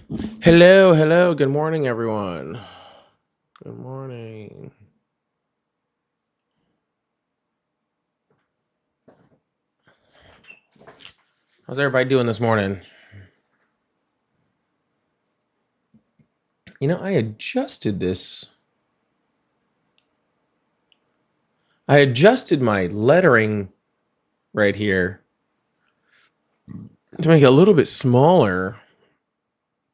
Hello, hello. Good morning, everyone. Good morning. How's everybody doing this morning? I adjusted this. I adjusted my lettering right here to make it a little bit smaller.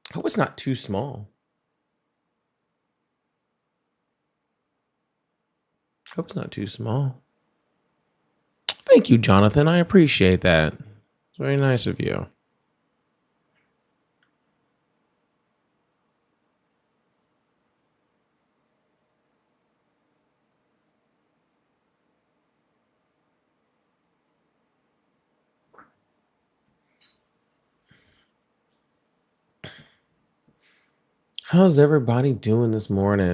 I hope it's not too small. I hope it's not too small. Thank you, Jonathan. I appreciate that. It's very nice of you. How's everybody doing this morning? I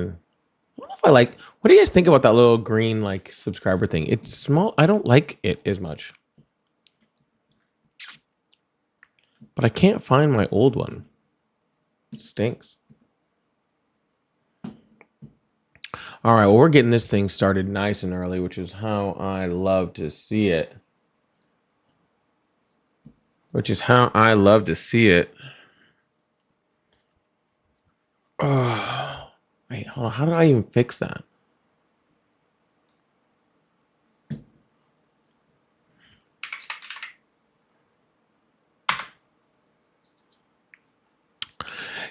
don't know if I like. What do you guys think about that little green subscriber thing? It's small. I don't like it as much. But I can't find my old one. It stinks. All right, well, we're getting this thing started nice and early, which is how I love to see it. Wait, hold on. How did I even fix that?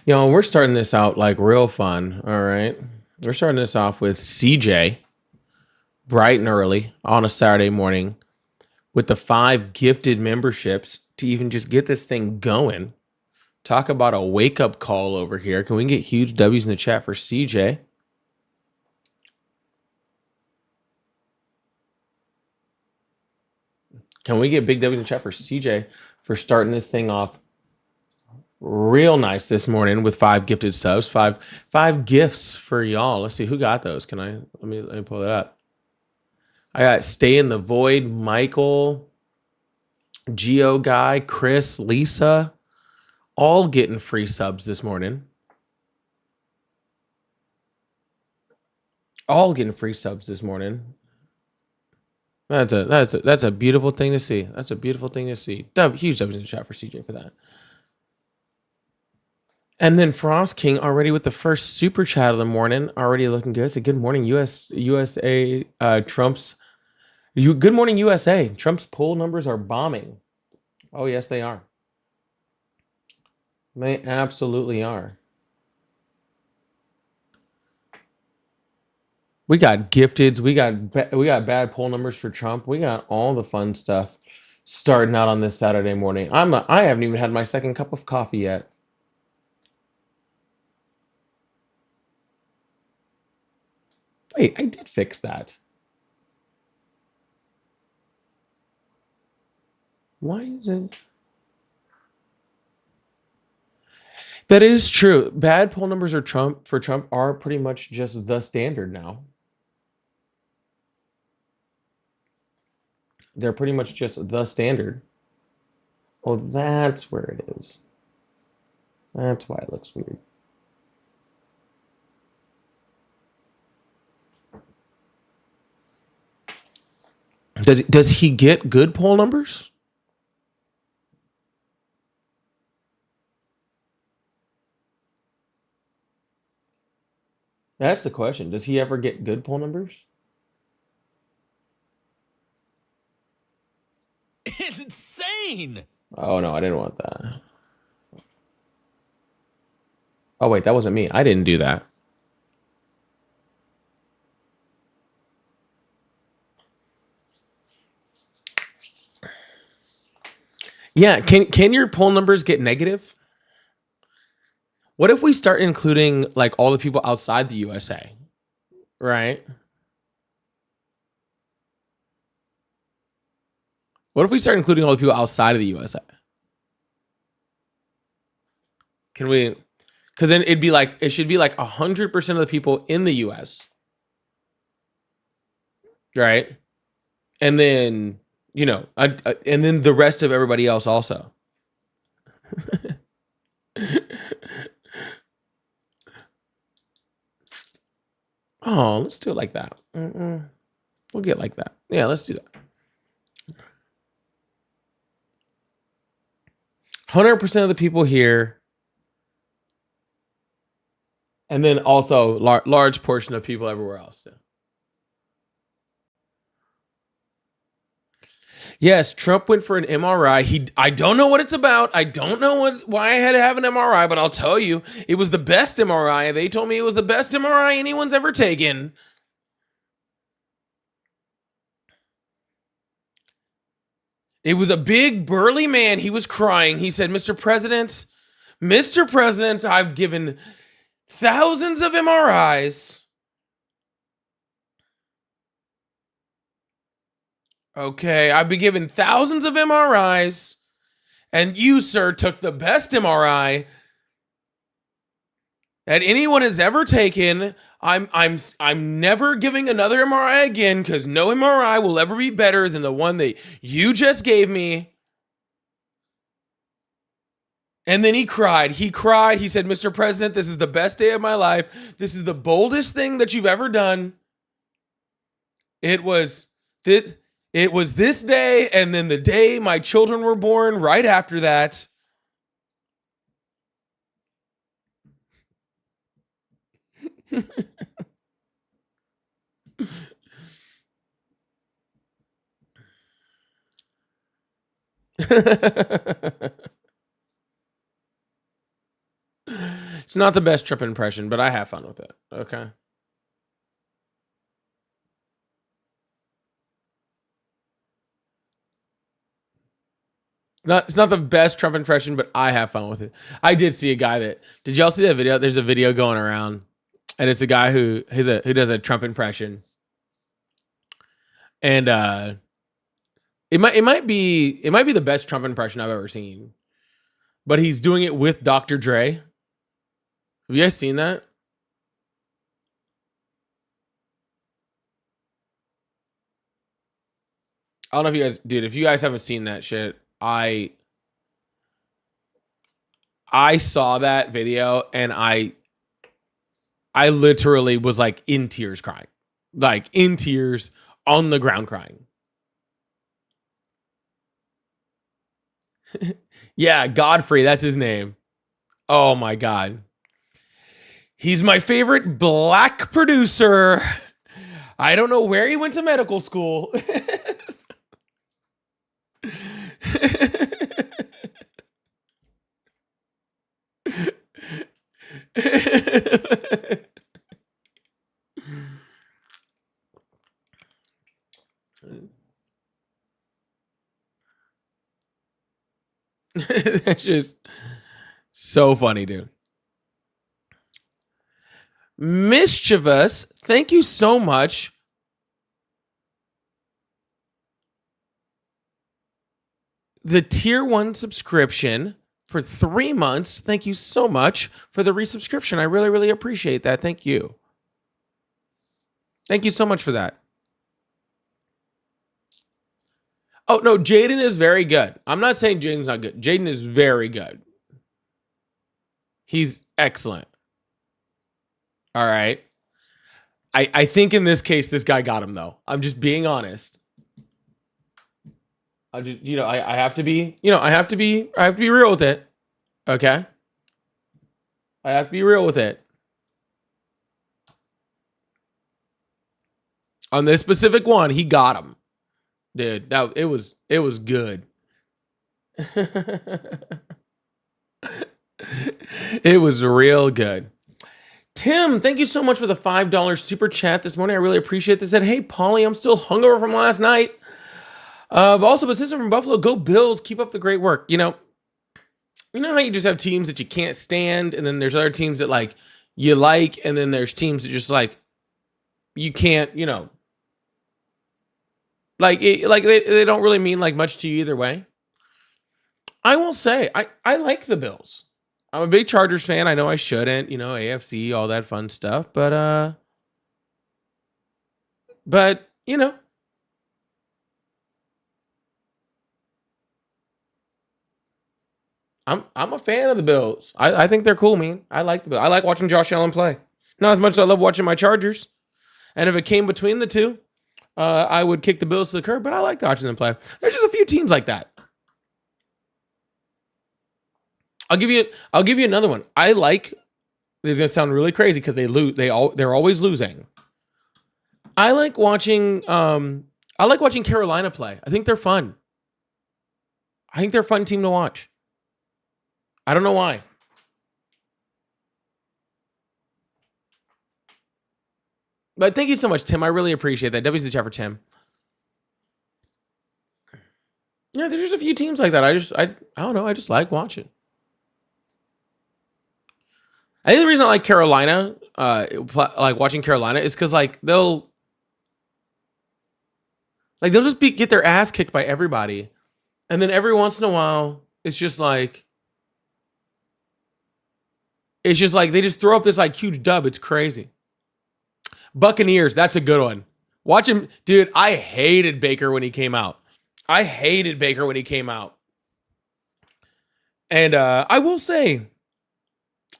We're starting this out like real fun. All right. We're starting this off with CJ, bright and early on a Saturday morning, with the 5 gifted memberships to even just get this thing going. Talk about a wake up call over here. Can we get huge W's in the chat for CJ? Can we get big W's in the chat for CJ for starting this thing off real nice this morning with 5 gifted subs, five gifts for y'all. Let's see who got those. Let me pull that up. I got Stay in the Void, Michael, Geo Guy, Chris, Lisa, all getting free subs this morning. All getting free subs this morning. That's a beautiful thing to see. That's a beautiful thing to see. Huge W's in the chat for CJ for that. And then Frost King already with the first super chat of the morning, already looking good. So good morning, USA. Good morning, USA. Trump's poll numbers are bombing. Oh yes, they are. They absolutely are. We got gifteds. We got bad poll numbers for Trump. We got all the fun stuff starting out on this Saturday morning. I haven't even had my second cup of coffee yet. Wait, I did fix that. Why is it? That is true. Bad poll numbers for Trump are pretty much just the standard now. They're pretty much just the standard. Oh, that's where it is. That's why it looks weird. Does he get good poll numbers? That's the question. Does he ever get good poll numbers? It's insane. Oh no, I didn't want that. Oh wait, that wasn't me. I didn't do that. Yeah, can your poll numbers get negative? What if we start including like all the people outside the USA? Right? What if we start including all the people outside of the USA? Can we? Because then it should be like 100% of the people in the US, right? And then and then the rest of everybody else also. Oh, let's do it like that. We'll get like that. Yeah, let's do that. 100% of the people here, and then also large portion of people everywhere else. So. Yes, Trump went for an MRI. I don't know what it's about. I don't know why I had to have an MRI, but I'll tell you, it was the best MRI. They told me it was the best MRI anyone's ever taken. It was a big burly man. He was crying. He said, Mr. President, I've given thousands of MRIs. Okay, I've been given thousands of MRIs, and you, sir, took the best MRI that anyone has ever taken. I'm never giving another MRI again because no MRI will ever be better than the one that you just gave me. And then he cried. He said, Mr. President, this is the best day of my life. This is the boldest thing that you've ever done. It was this day, and then the day my children were born right after that. It's not the best Trump impression, but I have fun with it. Okay. It's not the best Trump impression, but I have fun with it. I did see a guy did y'all see that video? There's a video going around, and it's a guy who does a Trump impression. And it might be the best Trump impression I've ever seen. But he's doing it with Dr. Dre. Have you guys seen that? I don't know if you guys, dude, if you guys haven't seen that shit, I saw that video and I literally was like in tears crying. Like in tears on the ground crying. Yeah, Godfrey, that's his name. Oh my God. He's my favorite black producer. I don't know where he went to medical school. That's just so funny, dude. Mischievous, thank you so much. The tier 1 subscription for 3 months. Thank you so much for the resubscription. I really, really appreciate that. Thank you. Thank you so much for that. Oh, no, Jaden is very good. I'm not saying Jaden's not good. Jaden is very good. He's excellent. All right. I think in this case, this guy got him, though. I'm just being honest. I just, I have to be, I have to be real with it. Okay. I have to be real with it. On this specific one, he got him. Dude, it was good. It was real good. Tim, thank you so much for the $5 super chat this morning. I really appreciate this. Said, hey, Polly, I'm still hungover from last night. But since I'm from Buffalo, go Bills. Keep up the great work. You know how you just have teams that you can't stand, and then there's other teams that like you like, and then there's teams that just like you can't, like they don't really mean like much to you either way. I will say I like the Bills. I'm a big Chargers fan. I know I shouldn't, AFC, all that fun stuff, but I'm a fan of the Bills. I think they're cool, man. I like the Bills. I like watching Josh Allen play. Not as much as I love watching my Chargers. And if it came between the two, I would kick the Bills to the curb, but I like watching them play. There's just a few teams like that. I'll give you another one. I like, this is gonna sound really crazy because they lose, they're always losing. I like watching Carolina play. I think they're fun. I think they're a fun team to watch. I don't know why. But thank you so much, Tim. I really appreciate that. W's the chat for Tim. Yeah, there's just a few teams like that. I don't know. I just like watching. I think the reason I like Carolina, like watching Carolina, is because like they'll just get their ass kicked by everybody, and then every once in a while, it's just like they just throw up this like huge dub. It's crazy. Buccaneers, that's a good one. Watch him, dude. I hated Baker when he came out. And I will say,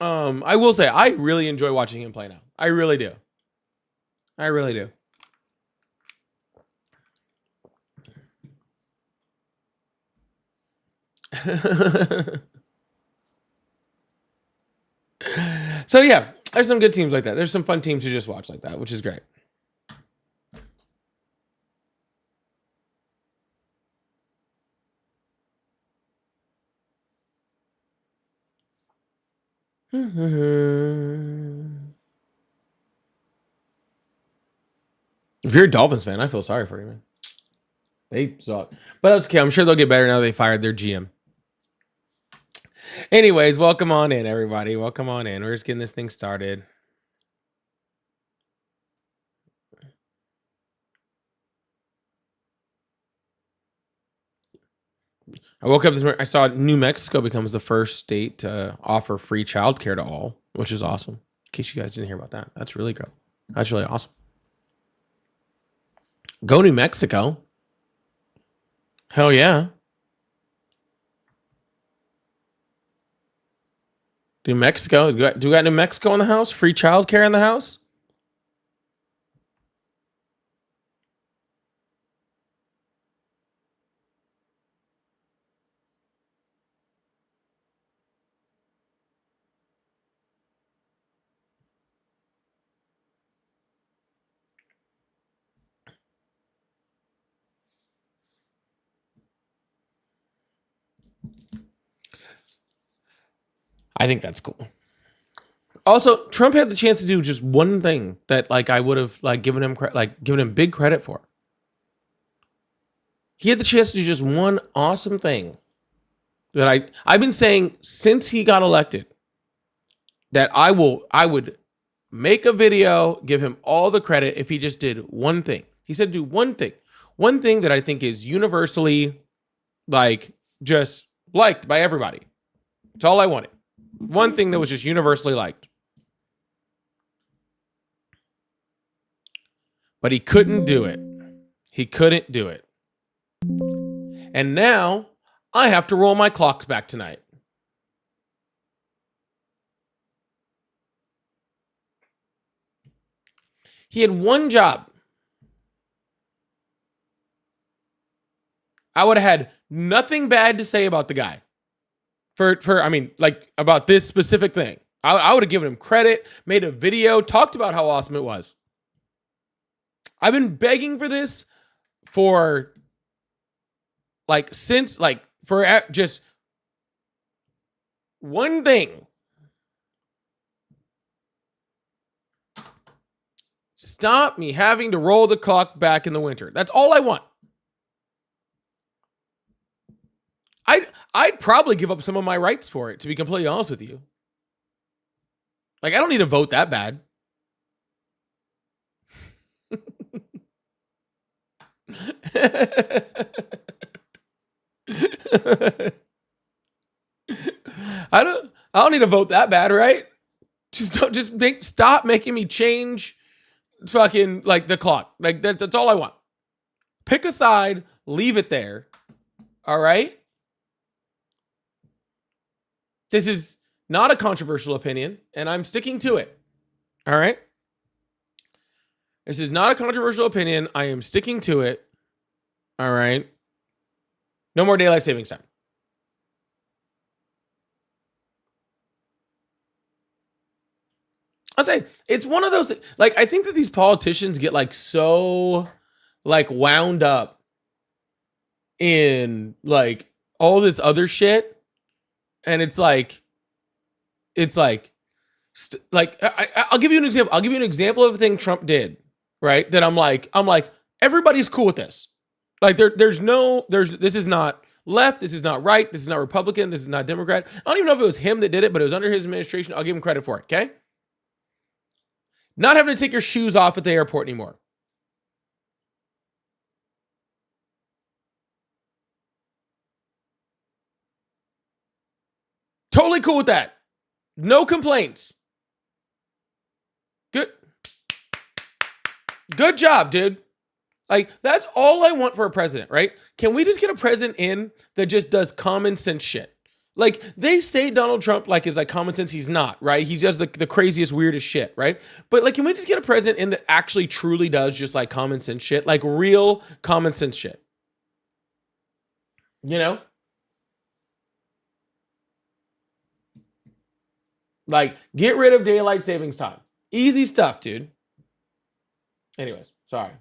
I really enjoy watching him play now. I really do. So yeah, there's some good teams like that. There's some fun teams to just watch like that, which is great. If you're a Dolphins fan, I feel sorry for you, man. They suck. But that's okay. I'm sure they'll get better now they fired their GM. Anyways, welcome on in, everybody. Welcome on in. We're just getting this thing started. I woke up this morning. I saw New Mexico becomes the first state to offer free childcare to all, which is awesome. In case you guys didn't hear about that, that's really good. That's really awesome. Go New Mexico. Hell yeah. New Mexico. Do we got New Mexico in the house? Free childcare in the house? I think that's cool. Also, Trump had the chance to do just one thing that like I would have like given him big credit for. He had the chance to do just one awesome thing that I've been saying since he got elected, that I would make a video, give him all the credit if he just did one thing. He said do one thing that I think is universally like just liked by everybody. That's all I wanted. One thing that was just universally liked. But he couldn't do it. And now I have to roll my clocks back tonight. He had one job. I would have had nothing bad to say about the guy. About this specific thing. I would have given him credit, made a video, talked about how awesome it was. I've been begging for this for just one thing. Stop me having to roll the clock back in the winter. That's all I want. I'd probably give up some of my rights for it, to be completely honest with you. Like, I don't need to vote that bad. I don't need to vote that bad, right? Stop making me change fucking like the clock. Like that's all I want. Pick a side, leave it there. All right? This is not a controversial opinion, and I'm sticking to it. All right? This is not a controversial opinion. I am sticking to it. All right? No more daylight savings time. I'll say it's one of those, like, I think that these politicians get like so like wound up in like all this other shit. And it's like, I'll give you an example. I'll give you an example of a thing Trump did, right? That I'm like, everybody's cool with this. Like this is not left. This is not right. This is not Republican. This is not Democrat. I don't even know if it was him that did it, but it was under his administration. I'll give him credit for it. Okay. Not having to take your shoes off at the airport anymore. Totally cool with that. No complaints. Good job, dude. Like, that's all I want for a president, right? Can we just get a president in that just does common sense shit? Like, they say Donald Trump like is like common sense. He's not, right? He does the craziest, weirdest shit, right? But like, can we just get a president in that actually truly does just like common sense shit? Like real common sense shit. You know? Like, get rid of daylight savings time. Easy stuff, dude. Anyways, sorry.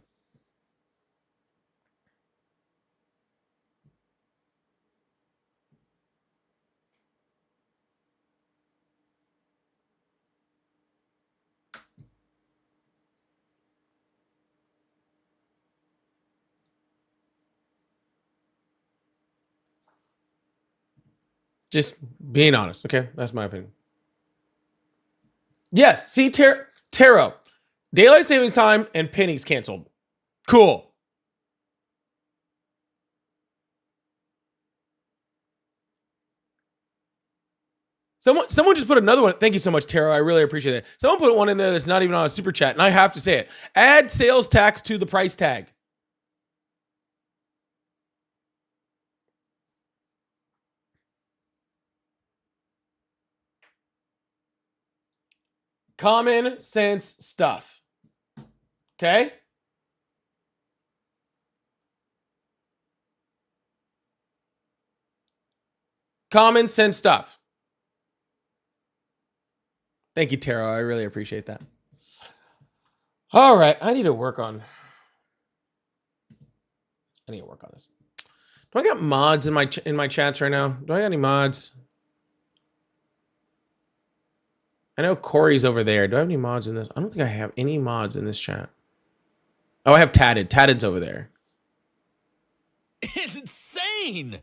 Just being honest, okay? That's my opinion. Yes, see, Taro. Daylight savings time and pennies canceled. Cool. Someone just put another one. Thank you so much, Taro. I really appreciate it. Someone put one in there that's not even on a super chat, and I have to say it. Add sales tax to the price tag. Common sense stuff. Okay? Common sense stuff. Thank you, Taro. I really appreciate that. All right. I need to work on this. Do I got mods in my chats right now? Do I got any mods? I know Corey's over there. Do I have any mods in this? I don't think I have any mods in this chat. Oh, I have Tatted. Tatted's over there. It's insane.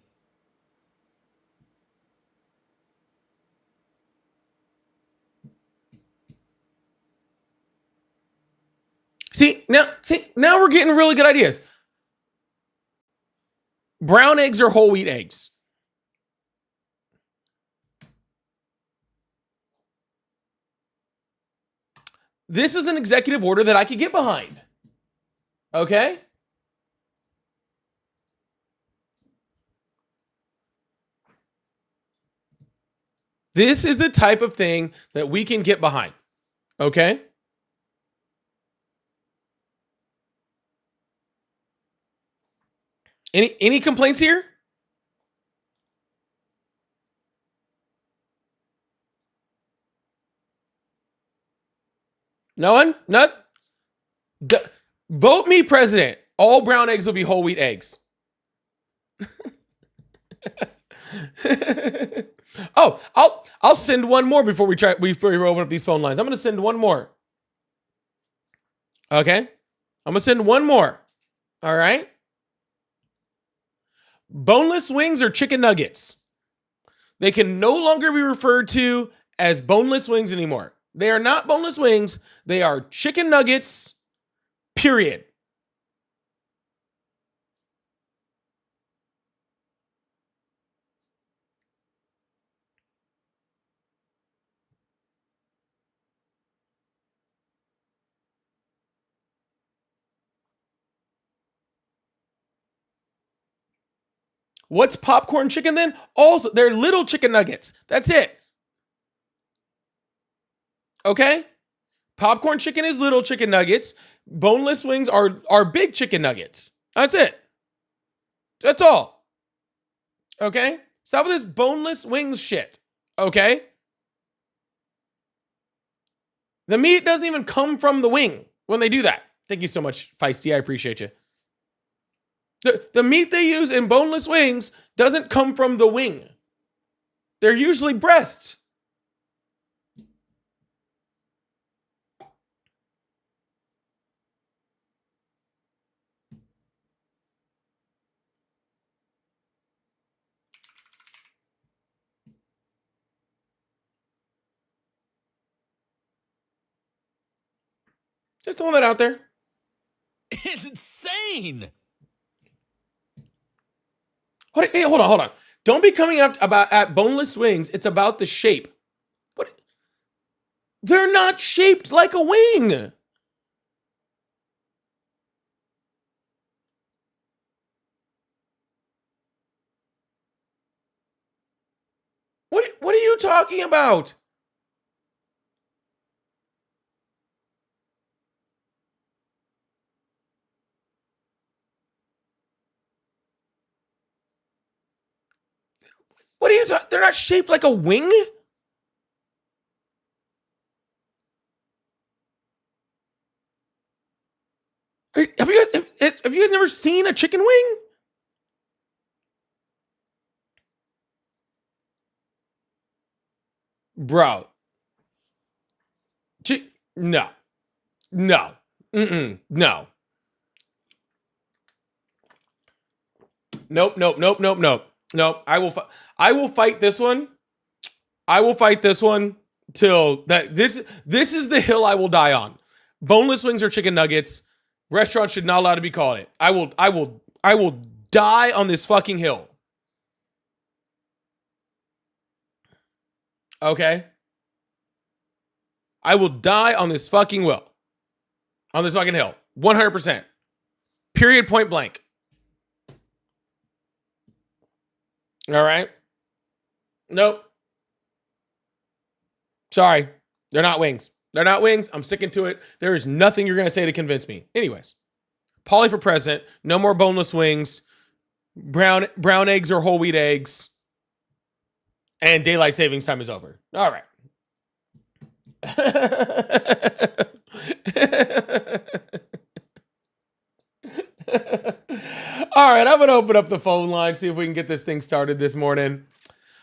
See, now we're getting really good ideas. Brown eggs or whole wheat eggs? This is an executive order that I could get behind. Okay? This is the type of thing that we can get behind. Okay? Any complaints here? No one? None? Vote me president. All brown eggs will be whole wheat eggs. Oh, I'll send one more before we open up these phone lines. I'm gonna send one more. Okay? I'm gonna send one more. All right? Boneless wings or chicken nuggets. They can no longer be referred to as boneless wings anymore. They are not boneless wings. They are chicken nuggets, period. What's popcorn chicken then? Also, they're little chicken nuggets. That's it. Okay? Popcorn chicken is little chicken nuggets. Boneless wings are big chicken nuggets. That's it. That's all. Okay? Stop with this boneless wings shit. Okay? The meat doesn't even come from the wing when they do that. Thank you so much, Feisty. I appreciate you. The meat they use in boneless wings doesn't come from the wing. They're usually breasts. Just throwing that out there. It's insane. Hey, hold on. Don't be coming up at boneless wings. It's about the shape. What? They're not shaped like a wing. What are you talking about? What are you talking? They're not shaped like a wing? Have you guys never seen a chicken wing? Bro. No. No. No. Nope. I will fight this one. I will fight this one till that this is the hill I will die on. Boneless wings or chicken nuggets. Restaurants should not allow to be called it. I will die on this fucking hill. Okay? I will die on this fucking hill. On this fucking hill. 100%. Period, point blank. All right? Nope. Sorry. They're not wings. They're not wings. I'm sticking to it. There is nothing you're going to say to convince me. Anyways. Paulie for president. No more boneless wings. Brown eggs or whole wheat eggs. And daylight savings time is over. All right. All right, I'm gonna open up the phone line, see if we can get this thing started this morning.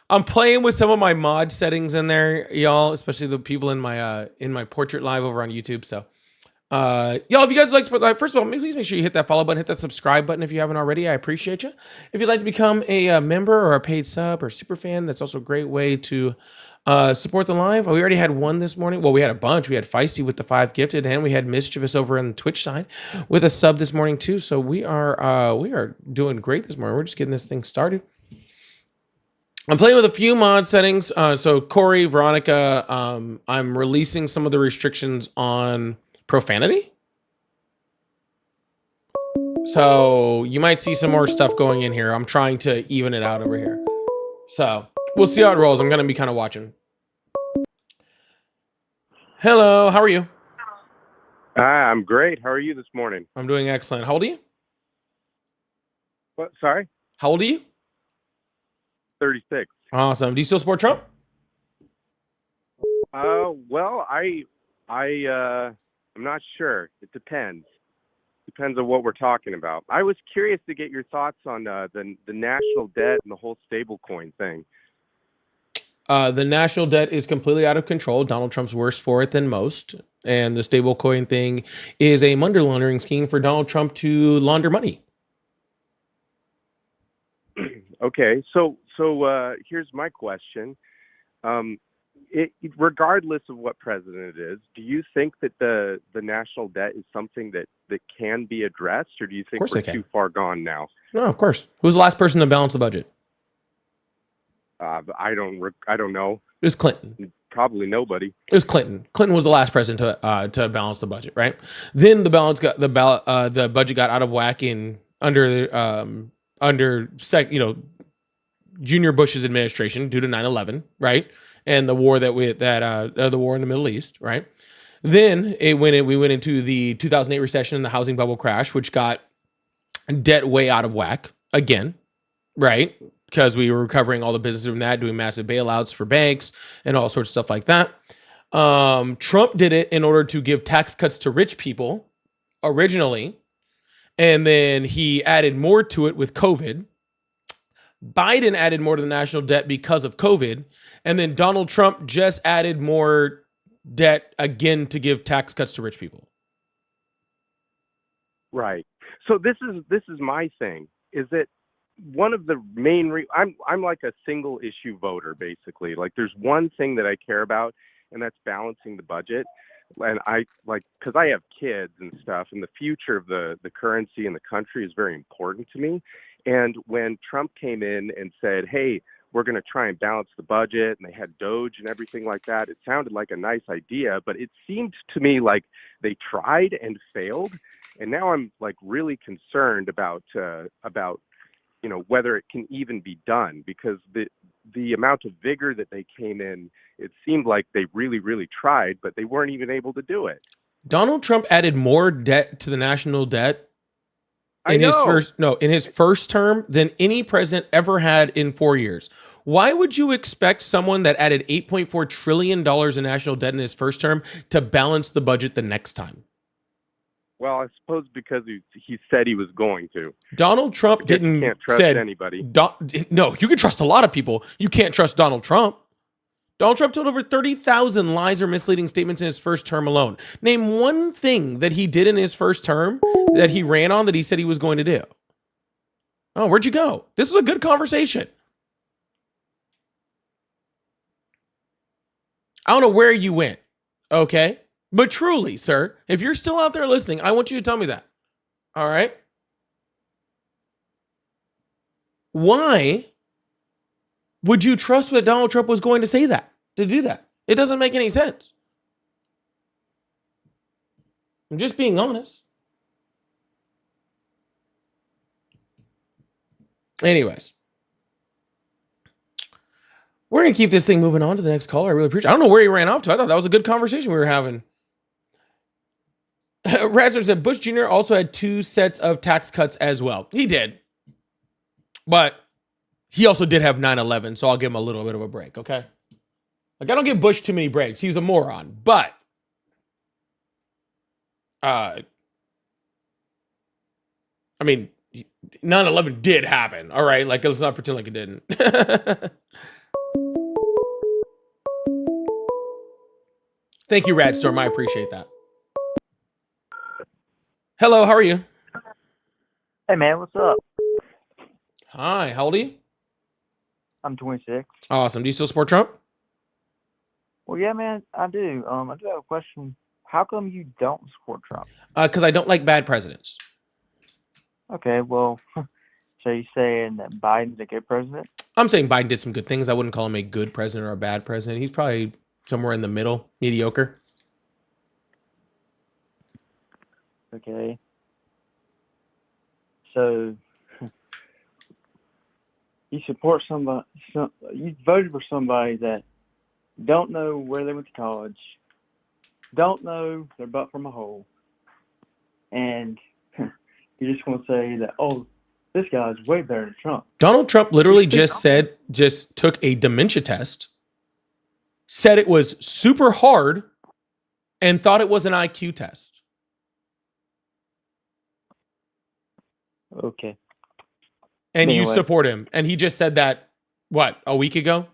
I'm playing with some of my mod settings in there, y'all, especially the people in my portrait live over on YouTube. So y'all, if you guys like, first of all, please make sure you hit that follow button, hit that subscribe button if you haven't already. I appreciate you. If you'd like to become a member or a paid sub or super fan, that's also a great way to support the live. We already had one this morning. Well, we had a bunch. We had Feisty with the 5 gifted, and we had Mischievous over on the Twitch side with a sub this morning too. So we are doing great this morning. We're just getting this thing started. I'm playing with a few mod settings. So Corey, Veronica, I'm releasing some of the restrictions on profanity. So you might see some more stuff going in here. I'm trying to even it out over here. So we'll see how it rolls. I'm going to be kind of watching. Hello, how are you? Hi, I'm great. How are you this morning? I'm doing excellent. How old are you? What? Sorry? How old are you? 36. Awesome. Do you still support Trump? Well, I'm not sure. It depends. Depends on what we're talking about. I was curious to get your thoughts on the national debt and the whole stablecoin thing. The national debt is completely out of control. Donald Trump's worse for it than most. And the stablecoin thing is a money laundering scheme for Donald Trump to launder money. Okay, so here's my question. Regardless of what president it is, do you think that the national debt is something that can be addressed, or do you think we're too far gone now? No, of course. Who's the last person to balance the budget? I don't know. It was Clinton. Probably nobody. It was Clinton. Clinton was the last president to balance the budget, right? Then the budget got out of whack under under Junior Bush's administration due to 9/11, right? And the war the war in the Middle East, right? Then we went into the 2008 recession and the housing bubble crash, which got debt way out of whack again, right? Because we were recovering all the businesses from that, doing massive bailouts for banks and all sorts of stuff like that. Trump did it in order to give tax cuts to rich people originally, and then he added more to it with COVID. Biden added more to the national debt because of COVID, and then Donald Trump just added more debt again to give tax cuts to rich people. Right. So this is my thing. Is that one of the main? I'm like a single issue voter, basically. Like, there's one thing that I care about, and that's balancing the budget. And because I have kids and stuff, and the future of the currency and the country is very important to me. And when Trump came in and said, hey, we're going to try and balance the budget, and they had Doge and everything like that, it sounded like a nice idea, but it seemed to me like they tried and failed. And now I'm like really concerned about whether it can even be done, because the amount of vigor that they came in, it seemed like they really, really tried, but they weren't even able to do it. Donald Trump added more debt to the national debt in his first term than any president ever had in 4 years. Why would you expect someone that added $8.4 trillion in national debt in his first term to balance the budget the next time? Well, I suppose because he said he was going to. Donald Trump can't trust anybody. No, you can trust a lot of people. You can't trust Donald Trump. Donald Trump told over 30,000 lies or misleading statements in his first term alone. Name one thing that he did in his first term that he ran on that he said he was going to do. Oh, where'd you go? This was a good conversation. I don't know where you went, okay? But truly, sir, if you're still out there listening, I want you to tell me that. All right? Why would you trust that Donald Trump was going to say that, to do that? It doesn't make any sense. I'm just being honest. Anyways, we're going to keep this thing moving on to the next caller. I really appreciate it. I don't know where he ran off to. I thought that was a good conversation we were having. Razor said Bush Jr. also had 2 sets of tax cuts as well. He did. But he also did have 9/11, so I'll give him a little bit of a break, okay? Like, I don't give Bush too many breaks. He was a moron. But I mean, 9/11 did happen, all right? Like, let's not pretend like it didn't. Thank you, Radstorm. I appreciate that. Hello, how are you? Hey, man, what's up? Hi, how old are you? I'm 26. Awesome. Do you still support Trump? Well, yeah, man, I do. I do have a question. How come you don't support Trump? Because I don't like bad presidents. Okay, well, so you're saying that Biden's a good president? I'm saying Biden did some good things. I wouldn't call him a good president or a bad president. He's probably somewhere in the middle, mediocre. Okay. So you support somebody, you voted for somebody that don't know where they went to college, don't know their butt from a hole, and you just want to say that, oh, this guy's way better than Trump. Donald Trump literally just took a dementia test, said it was super hard, and thought it was an IQ test. Okay. And Anyway. you support him. And he just said that, what, a week ago?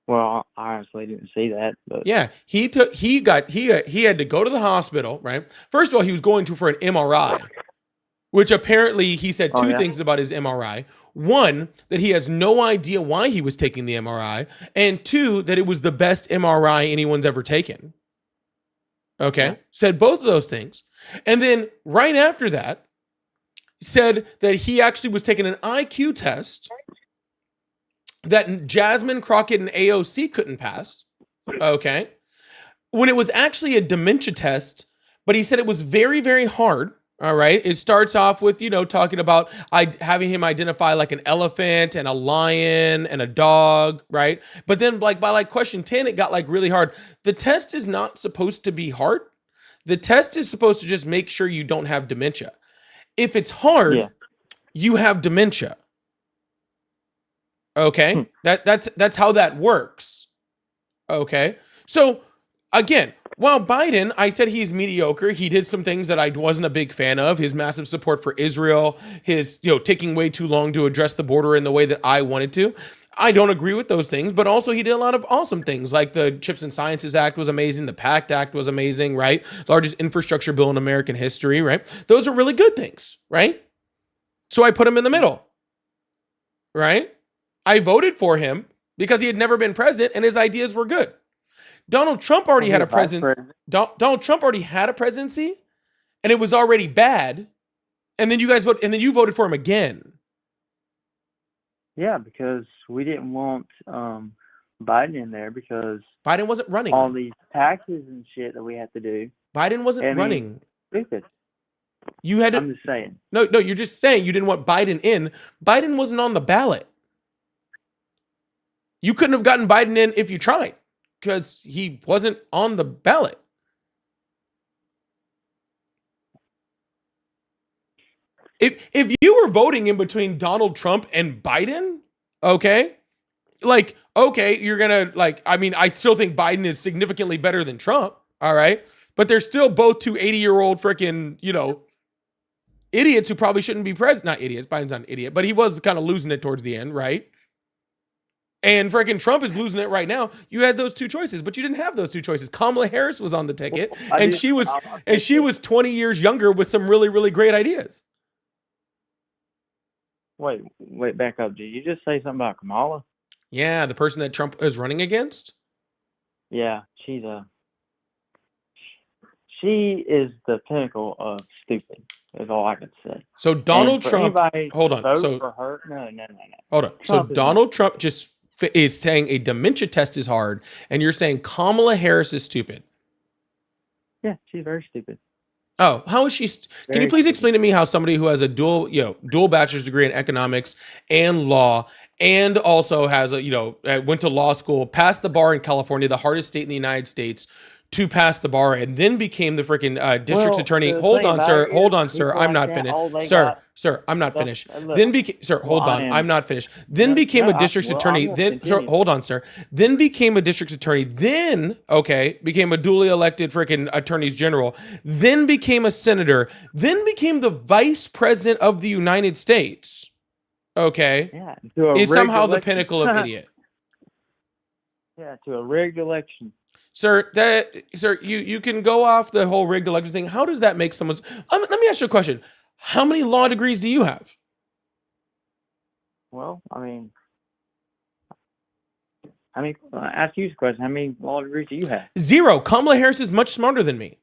Well, I honestly didn't see that, but Yeah, he had to go to the hospital, right? First of all, he was going for an MRI, which apparently he said two things about his MRI. One, that he has no idea why he was taking the MRI, and two, that it was the best MRI anyone's ever taken. Okay, Yeah. said both of those things. And then right after that, said that he actually was taking an IQ test that Jasmine Crockett and AOC couldn't pass. Okay. When it was actually a dementia test, but he said it was very, very hard. All right. It starts off with, talking about having him identify like an elephant and a lion and a dog, right? But then like by like question 10, it got like really hard. The test is not supposed to be hard. The test is supposed to just make sure you don't have dementia. If it's hard, Yeah. you have dementia. Okay? That's how that works. Okay? So again, while Biden, I said he's mediocre. He did some things that I wasn't a big fan of. His massive support for Israel, his, taking way too long to address the border in the way that I wanted to. I don't agree with those things, but also he did a lot of awesome things, like the Chips and Sciences Act was amazing. The PACT Act was amazing, right? Largest infrastructure bill in American history, right? Those are really good things, right? So I put him in the middle, right? I voted for him because he had never been president and his ideas were good. Donald Trump already had a Donald Trump already had a presidency, and it was already bad. And then you voted for him again. Yeah, because we didn't want Biden in there because Biden wasn't running. all these taxes and shit that we have to do. Biden wasn't I mean, running. Stupid. You had to. I'm just saying. No, you're just saying you didn't want Biden in. Biden wasn't on the ballot. You couldn't have gotten Biden in if you tried, because he wasn't on the ballot. If you were voting in between Donald Trump and Biden, okay, you're gonna I still think Biden is significantly better than Trump, all right, but they're still both two 80-year-old freaking, idiots who probably shouldn't be president. Not idiots. Biden's not an idiot, but he was kind of losing it towards the end, right? And freaking Trump is losing it right now. You had those two choices, but you didn't have those two choices. Kamala Harris was on the ticket, and she was 20 years younger with some really, really great ideas. Wait, back up. Did you just say something about Kamala? Yeah, the person that Trump is running against. Yeah, she is the pinnacle of stupid. Is all I can say. So Donald Trump. Hold on. So for her, no. Hold on. So Donald Trump just is saying a dementia test is hard, and you're saying Kamala Harris is stupid. Yeah, she's very stupid. Oh, how is she? Can you please explain to me how somebody who has a dual bachelor's degree in economics and law, and also has went to law school, passed the bar in California, the hardest state in the United States, to pass the bar, and then became the freaking district's attorney. Hold on, sir. I'm not finished. Sir, I'm not finished. Then I'm not finished. Then became a district's attorney. Hold on, sir. Then became a district's attorney. Then, became a duly elected freaking attorney general. Then became a senator. Then became the vice president of the United States. Okay. Yeah. Is somehow the pinnacle of idiot. Yeah, to a rigged election. Sir, you can go off the whole rigged election thing. How does that make someone's? Let me ask you a question. How many law degrees do you have? Well, ask you a question. How many law degrees do you have? 0. Kamala Harris is much smarter than me.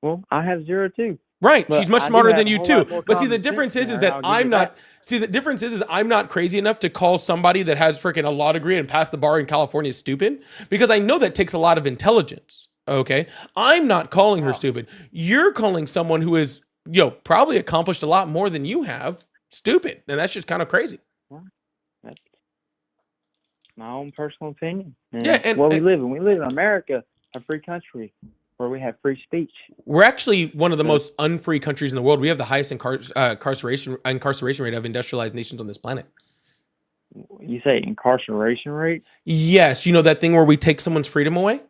Well, I have 0 too. Right, but she's much smarter than you too. But see, the difference is that I'm not. That. See, the difference is I'm not crazy enough to call somebody that has freaking a law degree and passed the bar in California stupid, because I know that takes a lot of intelligence. Okay, I'm not calling her stupid. You're calling someone who is, probably accomplished a lot more than you have stupid, and that's just kind of crazy. Well, that's my own personal opinion. And we live in America, a free country, where we have free speech. We're actually one of the most unfree countries in the world. We have the highest incarceration rate of industrialized nations on this planet. You say incarceration rate? Yes. You know that thing where we take someone's freedom away?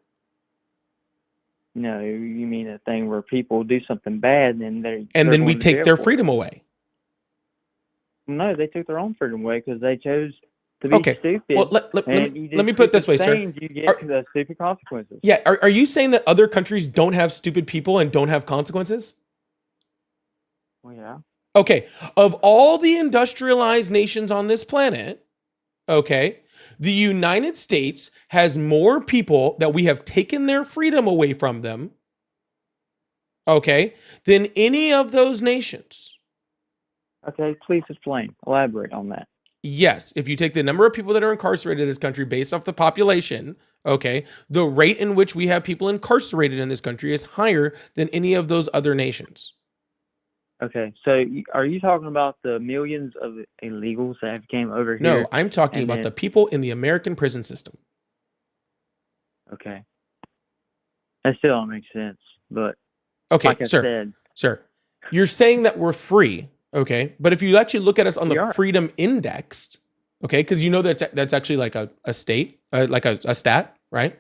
No, you mean a thing where people do something bad and then we take their freedom away. No, they took their own freedom away because they chose to be stupid. Well, let me put it this way, sir. You get the stupid consequences. Yeah, are you saying that other countries don't have stupid people and don't have consequences? Well, yeah. Okay, of all the industrialized nations on this planet, the United States has more people that we have taken their freedom away from them, than any of those nations. Okay, please explain. Elaborate on that. Yes, if you take the number of people that are incarcerated in this country based off the population, the rate in which we have people incarcerated in this country is higher than any of those other nations. Okay, so are you talking about the millions of illegals that have came over No, here? I'm talking and about then- the people in the American prison system. Okay, that still don't make sense. But Okay, like I said, sir, you're saying that we're free, okay? But if you actually look at us on We the are. freedom index, okay, because you know that's actually like a state, like a stat, right?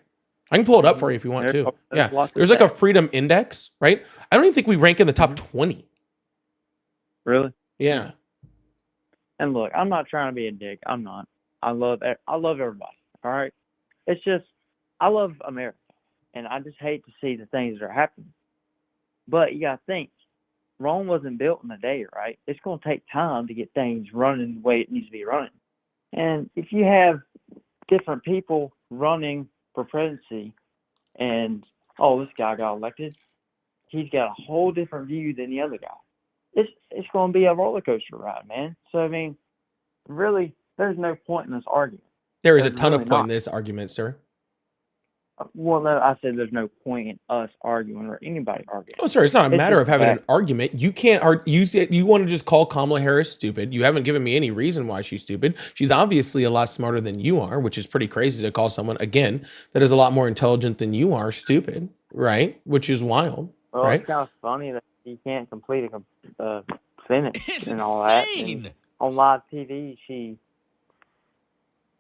I can pull it up for you if you want There's- to. there's Yeah, lots of there's like a stats. freedom index, right? I don't even think we rank in the top 20. really. Yeah. And look, I'm not trying to be a dick. I'm not. I love everybody. All right. It's just I love America, and I just hate to see the things that are happening. But you gotta think, Rome wasn't built in a day, right? It's gonna take time to get things running the way it needs to be running. And if you have different people running for presidency, and this guy got elected, he's got a whole different view than the other guy. It's going to be a roller coaster ride, man. So I mean, really, there's no point in this argument. There is a There's ton of really point in not. this argument, sir. Well, no, I said there's no point in us arguing or anybody arguing. Oh, sir, it's not a It's matter just of having an fact. argument. You can't you want to just call Kamala Harris stupid. You haven't given me any reason why she's stupid. She's obviously a lot smarter than you are, which is pretty crazy to call someone, again, that is a lot more intelligent than you are stupid, right? Which is wild, Well, right? it's kind of funny that he can't complete a sentence It's and all that. insane. And on live TV, she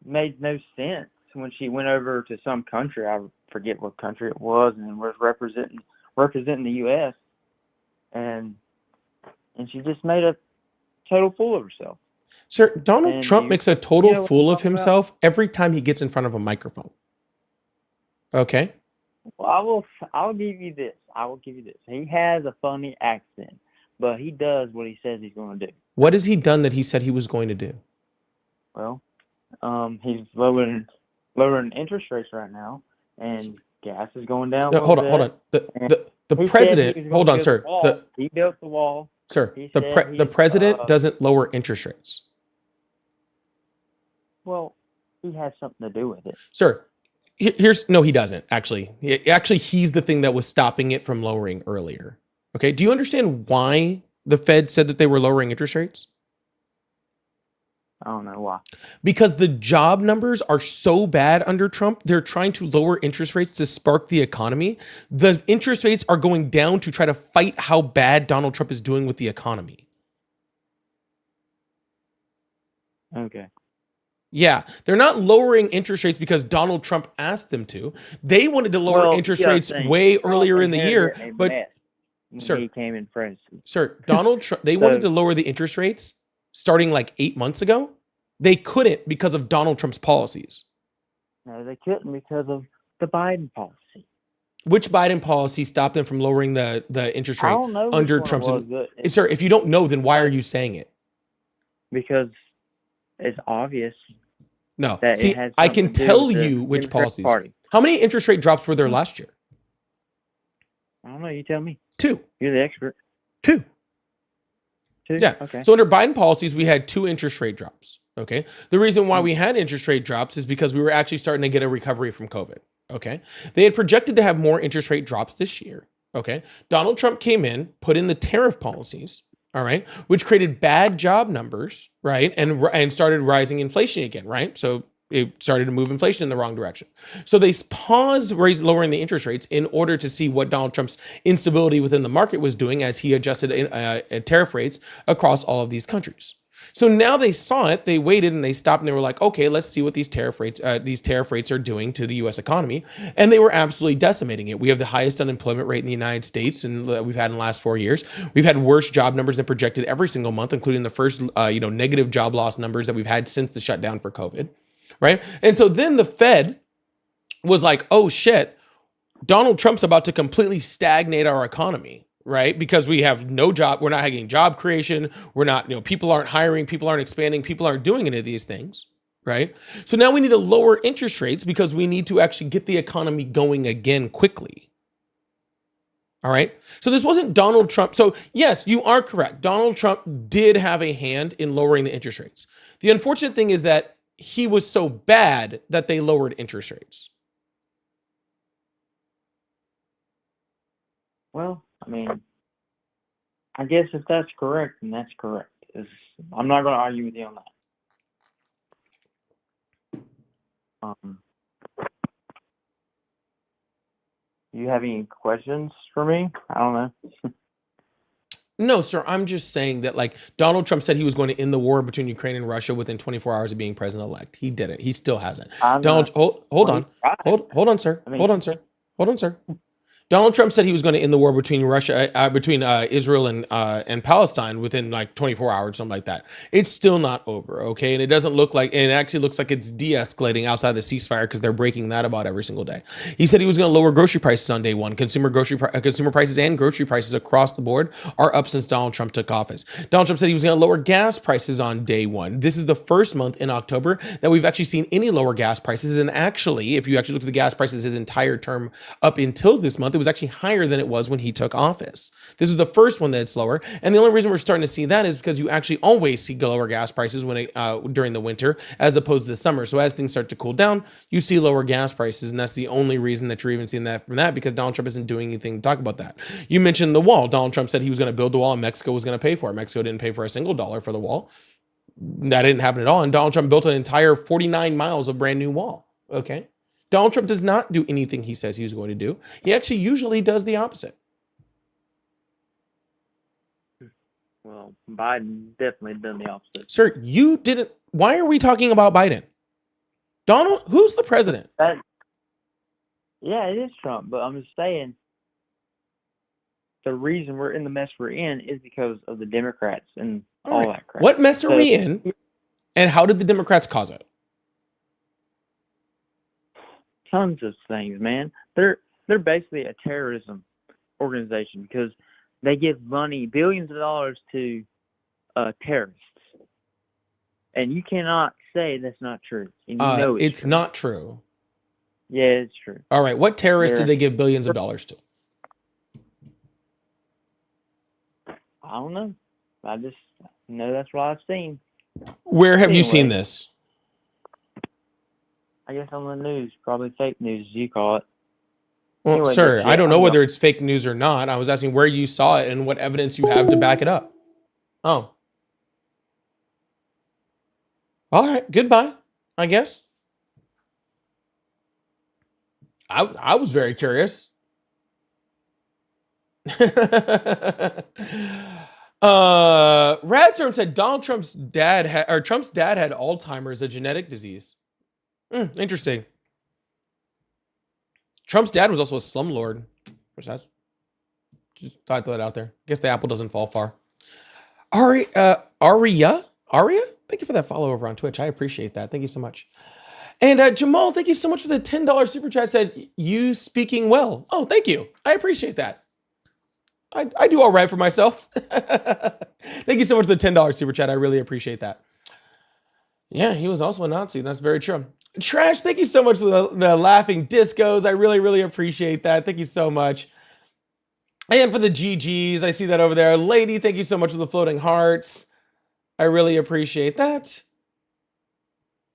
made no sense when she went over to some country. I forget what country it was, and was representing the U.S. and she just made a total fool of herself. Sir, Donald And Trump you- makes a total you know what fool I'm of talking about? himself every time he gets in front of a microphone. Okay? Well, I'll give you this. I will give you this. He has a funny accent, but he does what he says he's going to do. What has he done that he said he was going to do? Well, he's lowering interest rates right now, and gas is going down. No, hold on. The He said president, he was hold gonna on, build sir. the wall. He built the wall. Sir, He the said the he's, president doesn't lower interest rates. Well, he has something to do with it. Sir, no, he doesn't actually. Actually, he's the thing that was stopping it from lowering earlier. Okay. Do you understand why the Fed said that they were lowering interest rates? I don't know why. Because the job numbers are so bad under Trump, they're trying to lower interest rates to spark the economy. The interest rates are going down to try to fight how bad Donald Trump is doing with the economy. Okay. Yeah, they're not lowering interest rates because Donald Trump asked them to. They wanted to lower interest rates way earlier in the year, but when sir, he came in presidency. sir, Donald Trump, they wanted to lower the interest rates starting like 8 months ago. They couldn't because of Donald Trump's policies. No, they couldn't because of the Biden policy. Which Biden policy stopped them from lowering the interest I rate don't know which under one it Trump's? was, but Sir, if you don't know, then why are you saying it? because it's obvious No. that See, it has I something can to do tell with the you which Democratic policies. Party. How many interest rate drops were there last year? I don't know. You tell me. 2. You're the expert. 2. Too? Yeah. Okay. So under Biden policies, we had 2 interest rate drops. Okay. The reason why we had interest rate drops is because we were actually starting to get a recovery from COVID. Okay. They had projected to have more interest rate drops this year. Okay. Donald Trump came in, put in the tariff policies. All right. Which created bad job numbers. Right. And started rising inflation again. Right. So it started to move inflation in the wrong direction. So they paused lowering the interest rates in order to see what Donald Trump's instability within the market was doing as he adjusted tariff rates across all of these countries. So now they saw it, they waited and they stopped and they were like, okay, let's see what these tariff rates are doing to the US economy. And they were absolutely decimating it. We have the highest unemployment rate in the United States and we've had in the last 4 years. We've had worse job numbers than projected every single month, including the first negative job loss numbers that we've had since the shutdown for COVID. Right. And so then the Fed was like, oh, shit, Donald Trump's about to completely stagnate our economy. Right. Because we have no job. We're not having job creation. We're not, people aren't hiring. People aren't expanding. People aren't doing any of these things. Right. So now we need to lower interest rates because we need to actually get the economy going again quickly. All right. So this wasn't Donald Trump. So yes, you are correct. Donald Trump did have a hand in lowering the interest rates. The unfortunate thing is that he was so bad that they lowered interest rates. Well, I mean, I guess if that's correct, then that's correct. I'm not going to argue with you on that. You have any questions for me? I don't know. No, sir. I'm just saying that, like, Donald Trump said he was going to end the war between Ukraine and Russia within 24 hours of being president-elect. He did it. He still hasn't. Donald, hold on. Hold on, sir. Hold on, sir. Donald Trump said he was going to end the war between Israel and Palestine within like 24 hours, something like that. It's still not over, okay? And it doesn't look like, and it actually looks like it's de-escalating outside the ceasefire because they're breaking that about every single day. He said he was going to lower grocery prices on day one. Consumer prices and grocery prices across the board are up since Donald Trump took office. Donald Trump said he was going to lower gas prices on day one. This is the first month in October that we've actually seen any lower gas prices. And actually, if you actually look at the gas prices his entire term up until this month, it was actually higher than it was when he took office. This is the first one that's lower, and the only reason we're starting to see that is because you actually always see lower gas prices during the winter as opposed to the summer. So as things start to cool down, you see lower gas prices, and that's the only reason that you're even seeing that from that, because Donald Trump isn't doing anything to talk about that. You mentioned the wall. Donald Trump said he was going to build the wall, and Mexico was going to pay for it. Mexico didn't pay for a single dollar for the wall. That didn't happen at all, and Donald Trump built an entire 49 miles of brand new wall. Okay. Donald Trump does not do anything he says he's going to do. He actually usually does the opposite. Well, Biden definitely done the opposite. Sir, you didn't. Why are we talking about Biden? Donald, who's the president? Yeah, it is Trump, but I'm just saying the reason we're in the mess we're in is because of the Democrats and all that crap. What mess are we in, and how did the Democrats cause it? Tons of things, man. They're basically a terrorism organization because they give money, billions of dollars to terrorists, and you cannot say that's not true. And you know it's true. Not true. Yeah, it's true. All right, what terrorists did they give billions of dollars to? I don't know. I just know that's what I've seen. Where have you seen this? I guess on the news, probably fake news, as you call it. Well, Anyway, sir, I don't know whether it's fake news or not. I was asking where you saw it and what evidence you have to back it up. Oh. All right, goodbye, I guess. I was very curious. Radstorm said Trump's dad had Alzheimer's, a genetic disease. Interesting. Trump's dad was also a slumlord, which that's just thought I'd throw that out there. Guess the apple doesn't fall far. Aria, thank you for that follow over on Twitch. I appreciate that. Thank you so much. And Jamal, thank you so much for the $10 super chat. Said you speaking well. Oh, thank you. I appreciate that. I do all right for myself. Thank you so much for the $10 super chat. I really appreciate that. Yeah, he was also a Nazi. That's very true. Trash, thank you so much for the laughing discos. I really, really appreciate that. Thank you so much. And for the GGs, I see that over there. Lady, thank you so much for the floating hearts. I really appreciate that.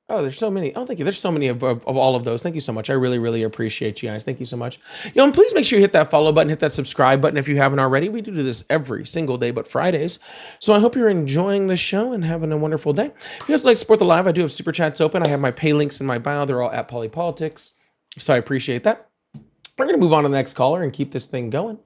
Oh, there's so many. Oh, thank you. There's so many of all of those. Thank you so much. I really, really appreciate you guys. Thank you so much. And please make sure you hit that follow button, hit that subscribe button if you haven't already. We do this every single day but Fridays. So I hope you're enjoying the show and having a wonderful day. If you guys would like to support the live, I do have super chats open. I have my pay links in my bio. They're all at Polypolitics. So I appreciate that. We're going to move on to the next caller and keep this thing going.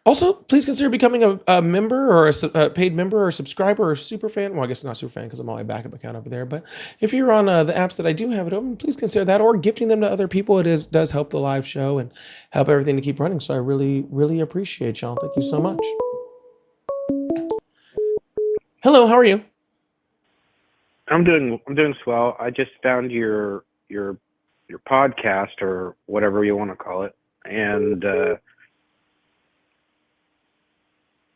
Also, please consider becoming a member or a paid member or a subscriber or a super fan. Well, I guess not super fan because I'm on my backup account over there. But if you're on the apps that I do have it open, please consider that, or gifting them to other people. It does help the live show and help everything to keep running. So I really, really appreciate y'all. Thank you so much. Hello, how are you? I'm doing swell. I just found your podcast or whatever you want to call it, and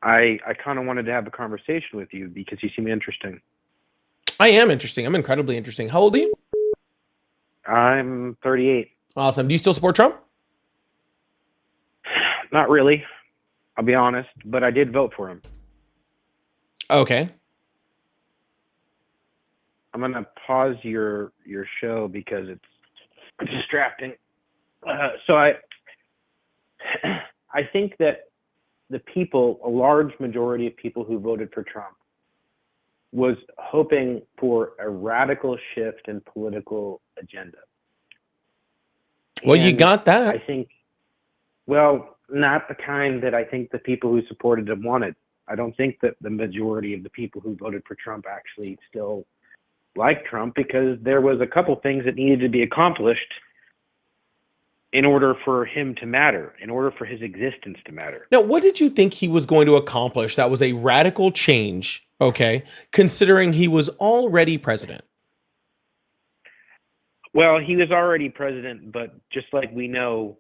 I kind of wanted to have a conversation with you because you seem interesting. I am interesting. I'm incredibly interesting. How old are you? I'm 38. Awesome. Do you still support Trump? Not really, I'll be honest, but I did vote for him. Okay. I'm going to pause your show because it's distracting. So I think that the people, a large majority of people who voted for Trump, was hoping for a radical shift in political agenda. Well, you And got that. I think, well, not the kind that I think the people who supported him wanted. I don't think that the majority of the people who voted for Trump actually still like Trump, because there was a couple things that needed to be accomplished in order for him to matter, in order for his existence to matter. Now, what did you think he was going to accomplish that was a radical change, okay, considering he was already president? Well, he was already president, but just like we know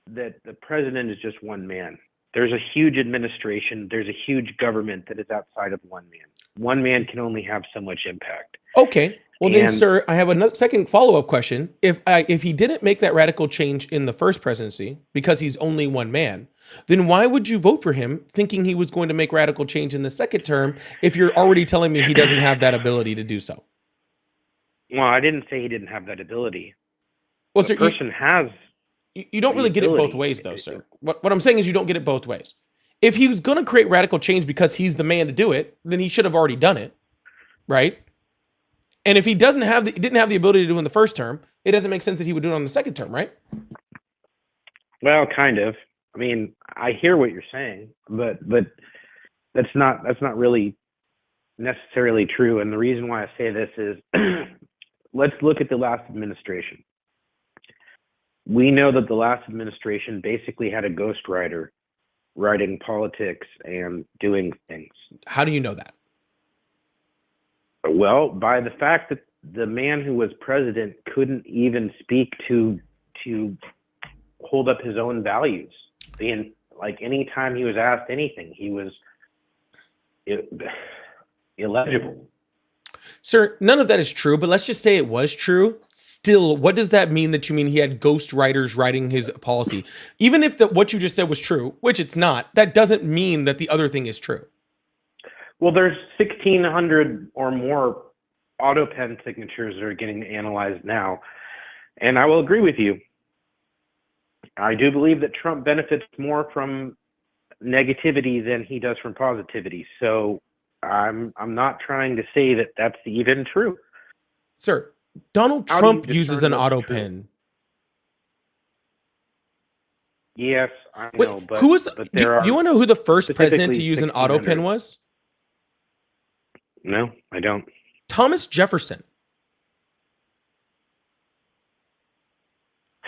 that the president is just one man. There's a huge administration, there's a huge government that is outside of one man. One man can only have so much impact. Okay. Well, then, And- sir, I have a second follow-up question. If he didn't make that radical change in the first presidency because he's only one man, then why would you vote for him thinking he was going to make radical change in the second term if you're already telling me he doesn't have that ability to do so? Well, I didn't say he didn't have that ability. Well, The sir, person has. you don't really the get it both ability. ways, though, sir. What I'm saying is you don't get it both ways. If he was going to create radical change because he's the man to do it, then he should have already done it, right? And if he didn't have the ability to do it in the first term, it doesn't make sense that he would do it on the second term, right? Well, kind of. I mean, I hear what you're saying, but that's not really necessarily true. And the reason why I say this is, let's look at the last administration. We know that the last administration basically had a ghostwriter writing politics and doing things. How do you know that? Well, by the fact that the man who was president couldn't even speak to hold up his own values. Being like, anytime he was asked anything, he was illegible. Sir, none of that is true, but let's just say it was true. Still, what does that mean that you mean he had ghost writers writing his policy? Even if what you just said was true, which it's not, that doesn't mean that the other thing is true. Well, there's 1,600 or more auto pen signatures that are getting analyzed now. And I will agree with you. I do believe that Trump benefits more from negativity than he does from positivity. So I'm not trying to say that that's even true. Sir, Donald How do you Trump uses an discern what's auto true? pen. Yes, I Wait, know, but who was but do there you are want to know who the first president to specifically use an auto pen 1,600. was? No, I don't. Thomas Jefferson.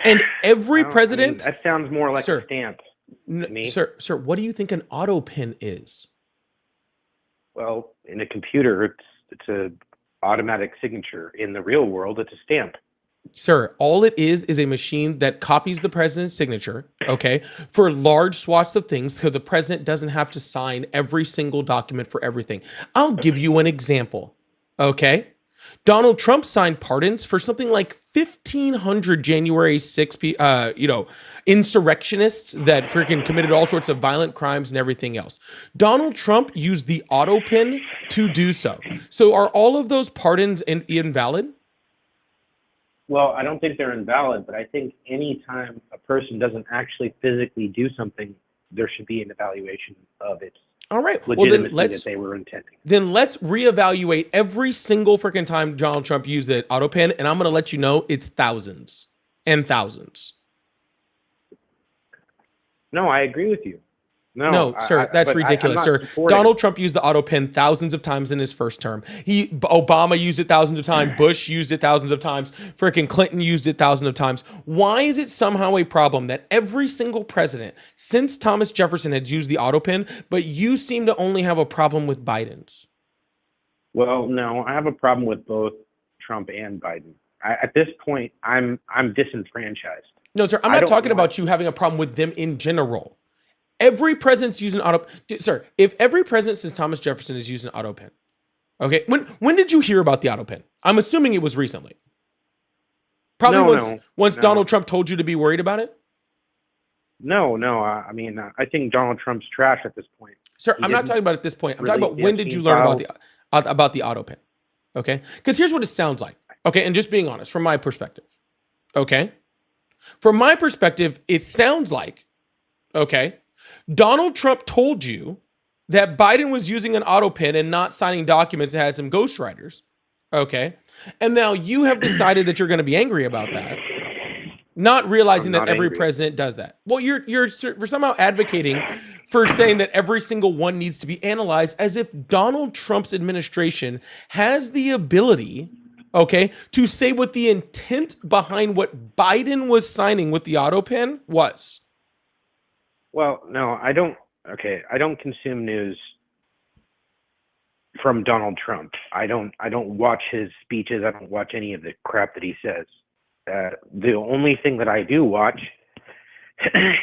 And every Well, I mean, president, that sounds more like Sir. a stamp. me. sir, what do you think an auto pen is? Well, in a computer, it's a automatic signature. In the real world, it's a stamp. Sir, all it is a machine that copies the president's signature, okay, for large swaths of things so the president doesn't have to sign every single document for everything. I'll give you an example, okay? Donald Trump signed pardons for something like 1,500 January 6, insurrectionists that freaking committed all sorts of violent crimes and everything else. Donald Trump used the auto pen to do so. So are all of those pardons invalid? Well, I don't think they're invalid, but I think any time a person doesn't actually physically do something, there should be an evaluation of its All right. Well, legitimacy then let's that they were intending. reevaluate every single freaking time Donald Trump used the auto pen, and I'm going to let you know it's thousands and thousands. No, I agree with you. No, sir, that's but ridiculous, I'm sir. not supporting- Donald Trump used the auto pen thousands of times in his first term. Obama used it thousands of times. Bush used it thousands of times. Freaking Clinton used it thousands of times. Why is it somehow a problem that every single president since Thomas Jefferson had used the auto pen, but you seem to only have a problem with Biden's? Well, no, I have a problem with both Trump and Biden. At this point, I'm disenfranchised. No, sir, I'm I not don't talking want- about you having a problem with them in general. Every president's using auto. Sir, if every president since Thomas Jefferson is using an auto pen, okay, when did you hear about the auto pen? I'm assuming it was recently. Probably once no. Donald Trump told you to be worried about it. No. I mean, I think Donald Trump's trash at this point. Sir, He I'm not didn't talking about it at this point. I'm talking really- about when yes, did he you learn filed- about the auto pen? Okay, because here's what it sounds like. Okay, and just being honest from my perspective. Okay, from my perspective, it sounds like, okay, Donald Trump told you that Biden was using an auto pen and not signing documents that had some ghostwriters. Okay. And now you have decided that you're going to be angry about that, not realizing I'm that not every angry. president does that. Well, you're somehow advocating for saying that every single one needs to be analyzed, as if Donald Trump's administration has the ability, okay, to say what the intent behind what Biden was signing with the auto pen was. Well, no, I don't. Okay, I don't consume news from Donald Trump. I don't watch his speeches. I don't watch any of the crap that he says. The only thing that I do watch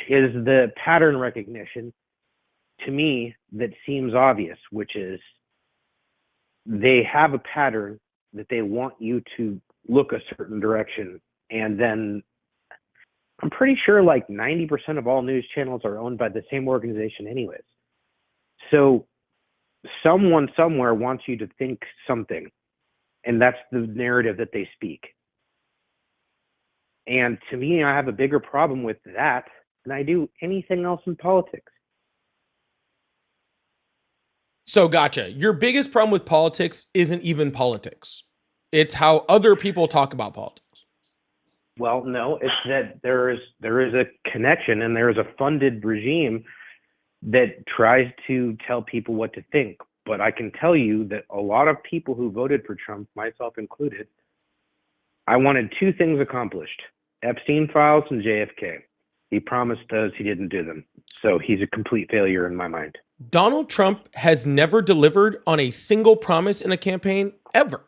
is the pattern recognition, to me, that seems obvious, which is they have a pattern that they want you to look a certain direction, and then I'm pretty sure like 90% of all news channels are owned by the same organization anyways. So someone somewhere wants you to think something, and that's the narrative that they speak. And to me, I have a bigger problem with that than I do anything else in politics. So gotcha. Your biggest problem with politics isn't even politics. It's how other people talk about politics. Well, no, it's that there is a connection, and there is a funded regime that tries to tell people what to think. But I can tell you that a lot of people who voted for Trump, myself included, I wanted two things accomplished: Epstein files and JFK. He promised those, he didn't do them. So he's a complete failure in my mind. Donald Trump has never delivered on a single promise in a campaign ever.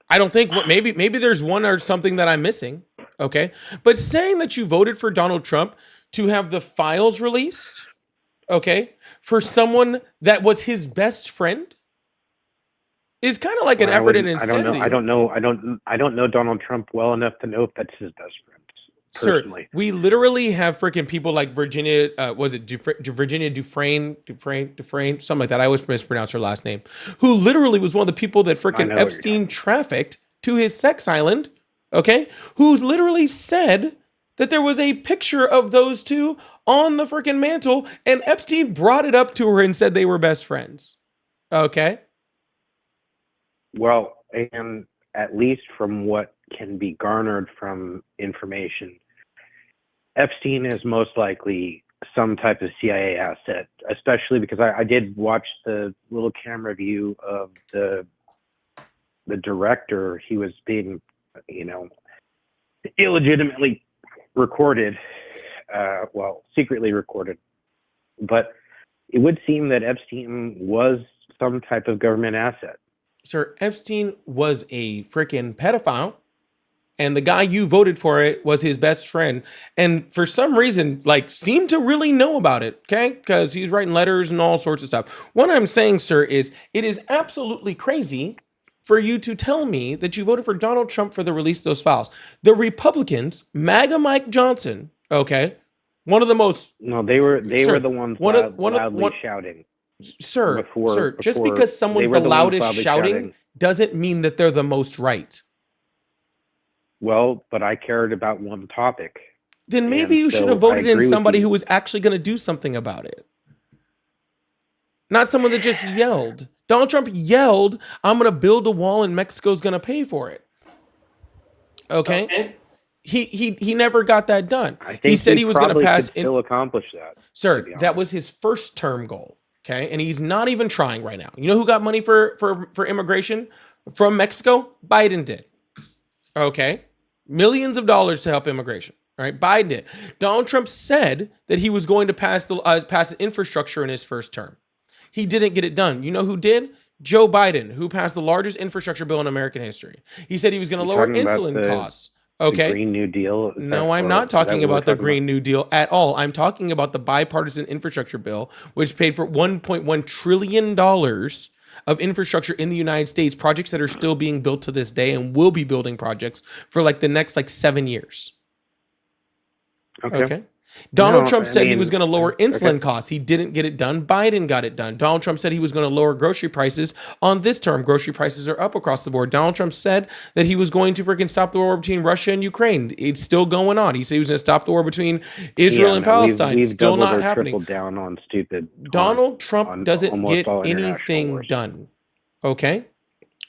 I don't think maybe there's one or something that I'm missing. Okay. But saying that you voted for Donald Trump to have the files released, okay, for someone that was his best friend is kind of like an effort in insanity. I don't know Donald Trump well enough to know if that's his best friend. Personally. Sir, we literally have freaking people like Virginia, Virginia Dufresne, something like that. I always mispronounce her last name, who literally was one of the people that freaking Epstein trafficked to his sex island, okay? Who literally said that there was a picture of those two on the freaking mantle, and Epstein brought it up to her and said they were best friends, okay? Well, and at least from what can be garnered from information, Epstein is most likely some type of CIA asset, especially because I did watch the little camera view of the director. He was being, illegitimately recorded, secretly recorded. But it would seem that Epstein was some type of government asset. Sir, Epstein was a freaking pedophile, and the guy you voted for it was his best friend. And for some reason, seemed to really know about it, okay? Because he's writing letters and all sorts of stuff. What I'm saying, sir, is it is absolutely crazy for you to tell me that you voted for Donald Trump for the release of those files. The Republicans, MAGA Mike Johnson, okay, one of the most... No, they were the ones loudly shouting. Sir, just because someone's the loudest shouting doesn't mean that they're the most right. Well, but I cared about one topic. Then maybe you should have voted in somebody who was actually going to do something about it. Not someone that just yelled. Donald Trump yelled, I'm going to build a wall and Mexico's going to pay for it. Okay? He never got that done. He said he was going to pass. Still accomplish that. Sir, that was his first term goal. Okay? And he's not even trying right now. You know who got money for immigration from Mexico? Biden did. Okay? Millions of dollars to help immigration. All right? Biden did. Donald Trump said that he was going to pass the infrastructure in his first term. He didn't get it done. You know who did? Joe Biden, who passed the largest infrastructure bill in American history. He said he was going to lower insulin costs. Okay. The Green New Deal? No, I'm not talking about the Green New Deal at all. I'm talking about the bipartisan infrastructure bill, which paid for $1.1 trillion of infrastructure in the United States, projects that are still being built to this day and will be building projects for the next 7 years. Okay. Donald No, Trump I said he was mean, going to lower okay. insulin costs. He didn't get it done. Biden got it done. Donald Trump said he was going to lower grocery prices on this term. Grocery prices are up across the board. Donald Trump said that he was going to freaking stop the war between Russia and Ukraine. It's still going on. He said he was going to stop the war between Israel and No, Palestine. we've Still doubled not or happening. tripled down on stupid Donald Trump on doesn't almost get all international anything wars. done. Okay?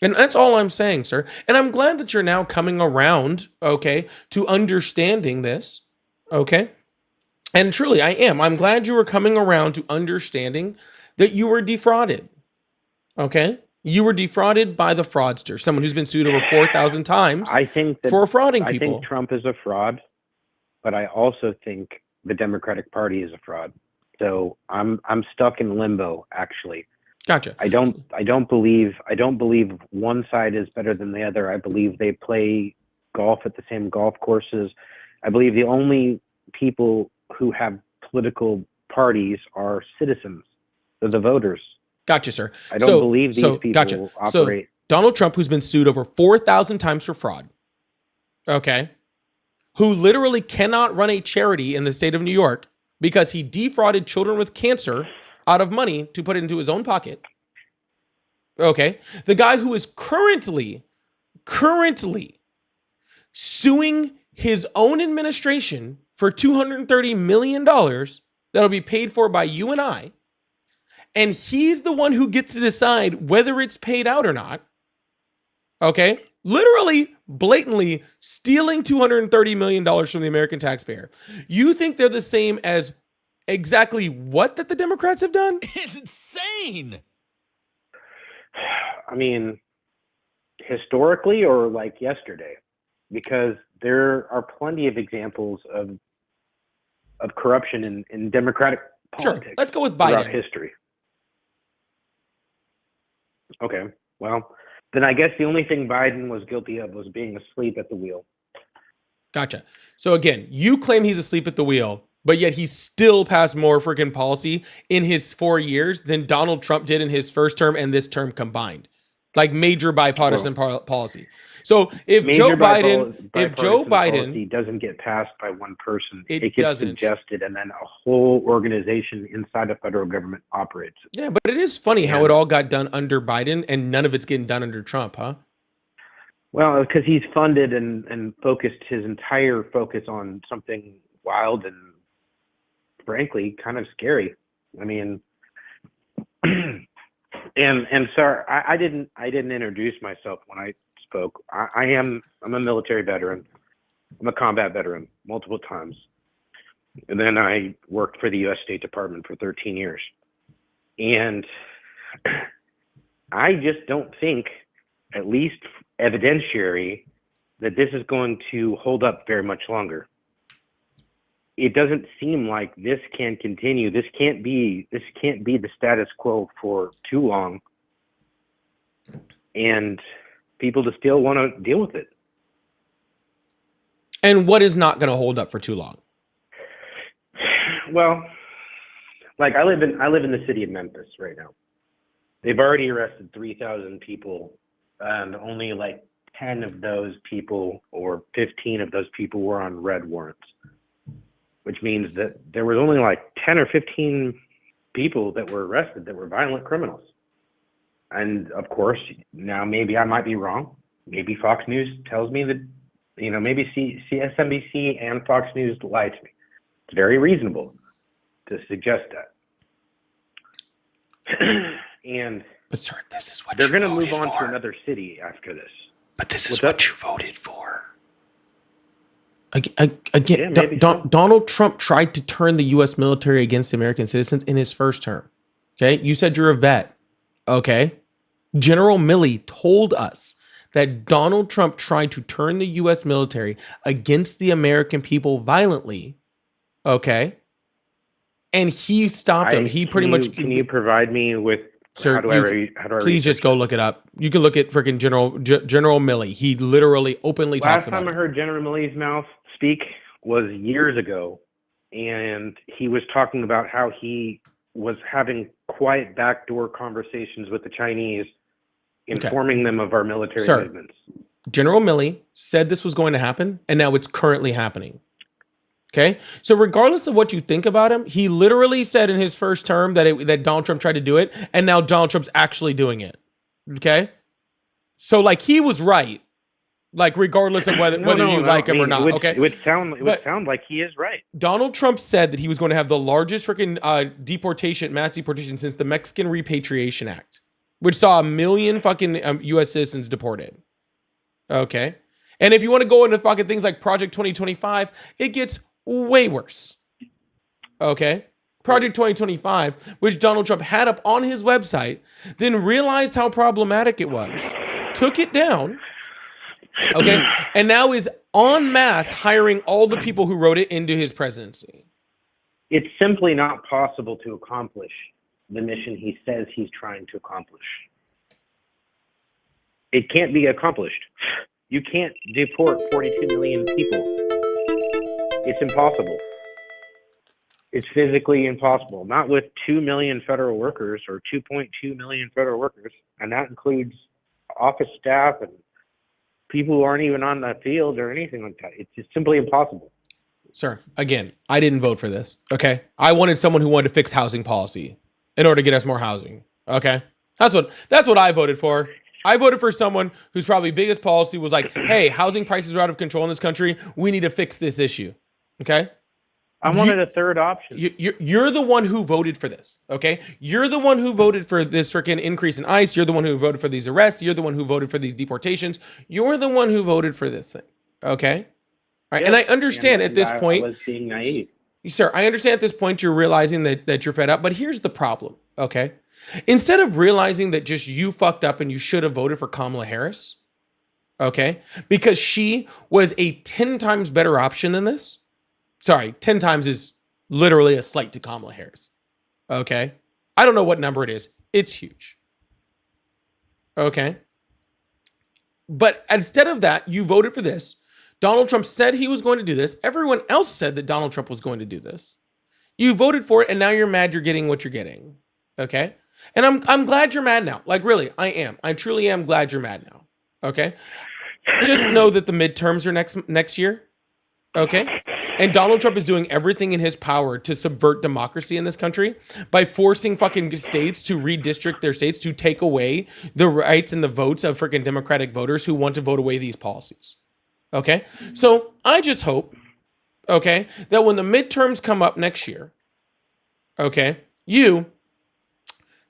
And that's all I'm saying, sir. And I'm glad that you're now coming around, okay, to understanding this. Okay? And truly, I am. I'm glad you were coming around to understanding that you were defrauded. Okay? You were defrauded by the fraudster, someone who's been sued over 4,000 times I think that for frauding I people. think Trump is a fraud, but I also think the Democratic Party is a fraud. So I'm stuck in limbo, actually. Gotcha. I don't believe one side is better than the other. I believe they play golf at the same golf courses. I believe the only people who have political parties are citizens. They're the voters. Gotcha, sir. I don't believe these people gotcha. operate. So Donald Trump, who's been sued over 4,000 times for fraud, okay, who literally cannot run a charity in the state of New York because he defrauded children with cancer out of money to put it into his own pocket. Okay. The guy who is currently suing his own administration for $230 million that'll be paid for by you and I. And he's the one who gets to decide whether it's paid out or not. Okay. Literally, blatantly stealing $230 million from the American taxpayer. You think they're the same as exactly what that the Democrats have done? It's insane. I mean, historically or like yesterday, because there are plenty of examples of corruption in Democratic politics. Sure. Let's go with throughout Biden. history. Okay, well, then I guess the only thing Biden was guilty of was being asleep at the wheel. Gotcha. So again, you claim he's asleep at the wheel, but yet he still passed more freaking policy in his 4 years than Donald Trump did in his first term and this term combined. Like major bipartisan policy. So if Joe Biden policy doesn't get passed by one person, it gets suggested, and then a whole organization inside the federal government operates it. Yeah, but it is funny how it all got done under Biden and none of it's getting done under Trump, huh? Well, because he's funded and focused his entire focus on something wild and frankly kind of scary. I mean, and sir, I didn't introduce myself when I spoke. I'm a military veteran. I'm a combat veteran multiple times. And then I worked for the U.S. State Department for 13 years. And I just don't think, at least evidentiary, that this is going to hold up very much longer. It doesn't seem like this can continue. This can't be the status quo for too long. And people just still want to deal with it. And what is not going to hold up for too long? Well, like I live in the city of Memphis right now. They've already arrested 3,000 people, and only like 10 of those people or 15 of those people were on red warrants, which means that there was only like 10 or 15 people that were arrested that were violent criminals. And of course, now maybe I might be wrong. Maybe Fox News tells me that, maybe CSNBC and Fox News lied to me. It's very reasonable to suggest that. But sir, this is what they're going to move on to another city after this. But this is what you voted for. Again, Yeah, Donald Trump tried to turn the U.S. military against American citizens in his first term. Okay, you said you're a vet. Okay, General Milley told us that Donald Trump tried to turn the U.S. military against the American people violently. Okay, and he stopped him. He pretty much. Can you provide me with? Sir, how do I please just go look it up. You can look at freaking General Milley. He literally openly talks about it. Last time I heard General Milley's mouth speak was years ago, and he was talking about how he was having quiet backdoor conversations with the Chinese, informing them of our military movements. General Milley said this was going to happen, and now it's currently happening. Okay, so regardless of what you think about him, he literally said in his first term that Donald Trump tried to do it, and now Donald Trump's actually doing it. Okay, so like he was right, like regardless of whether you like him or not. Okay, It would sound like he is right. Donald Trump said that he was going to have the largest freaking mass deportation since the Mexican Repatriation Act, which saw 1 million fucking U.S. citizens deported. Okay, and if you want to go into fucking things like Project 2025, it gets way worse. Okay. Project 2025, which Donald Trump had up on his website, then realized how problematic it was, took it down, okay, and now is en masse hiring all the people who wrote it into his presidency. It's simply not possible to accomplish the mission he says he's trying to accomplish. It can't be accomplished. You can't deport 42 million people. It's impossible. It's physically impossible. Not with 2 million federal workers or 2.2 million federal workers, and that includes office staff and people who aren't even on the field or anything like that. It's just simply impossible. Sir, again, I didn't vote for this, okay? I wanted someone who wanted to fix housing policy in order to get us more housing, okay? That's what I voted for. I voted for someone whose probably biggest policy was like, hey, housing prices are out of control in this country. We need to fix this issue, okay? I wanted a third option. You're the one who voted for this, okay? You're the one who voted for this freaking increase in ICE. You're the one who voted for these arrests. You're the one who voted for these deportations. You're the one who voted for this thing, okay? All right, Yes, and I understand at this point, I was being naive. sir, I understand at this point you're realizing that you're fed up, but here's the problem, okay? Instead of realizing that just you fucked up and you should have voted for Kamala Harris, okay? Because she was a 10 times better option than this. Sorry, 10 times is literally a slight to Kamala Harris, okay? I don't know what number it is. It's huge, okay? But instead of that, you voted for this. Donald Trump said he was going to do this. Everyone else said that Donald Trump was going to do this. You voted for it, and now you're mad you're getting what you're getting. Okay? And I'm glad you're mad now. Like, really, I am. I truly am glad you're mad now. Okay? Just know that the midterms are next year. Okay? And Donald Trump is doing everything in his power to subvert democracy in this country by forcing fucking states to redistrict their states to take away the rights and the votes of freaking Democratic voters who want to vote away these policies. Okay? So I just hope, okay, that when the midterms come up next year, okay, you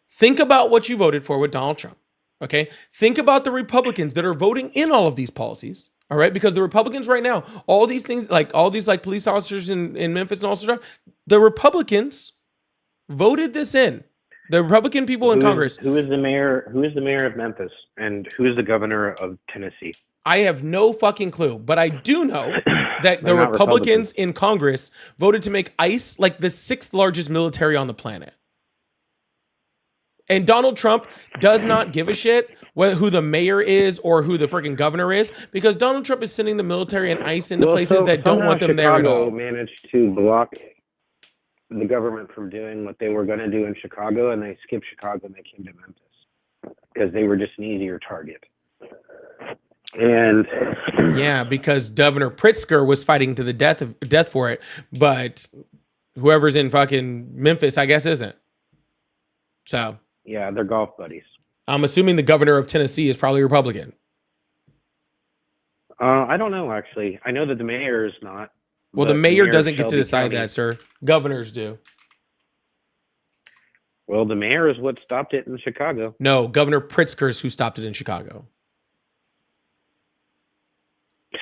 think about what you voted for with Donald Trump. Okay? Think about the Republicans that are voting in all of these policies. All right, because the Republicans right now, all these things, like all these like police officers in Memphis and all sorts of stuff, the Republicans voted this in. The Republican people in Congress. Who is the mayor? Who is the mayor of Memphis, and who is the governor of Tennessee? I have no fucking clue, but I do know that the Republicans in Congress voted to make ICE like the 6th largest military on the planet. And Donald Trump does not give a shit who the mayor is or who the freaking governor is, because Donald Trump is sending the military and ICE into places that don't want them there at all. Managed to block the government from doing what they were going to do in Chicago, and they skipped Chicago and they came to Memphis because they were just an easier target. And yeah, because Governor Pritzker was fighting to the death for it, but whoever's in fucking Memphis, I guess, isn't. So yeah, they're golf buddies. I'm assuming the governor of Tennessee is probably Republican. I don't know, actually. I know that the mayor is not. Well, the mayor doesn't get to decide that, sir. Governors do. Well, the mayor is what stopped it in Chicago. No, Governor Pritzker's who stopped it in Chicago.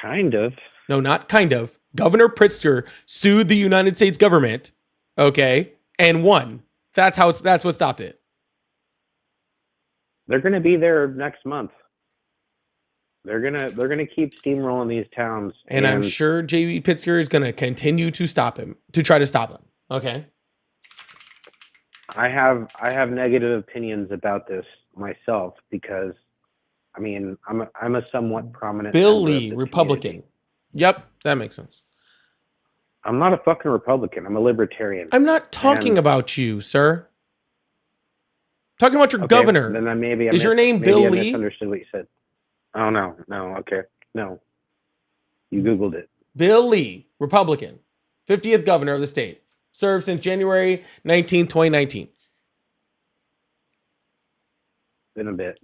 Kind of. No, not kind of. Governor Pritzker sued the United States government, okay, and won. That's what stopped it. They're going to be there next month. They're gonna keep steamrolling these towns, and I'm sure J.B. Pritzker is going to continue to try to stop him. Okay. I have negative opinions about this myself because, I mean, I'm a somewhat prominent Bill Lee, Republican. Community. Yep, that makes sense. I'm not a fucking Republican. I'm a libertarian. I'm not talking about you, sir. Talking about your governor. Then maybe is your name Bill Lee? I misunderstood what you said. Oh no. Okay, no. You Googled it. Bill Lee, Republican. 50th governor of the state. Served since January 19th, 2019. In a bit.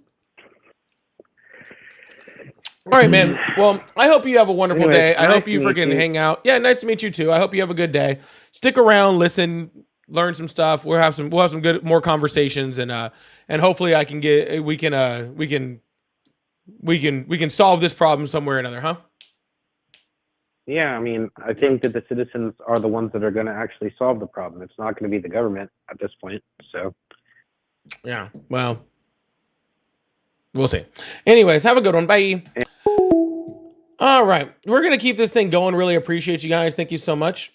All right, man. Well, I hope you have a wonderful Anyways, day. I nice hope you to meet freaking you. hang out. Yeah, nice to meet you too. I hope you have a good day. Stick around, listen, learn some stuff. We'll have some good more conversations, and hopefully we can solve this problem somewhere or another, huh? Yeah, I mean, I think that the citizens are the ones that are going to actually solve the problem. It's not going to be the government at this point. So, Yeah. Well, we'll see. Anyways, have a good one. Bye. All right. We're going to keep this thing going. Really appreciate you guys. Thank you so much.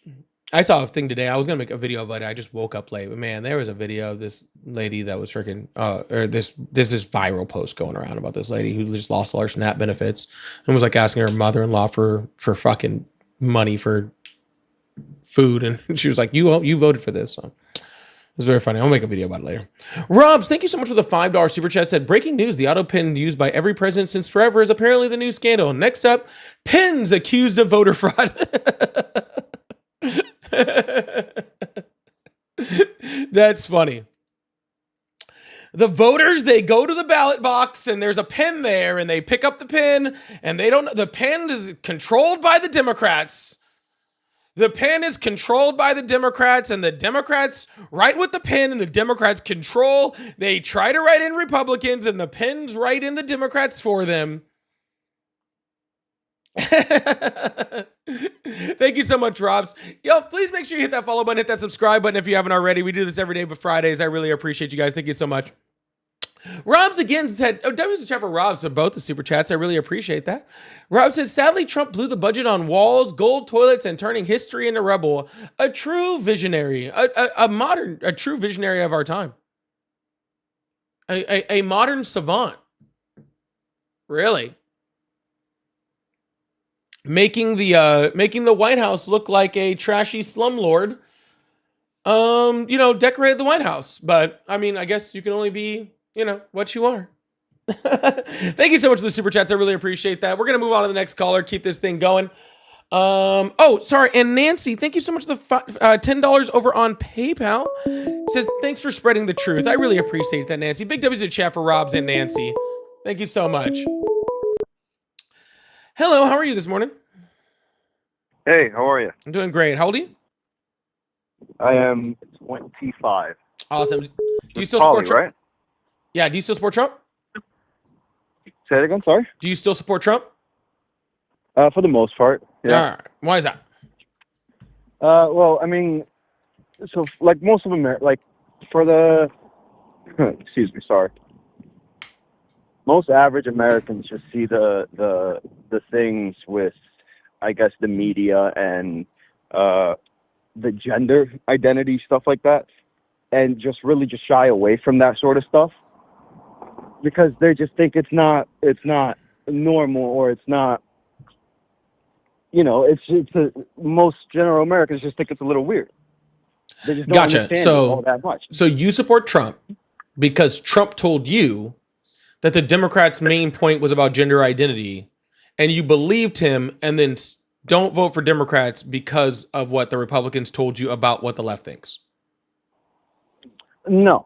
I saw a thing today. I was going to make a video about it. I just woke up late. But man, there was a video of this lady that was freaking, or this is viral post going around about this lady who just lost all her SNAP benefits and was like asking her mother-in-law for fucking money for food. And she was like, you voted for this. So it's very funny. I'll make a video about it later. Robs, thank you so much for the $5 super chat. Said, breaking news, the auto pin used by every president since forever is apparently the new scandal. Next up, pins accused of voter fraud. That's funny. The voters, they go to the ballot box and there's a pin there and they pick up the pin and the pin is controlled by the Democrats. The pin is controlled by the Democrats, and the Democrats write with the pin, and the Democrats control. They try to write in Republicans, and the pins write in the Democrats for them. Thank you so much, Robs. Yo, please make sure you hit that follow button, hit that subscribe button if you haven't already. We do this every day but Fridays. I really appreciate you guys. Thank you so much. Robs again said, W's the chat for Robs for both the super chats. I really appreciate that. Rob says, sadly, Trump blew the budget on walls, gold toilets, and turning history into rebel. A true visionary, a true visionary of our time. A modern savant. Really. Making the White House look like a trashy slumlord. Decorated the White House. But, I mean, I guess you can only be what you are. Thank you so much for the super chats. I really appreciate that. We're going to move on to the next caller. Keep this thing going. Sorry. And Nancy, thank you so much for the $10 over on PayPal. It says, thanks for spreading the truth. I really appreciate that, Nancy. Big W's in chat for Robs and Nancy. Thank you so much. Hello, how are you this morning? Hey, how are you? I'm doing great. How old are you? I am 25. Awesome. Do you still support Trump? Right? Yeah, do you still support Trump? Say it again, sorry? Do you still support Trump? For the most part, yeah. All right. Why is that? Well, I mean, so like most of America, like for the, excuse me, sorry. Most average Americans just see the things with, I guess, the media and the gender identity, stuff like that, and just really just shy away from that sort of stuff because they just think it's not normal, or it's not, most general Americans just think it's a little weird. They just don't understand it all that much. So you support Trump because Trump told you that the Democrats' main point was about gender identity, and you believed him, and then don't vote for Democrats because of what the Republicans told you about what the left thinks. No.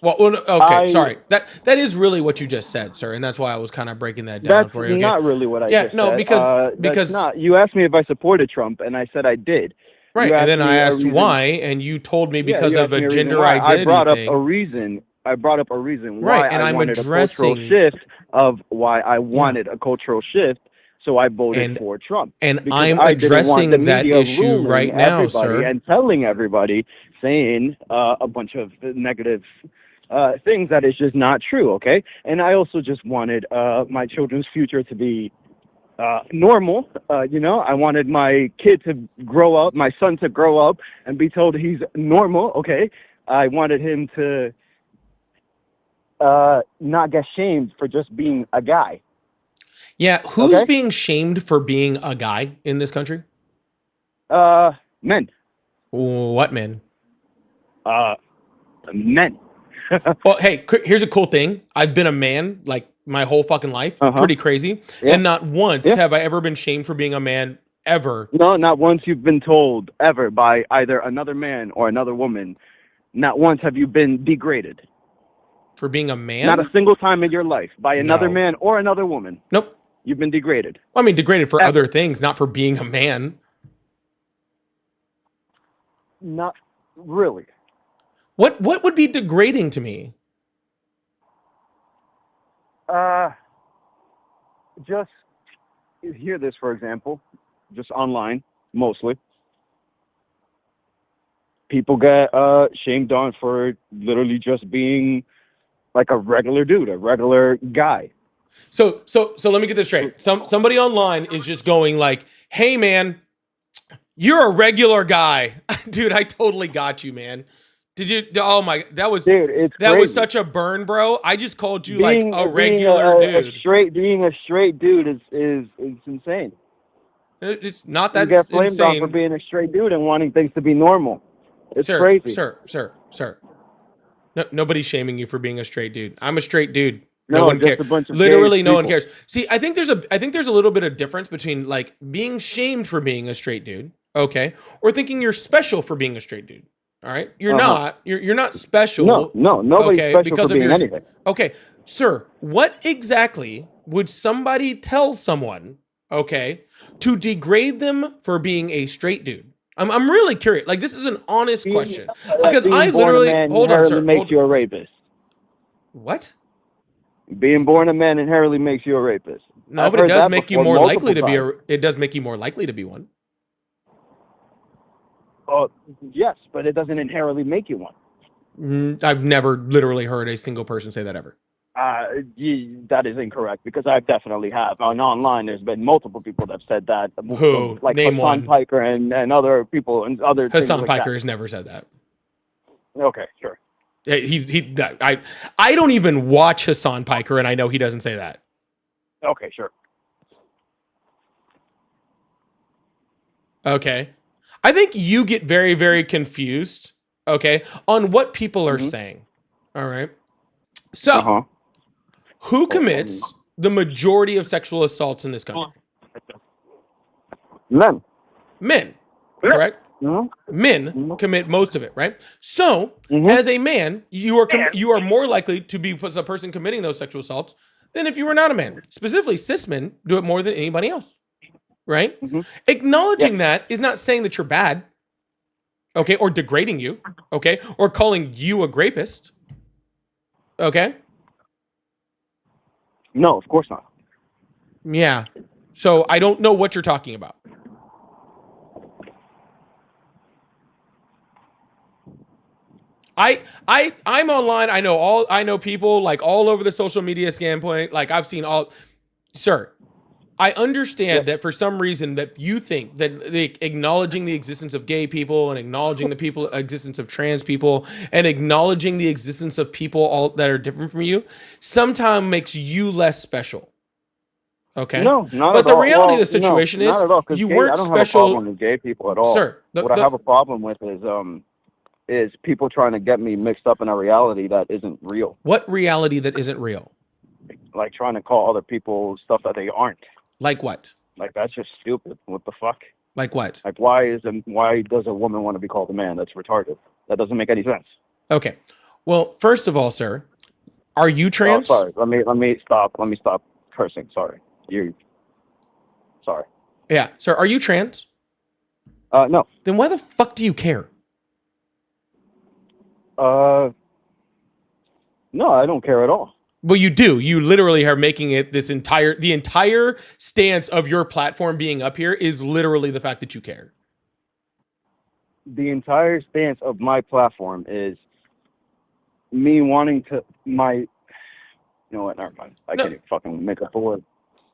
Well, okay, sorry. That is really what you just said, sir, and that's why I was kind of breaking that down for you. That's not really what I just said. because that's not. You asked me if I supported Trump, and I said I did. Right, and then I asked why, and you told me because of a gender identity I brought up thing. a reason. I brought up a reason Right, why and I I'm wanted addressing- a cultural shift of why I wanted a cultural shift. So I voted for Trump. And because I'm I didn't want addressing the that media issue ruling right now, everybody sir. and telling everybody, saying a bunch of negative things that is just not true, okay? And I also just wanted my children's future to be normal. I wanted my kid to grow up, my son to grow up and be told he's normal, okay? I wanted him to not get shamed for just being a guy. Yeah, who's being shamed for being a guy in this country? Men. What men? Men. Well, hey, here's a cool thing. I've been a man like my whole fucking life. Pretty crazy. Yeah. And not once Yeah. have I ever been shamed for being a man ever. No, not once you've been told ever by either another man or another woman. Not once have you been degraded. For being a man? Not a single time in your life by another No. man or another woman. Nope. You've been degraded. I mean, degraded for Ever. other things, not for being a man. Not really. What would be degrading to me? Just hear this, for example, just online, mostly. People get shamed on for literally just being like a regular dude, a regular guy. So let me get this straight. Somebody online is just going like, "Hey man, you're a regular guy." Dude, I totally got you, man. Did you? Oh my, that was Dude, it's that crazy. was such a burn, bro. I just called you Being- like a being regular dude. Being a straight dude is insane. It's not You that get flamed on insane. for being a straight dude and wanting things to be normal. It's sir, crazy. Sir. No, nobody's shaming you for being a straight dude. I'm a straight dude. No No, one just cares. a bunch of Literally, gay no one people. cares. See, I think there's a little bit of difference between like being shamed for being a straight dude, okay, or thinking you're special for being a straight dude. All right, you're Uh-huh. not. You're not special. No, nobody's okay, special because for of being your- anything. Okay, sir, what exactly would somebody tell someone, okay, to degrade them for being a straight dude? I'm really curious. Like, this is an honest question. Because Being I born literally- a man hold on, inherently sir, makes hold- you a rapist. What? Being born a man inherently makes you a rapist. No, I've but it heard does that make you before more likely to multiple be times. it does make you more likely to be one. Oh, yes, but it doesn't inherently make you one. I've never literally heard a single person say that ever. That is incorrect because I definitely have. Online, there's been multiple people that have said that. Who? Like Name Hassan one. Piker and other people and other things Hassan like Piker has never said that. that. Okay, sure. I don't even watch Hassan Piker, and I know he doesn't say that. Okay, sure. Okay. I think you get very, very confused, okay, on what people are saying. All right. So, Uh-huh. who commits the majority of sexual assaults in this country? Men. Men, correct? Mhm. Men commit most of it, right? So, Mhm. as a man, you are more likely to be a person committing those sexual assaults than if you were not a man. Specifically, cis men do it more than anybody else, right? Mhm. Acknowledging that is not saying that you're bad, okay, or degrading you, okay, or calling you a rapist, okay? No, of course not. Yeah. So I don't know what you're talking about. I'm online. I know people like all over the social media standpoint. Like I've seen all, sir. I understand that for some reason that you think that acknowledging the existence of gay people and acknowledging the existence of trans people and acknowledging the existence of people all that are different from you sometimes makes you less special. Okay. No, not But at the all. reality Well, of the situation no, is not at all, 'cause you gay- weren't I don't special. have a problem with gay people at all. Sir, What I have a problem with is people trying to get me mixed up in a reality that isn't real. What reality that isn't real? Like trying to call other people stuff that they aren't. Like what? Like that's just stupid. What the fuck? Like what? Like why does a woman want to be called a man? That's retarded. That doesn't make any sense. Okay. Well, first of all, sir, are you trans? Oh, sorry. Let me stop. Let me stop cursing. Sorry. Sorry. Yeah. Sir, are you trans? No. Then why the fuck do you care? No, I don't care at all. Well, you do. You literally are making it the entire stance of your platform being up here is literally the fact that you care. The entire stance of my platform is me wanting to you know what? Never mind. I No. can't even fucking make up a word.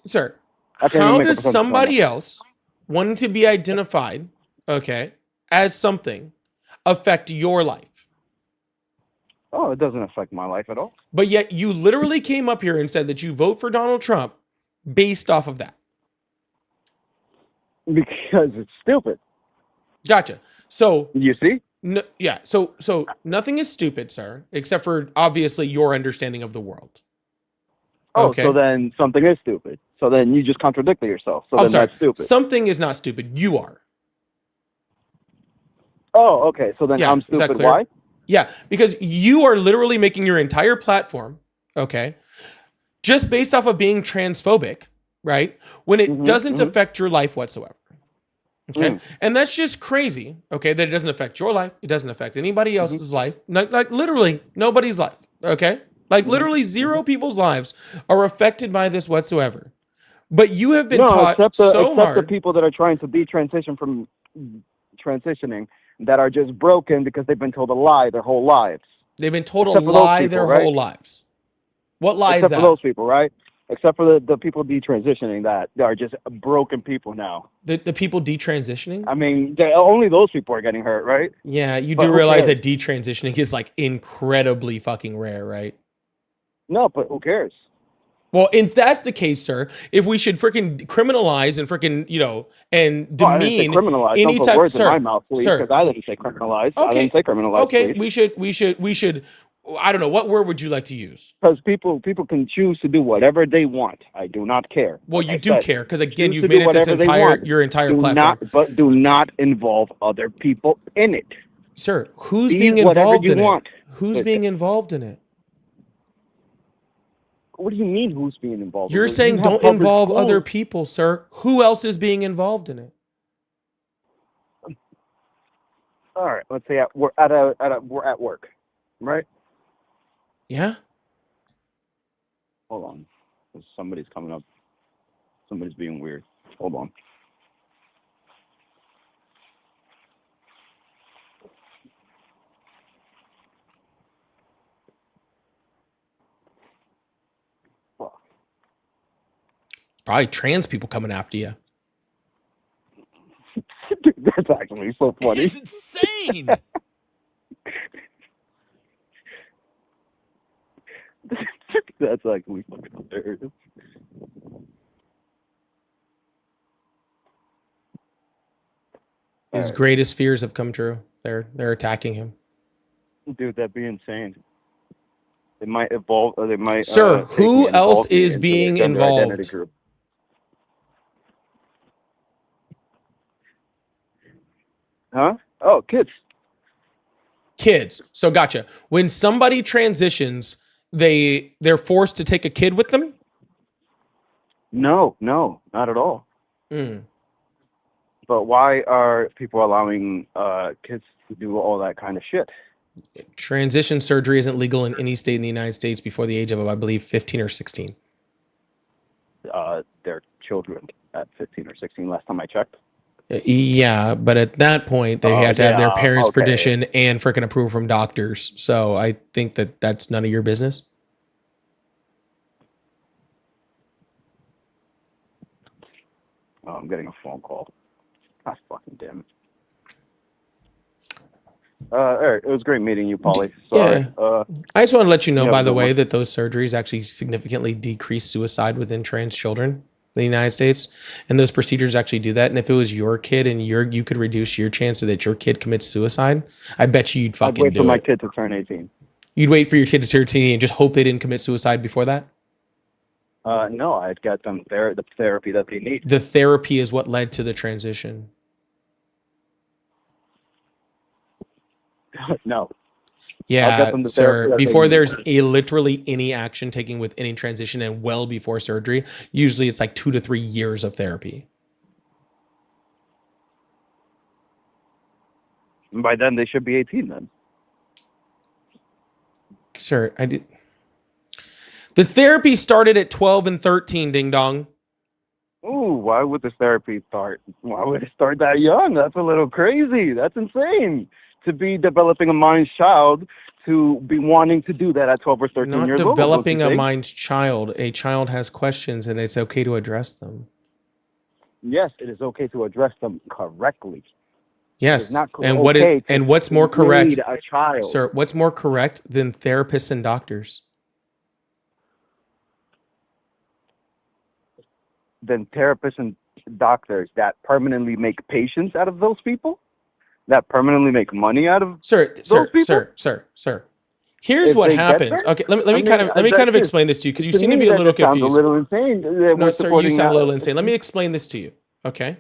Sir, I can't how even make does up a sentence somebody else wanting to be identified, okay, as something affect your life? Oh, it doesn't affect my life at all. But yet you literally came up here and said that you vote for Donald Trump based off of that. Because it's stupid. Gotcha. So You see? yeah. So nothing is stupid, sir, except for obviously your understanding of the world. Oh, Okay. so then something is stupid. So then you just contradicted yourself. So I'm then sorry. that's stupid. Something is not stupid. You are. Oh, okay. So then Yeah, I'm is that stupid. clear? Why? Yeah, because you are literally making your entire platform, okay, just based off of being transphobic, right? When it doesn't affect your life whatsoever. Okay. And that's just crazy. Okay. That it doesn't affect your life. It doesn't affect anybody else's life. Like literally nobody's life. Okay. Like literally zero people's lives are affected by this whatsoever. But you have been taught except so the hard. people that are trying to detransition from transitioning that are just broken because they've been told a lie their whole lives. They've been told Except a for those lie people, their right? whole lives. What lie Except is for that? those people, right? Except for the people detransitioning that are just broken people now. The people detransitioning? I mean, only those people are getting hurt, right? Yeah, you But do who realize cares? that detransitioning is like incredibly fucking rare, right? No, but who cares? Well, if that's the case, sir, if we should freaking criminalize and freaking, and Oh, I didn't say demean criminalize. any Don't put type, words in my mouth, please, sir. because I didn't say criminalize. I Okay, didn't say criminalize, okay, please. we should. I don't know, what word would you like to use? Because people can choose to do whatever they want. I do not care. Well, Like you I do said, care because again, choose you've to made do it this whatever they want. your entire Do platform, do not involve other people in it. sir. Who's Be being whatever involved you in want. it? Who's But- being involved in it? What do you mean? Who's being involved? You're in it? saying You have don't public involve schools. other people, sir. Who else is being involved in it? All right, let's say we're at work, right? Yeah. Hold on, somebody's coming up. Somebody's being weird. Hold on. Probably trans people coming after you. Dude, that's actually so funny. It's insane. That's actually fucking hilarious. His All right. greatest fears have come true. They're attacking him. Dude, that'd be insane. They might evolve, or they might. Sir, take who me and else evolve me is into being their gender involved? identity group. Huh? Oh, kids. Kids. So gotcha. When somebody transitions, they're forced to take a kid with them? No, not at all. Mm. But why are people allowing kids to do all that kind of shit? Transition surgery isn't legal in any state in the United States before the age of, I believe, 15 or 16. They're children at 15 or 16. Last time I checked. Yeah, but at that point, they have to have their yeah, parents' okay. permission and freaking approval from doctors. So I think that's none of your business. Oh, I'm getting a phone call. That's fucking damn it. Eric, it was great meeting you, Paulie. Sorry. Yeah. I just want to let you know, Yeah, by the good way, one. that those surgeries actually significantly decrease suicide within trans children in the United States, and those procedures actually do that. And if it was your kid and you could reduce your chance that your kid commits suicide, I bet you'd I'd fucking wait do for my it. kid to turn 18. You'd wait for your kid to turn 18 and just hope they didn't commit suicide before that. No, I'd get them the therapy that they need. The therapy is what led to the transition. No. I'll Yeah, get them the therapy sir. that they Before need. there's literally any action taken with any transition and well before surgery, usually it's like 2 to 3 years of therapy. And by then, they should be 18 then. Sir, I did. The therapy started at 12 and 13, ding dong. Ooh, why would this therapy start? Why would it start that young? That's a little crazy. That's insane. To be developing a mind's child, to be wanting to do that at 12 or 13 Not years old. developing don't a you think? mind's child. A child has questions and it's okay to address them. Yes, it is okay to address them correctly. Yes. It's not And okay what's more correct, lead a child. sir? What's more correct than therapists and doctors? Than therapists and doctors that permanently make patients out of those people? That permanently make money out of Sir, people? sir. Here's if what they get happens. there? Okay, let I me kind mean, of that just- explain this to you because you to seem to me, be a that little just sounds confused. a little insane. That No, we're sir, you supporting sound a that. little insane. Let me explain this to you. Okay.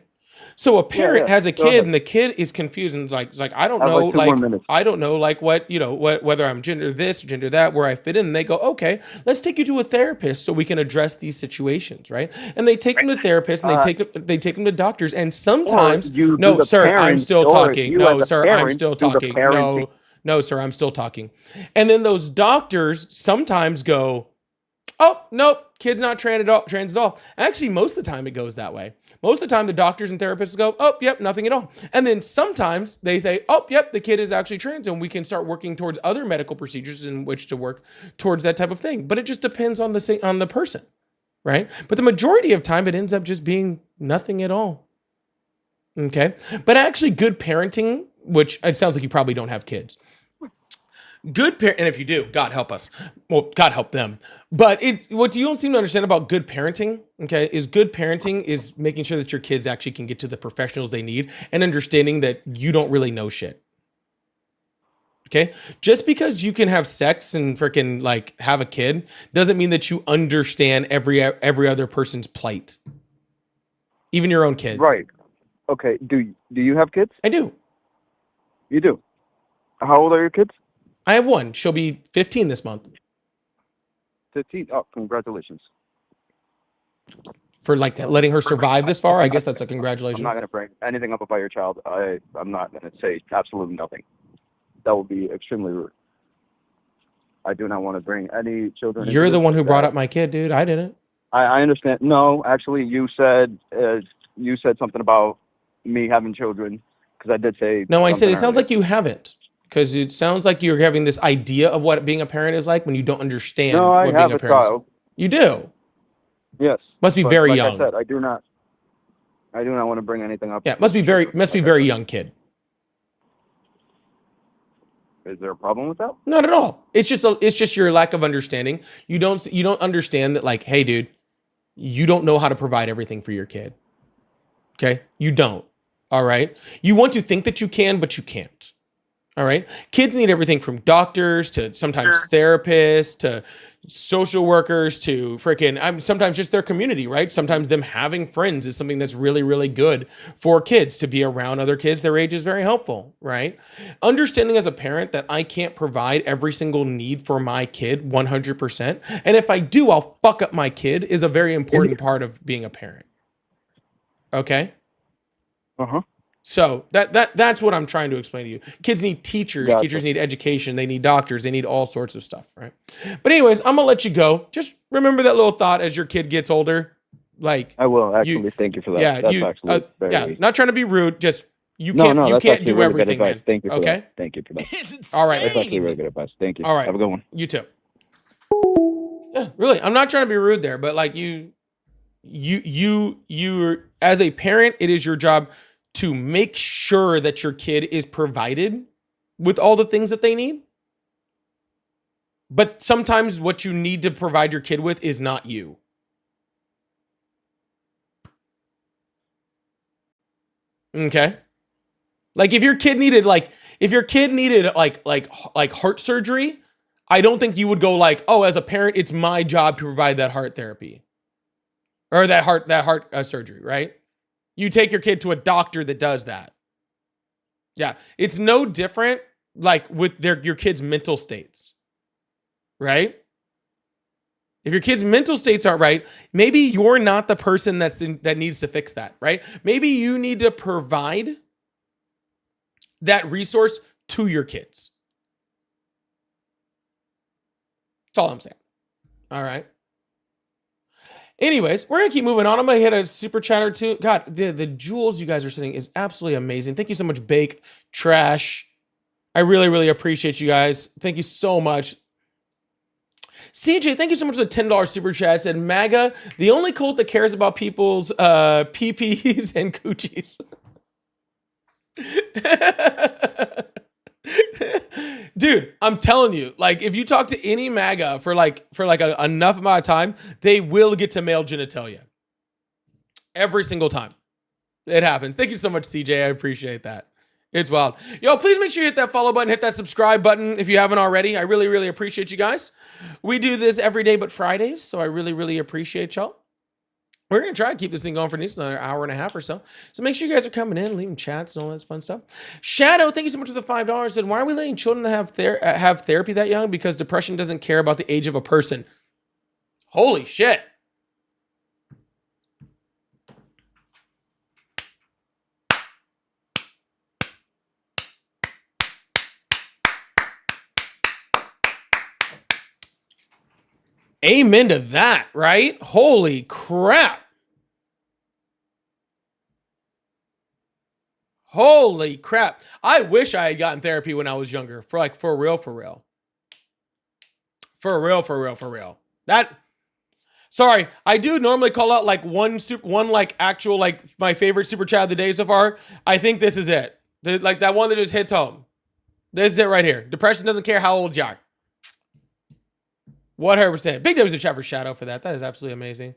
So a parent yeah. has a Go kid ahead. and the kid is confused and it's like I don't I have know, like 2 more minutes. I don't know like what, whether I'm gender this, gender that, where I fit in. And they go, okay, let's take you to a therapist so we can address these situations, right? And they take them to therapists and they take them to doctors. And sometimes, you do no, the sir, I'm parent, still or talking. you No, as a sir, I'm parent still do the talking. parenting. No, sir, I'm still talking. And then those doctors sometimes go, oh, nope, kid's not trans at all. Actually, most of the time it goes that way. Most of the time the doctors and therapists go, oh, yep, nothing at all. And then sometimes they say, oh, yep, the kid is actually trans and we can start working towards other medical procedures in which to work towards that type of thing. But it just depends on the person, right? But the majority of time it ends up just being nothing at all. Okay? But actually good parenting, which it sounds like you probably don't have kids. Good parent, and if you do, God help us. Well, God help them. But what you don't seem to understand about good parenting, okay, is good parenting is making sure that your kids actually can get to the professionals they need and understanding that you don't really know shit. Okay? Just because you can have sex and freaking like have a kid doesn't mean that you understand every other person's plight. Even your own kids. Right. Okay. Do you have kids? I do. You do. How old are your kids? I have one. She'll be 15 this month. 15. Oh, congratulations. For like letting her survive this far, I guess that's a I'm congratulations. not going to bring anything up about your child. I'm not going to say absolutely nothing. That would be extremely rude. I do not want to bring any children. You're into the this. one who brought up my kid, dude. I didn't. I understand. No, actually, you said something about me having children because I did say. No, I said something it sounds earlier. like you haven't. Because it sounds like you're having this idea of what being a parent is like when you don't understand No, I what have being a a parent child. is. You do. Yes. Must be But very like young. I said, I do not want to bring anything up. Yeah, must be very young kid. Is there a problem with that? Not at all. It's just your lack of understanding. You don't understand that, like, hey, dude, you don't know how to provide everything for your kid. Okay? You don't. All right? You want to think that you can, but you can't. All right? Kids need everything from doctors to sometimes therapists to social workers to freaking sometimes just their community, right? Sometimes them having friends is something that's really, really good for kids. To be around other kids their age is very helpful, right? Understanding as a parent that I can't provide every single need for my kid 100%. And if I do, I'll fuck up my kid is a very important part of being a parent. Okay? Uh-huh. So that's what I'm trying to explain to you. Kids need teachers. Gotcha. Teachers need education. They need doctors. They need all sorts of stuff, right? But anyways, I'm gonna let you go. Just remember that little thought as your kid gets older. Like, I will actually. Thank you for that. yeah, That's actually very. yeah. Not trying to be rude. Just you No, can't no, you that's can't actually do really good everything, advice. man. Thank you for Okay. that. Thank you for that. It's All right. That's actually insane. really good advice. Thank you. All right. Have a good one. You too. Yeah, really. I'm not trying to be rude there, but like you as a parent, it is your job to make sure that your kid is provided with all the things that they need. But sometimes what you need to provide your kid with is not you. Okay? Like if your kid needed like heart surgery, I don't think you would go like, "Oh, as a parent, it's my job to provide that heart therapy." Or that heart surgery, right? You take your kid to a doctor that does that. Yeah, it's no different like with your kid's mental states, right? If your kid's mental states aren't right, maybe you're not the person that needs to fix that, right? Maybe you need to provide that resource to your kids. That's all I'm saying. All right. Anyways, we're going to keep moving on. I'm going to hit a super chat or two. God, the jewels you guys are sending is absolutely amazing. Thank you so much, Bake Trash. I really, really appreciate you guys. Thank you so much. CJ, thank you so much for the $10 super chat. Said MAGA, the only cult that cares about people's PPs and coochies. Dude, I'm telling you, like if you talk to any MAGA for enough amount of time, they will get to male genitalia. Every single time. It happens. Thank you so much, CJ. I appreciate that. It's wild. Yo, please make sure you hit that follow button, hit that subscribe button if you haven't already. I really, really appreciate you guys. We do this every day but Fridays, so I really, really appreciate y'all. We're going to try to keep this thing going for at least another hour and a half or so. So make sure you guys are coming in, leaving chats and all that fun stuff. Shadow, thank you so much for the $5. Said, why are we letting children have therapy that young? Because depression doesn't care about the age of a person. Holy shit. Amen to that, right? Holy crap. Holy crap. I wish I had gotten therapy when I was younger. For real. Sorry, I do normally call out like one like actual like my favorite super chat of the day so far. I think this is it. Like that one that just hits home. This is it right here. Depression doesn't care how old you are. 100%. Big W's in chat for Shadow for that. That is absolutely amazing.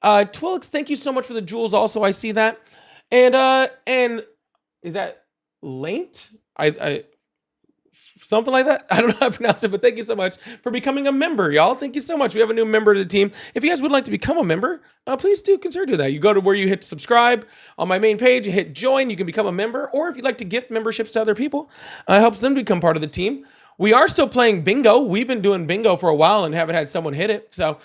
Twilix, thank you so much for the jewels. Also, I see that. And is that Laint? I something like that. I don't know how to pronounce it, but thank you so much for becoming a member, y'all. Thank you so much. We have a new member to the team. If you guys would like to become a member, please do consider doing that. You go to where you hit subscribe on my main page, you hit join, you can become a member, or if you'd like to gift memberships to other people, it helps them become part of the team. We are still playing bingo. We've been doing bingo for a while and haven't had someone hit it. So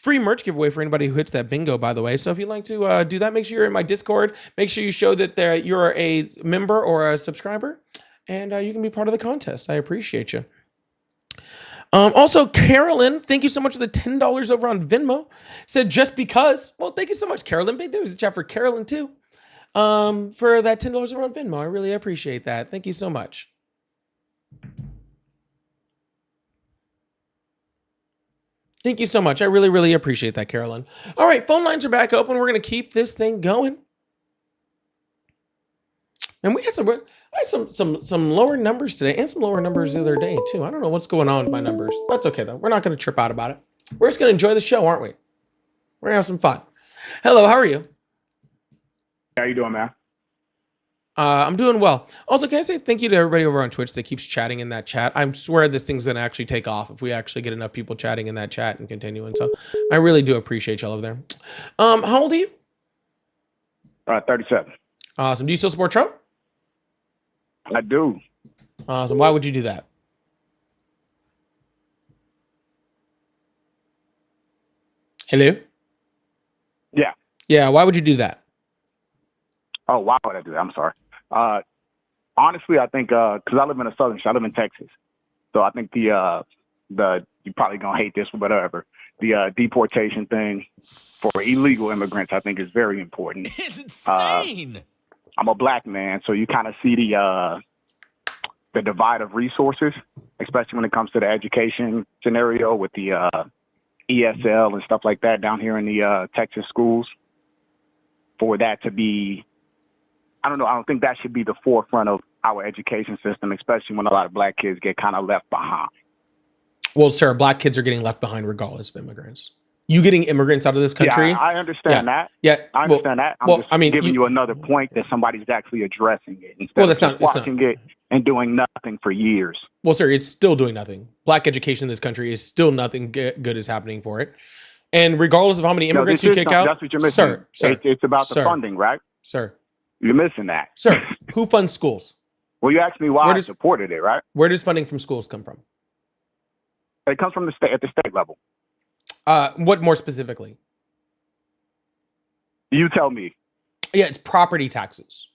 free merch giveaway for anybody who hits that bingo, by the way. So if you'd like to do that, make sure you're in my Discord. Make sure you show that you're a member or a subscriber, and you can be part of the contest. I appreciate you. Also, Carolyn, thank you so much for the $10 over on Venmo. Said just because. Well, thank you so much, Carolyn. Big news in chat for Carolyn too. For that $10 over on Venmo. I really appreciate that. Thank you so much. Thank you so much. I really, really appreciate that, Carolyn. All right, phone lines are back open. We're going to keep this thing going. And we had some lower numbers today and some lower numbers the other day, too. I don't know what's going on with my numbers. That's okay, though. We're not going to trip out about it. We're just going to enjoy the show, aren't we? We're going to have some fun. Hello, how are you? How you doing, man? I'm doing well. Also, can I say thank you to everybody over on Twitch that keeps chatting in that chat? I swear this thing's going to actually take off if we actually get enough people chatting in that chat and continuing. So I really do appreciate y'all over there. How old are you? 37. Awesome. Do you still support Trump? I do. Awesome. Why would you do that? Hello? Yeah. Yeah, why would you do that? Oh, why would I do that? I'm sorry. Honestly, I think because I live in a southern state, I live in Texas, so I think the you're probably gonna hate this, but whatever. The deportation thing for illegal immigrants, I think, is very important. It's insane. I'm a black man, so you kind of see the divide of resources, especially when it comes to the education scenario with the ESL and stuff like that down here in the Texas schools. For that to be, I don't know, I don't think that should be the forefront of our education system, especially when a lot of black kids get kind of left behind. Well, sir, black kids are getting left behind regardless of immigrants. You getting immigrants out of this country? Yeah, I understand that. Yeah, I understand that. I'm just giving you another point that somebody's actually addressing it instead of just watching it and doing nothing for years. Well, sir, it's still doing nothing. Black education in this country is still nothing good is happening for it. And regardless of how many immigrants you kick out, that's what you're missing. Sir, it's about the funding, right? Sir, you're missing that. Sir, who funds schools? Well, you asked me why I supported it, right? Where does funding from schools come from? It comes from the state at the state level. What more specifically? You tell me. Yeah, it's property taxes.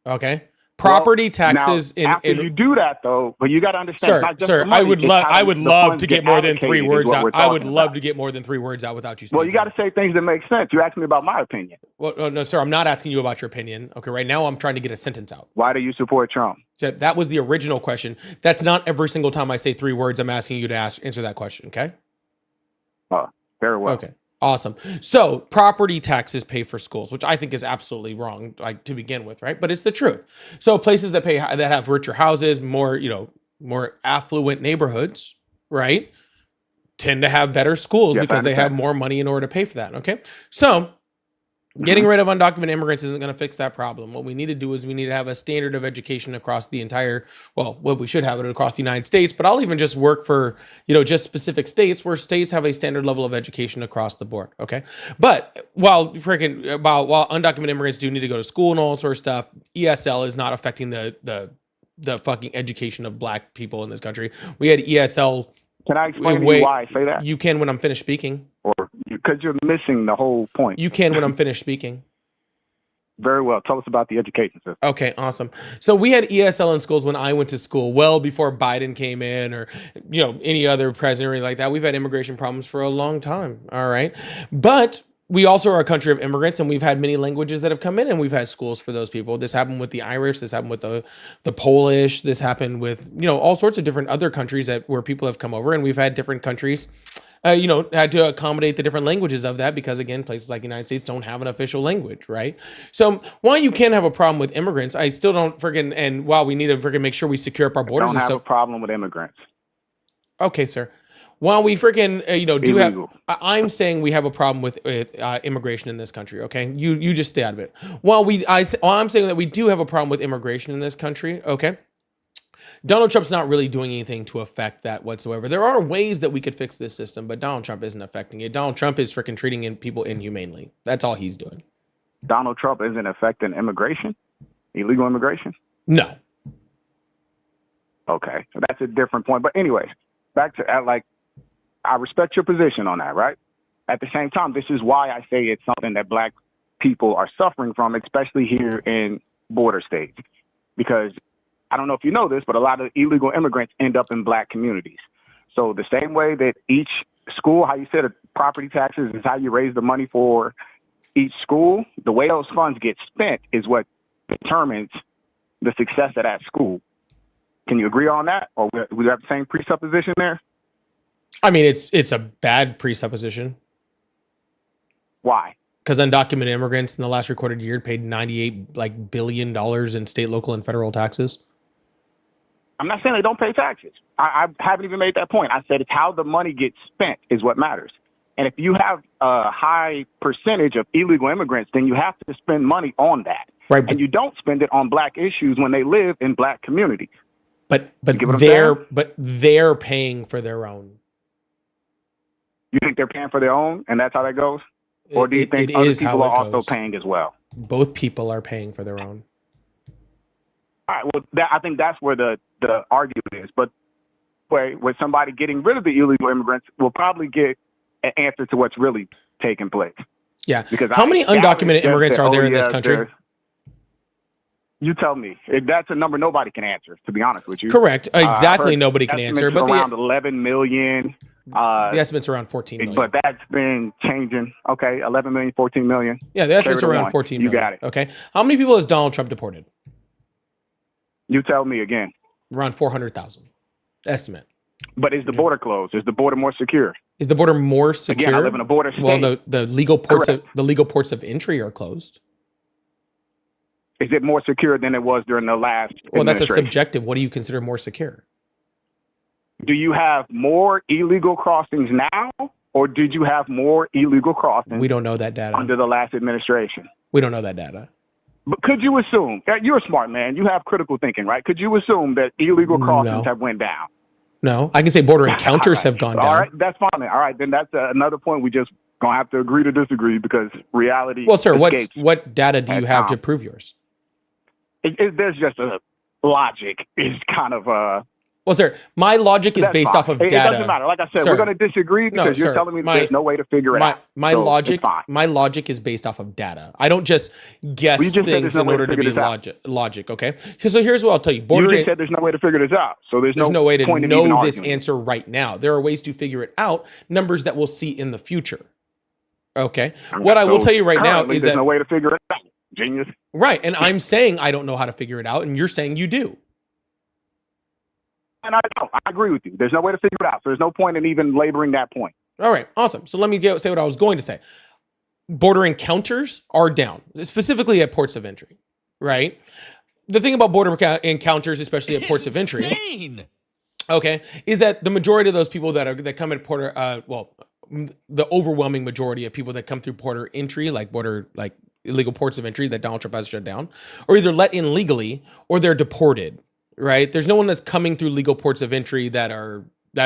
Okay. Property taxes now, after you do that though, but you got to understand. Sir, I would love to get more than 3 words out. I would love to get more than 3 words out without you speaking. Well, you got to say things that make sense. You asked me about my opinion. Well, no, sir, I'm not asking you about your opinion. Okay, right now I'm trying to get a sentence out. Why do you support Trump? So that was the original question. That's not every single time I say 3 words. I'm asking you to answer that question. Okay. Oh, very well. Okay. Awesome. So property taxes pay for schools, which I think is absolutely wrong, like to begin with, right? But it's the truth. So places that have richer houses, more affluent neighborhoods, right, tend to have better schools because they have more money in order to pay for that. Okay. So Getting rid of undocumented immigrants isn't going to fix that problem. What we need to do is we need to have a standard of education across the entire, well, what we should have it across the United States, but I'll even just work for, just specific states where states have a standard level of education across the board. Okay. But while undocumented immigrants do need to go to school and all sort of stuff, ESL is not affecting the fucking education of black people in this country. We had ESL. Can I explain to you why I say that? You can when I'm finished speaking. Or because you're missing the whole point. You can when I'm finished speaking. Very well. Tell us about the education system. Okay, awesome. So we had ESL in schools when I went to school, well before Biden came in or any other president or anything like that. We've had immigration problems for a long time. All right. But we also are a country of immigrants, and we've had many languages that have come in, and we've had schools for those people. This happened with the Irish. This happened with the Polish. This happened with all sorts of different other countries where people have come over, and we've had different countries, had to accommodate the different languages of that because, again, places like the United States don't have an official language, right? So while you can have a problem with immigrants, I still don't and while we need to make sure we secure up our borders Don't have a problem with immigrants. Okay, sir. While we freaking, do Illegal. I'm saying we have a problem with immigration in this country. Okay, you just stay out of it. I'm saying that we do have a problem with immigration in this country. Okay, Donald Trump's not really doing anything to affect that whatsoever. There are ways that we could fix this system, but Donald Trump isn't affecting it. Donald Trump is freaking treating people inhumanely. That's all he's doing. Donald Trump isn't affecting immigration, illegal immigration? No. Okay, so that's a different point. But anyways, back to I respect your position on that, right? At the same time, this is why I say it's something that black people are suffering from, especially here in border states. Because I don't know if you know this, but a lot of illegal immigrants end up in black communities. So the same way that each school, how you said property taxes is how you raise the money for each school, the way those funds get spent is what determines the success of that school. Can you agree on that? Or we have the same presupposition there? I mean, it's a bad presupposition. Why? Because undocumented immigrants in the last recorded year paid $98 billion in state, local, and federal taxes. I'm not saying they don't pay taxes. I haven't even made that point. I said it's how the money gets spent is what matters. And if you have a high percentage of illegal immigrants, then you have to spend money on that. Right. And you don't spend it on black issues when they live in black communities. But get what I'm saying? they're paying for their own. You think they're paying for their own, and that's how that goes? Or do you think other people are also paying as well? Both people are paying for their own. All right. Well, I think that's where the argument is. But with somebody getting rid of the illegal immigrants, we'll probably get an answer to what's really taking place. Yeah. Because how many undocumented immigrants are there in this country? You tell me. That's a number nobody can answer, to be honest with you. Correct. Exactly. Nobody can answer. But around 11 million. The estimate's around 14 million. But that's been changing. Okay, 11 million, 14 million. Yeah, the estimate's around 14 million. You got it. Okay. How many people has Donald Trump deported? You tell me again. Around 400,000. Estimate. But is the border closed? Is the border more secure? Is the border more secure? Again, I live in a border state. Well, the legal ports of entry are closed. Is it more secure than it was during the last? Well, that's a subjective. What do you consider more secure? Do you have more illegal crossings now, or did you have more illegal crossings? We don't know that data. Under the last administration. We don't know that data. But could you assume, you're a smart man, you have critical thinking, right? Could you assume that illegal crossings have went down? No, I can say border encounters have gone down. All right, that's fine. All right, then that's another point we just gonna have to agree to disagree because reality. Well, sir, what data do you have to prove yours? There's just a logic is kind of Well, sir, my logic is based off of data. It doesn't matter. Like I said, we're going to disagree because you're telling me there's no way to figure it out. My logic is based off of data. I don't just guess things in order to be logic. Okay. So here's what I'll tell you. You just said there's no way to figure this out. So there's no way to point know this answer right now. There are ways to figure it out. Numbers that we'll see in the future. Okay. What I will tell you right now is that there's no way to figure it out. Genius. Right. And I'm saying I don't know how to figure it out, and you're saying you do. And I don't. I agree with you. There's no way to figure it out. So there's no point in even laboring that point. All right. Awesome. So let me say what I was going to say. Border encounters are down, specifically at ports of entry, right? The thing about border encounters, especially at ports of entry, okay, is that the majority of those people that come at the overwhelming majority of people that come through border entry, like illegal ports of entry that Donald Trump has shut down, are either let in legally or they're deported, right? There's no one that's coming through legal ports of entry that are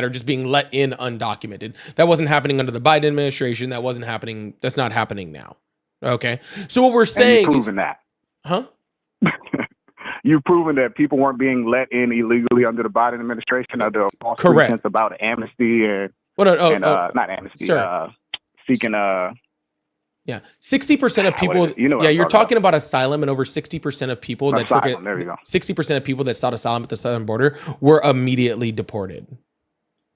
just being let in undocumented. That wasn't happening under the Biden administration. That's not happening now. Okay. So what we're saying and you've proven that. Huh? You've proven that people weren't being let in illegally under the Biden administration under a false Correct. pretense about amnesty and, not amnesty, sir. seeking Yeah, 60% of people. You're talking about asylum, and over 60% of people there you go. 60% of people that sought asylum at the southern border were immediately deported.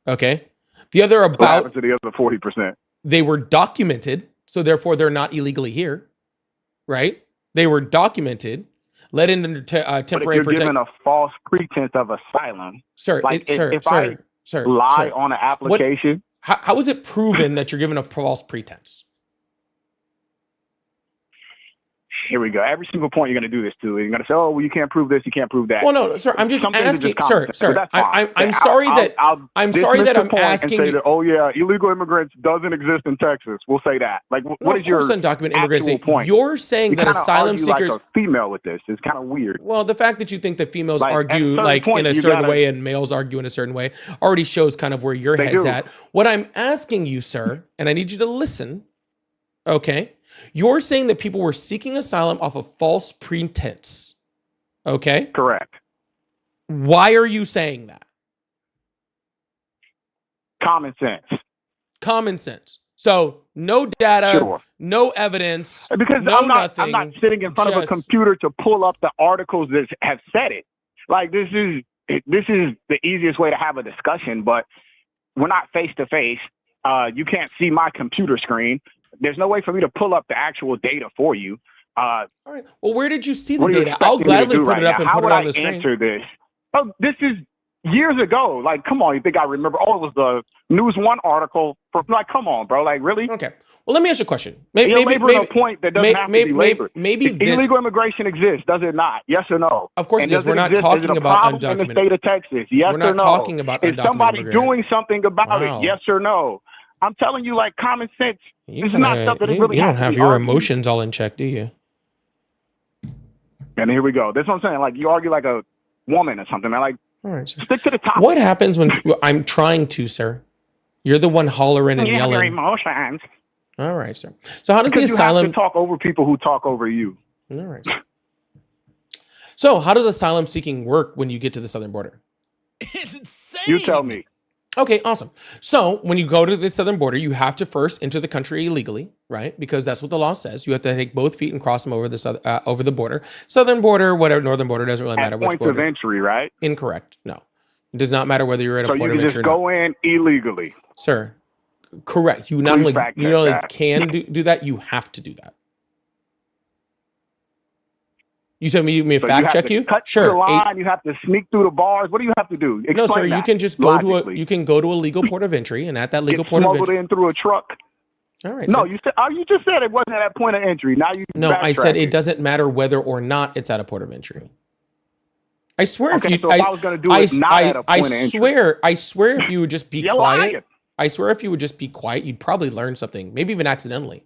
Okay, the other what happened to the other 40%? They were documented, so therefore they're not illegally here, right? They were documented, let in under temporary protection. You're given a false pretense of asylum, sir. If I lie on an application, how is it proven that you're given a false pretense? Here we go. Every single point you're going to do this to. You're going to say, "Oh, well, you can't prove this. You can't prove that." Well, no, sir. I'm just asking, sir. I'm sorry that I'm asking and say you. That, oh yeah, illegal immigrants doesn't exist in Texas. We'll say that. Like, what is your undocumented immigrants point? You're saying that asylum seekers like a female with this is kind of weird. Well, the fact that you think that females argue in a certain way and males argue in a certain way already shows kind of where your head's at. What I'm asking you, sir, and I need you to listen. Okay. You're saying that people were seeking asylum off of false pretense. Okay? Correct. Why are you saying that? Common sense. Common sense. So no data, no evidence, because I'm not sitting in front of a computer to pull up the articles that have said it. Like this is the easiest way to have a discussion, but we're not face to face. You can't see my computer screen. There's no way for me to pull up the actual data for you. All right. Well, where did you see the data? I'll gladly put it up and put it on the screen. How would I answer this? Oh, this is years ago. Like, come on, you think I remember? Oh, it was the News One article. Like, come on, bro. Like, really? Okay. Well, let me ask you a question. Maybe a point that doesn't have to be labored. Maybe illegal immigration exists, does it not? Yes or no? Of course it does. We're not talking about undocumented. In the state of Texas, yes or no? We're not talking about undocumented. Is somebody doing something about it? Yes or no? I'm telling you, like, common sense. It's not stuff that really you don't have your emotions all in check, do you? And here we go. That's what I'm saying. Like, you argue like a woman or something. Like, all right, sir. Stick to the topic. What happens when I'm trying to, sir? You're the one hollering and yelling. Your emotions. All right, sir. So how does the asylum... You have to talk over people who talk over you. All right, sir. So how does asylum seeking work when you get to the southern border? It's insane. You tell me. Okay, awesome. So when you go to the southern border, you have to first enter the country illegally, right? Because that's what the law says. You have to take both feet and cross them over the border. Southern border, whatever, northern border, doesn't really matter which border. Points of entry, right? Incorrect. No. It does not matter whether you're at a port of entry or not. So you can just go in illegally. Sir, correct. You not only can do that, you have to do that. You said me fact check you? Sure. The line, you have to sneak through the bars. What do you have to do? Explain no, sir. That. You can just go to a legal port of entry, and at that legal port of entry, smuggled in through a truck. All right. No, you just said it wasn't at a point of entry. Now you no. I said it doesn't matter whether or not it's at a port of entry. I swear if I was going to do it not at a point of entry. I swear if you would just be quiet. Lying. I swear if you would just be quiet, you'd probably learn something, maybe even accidentally.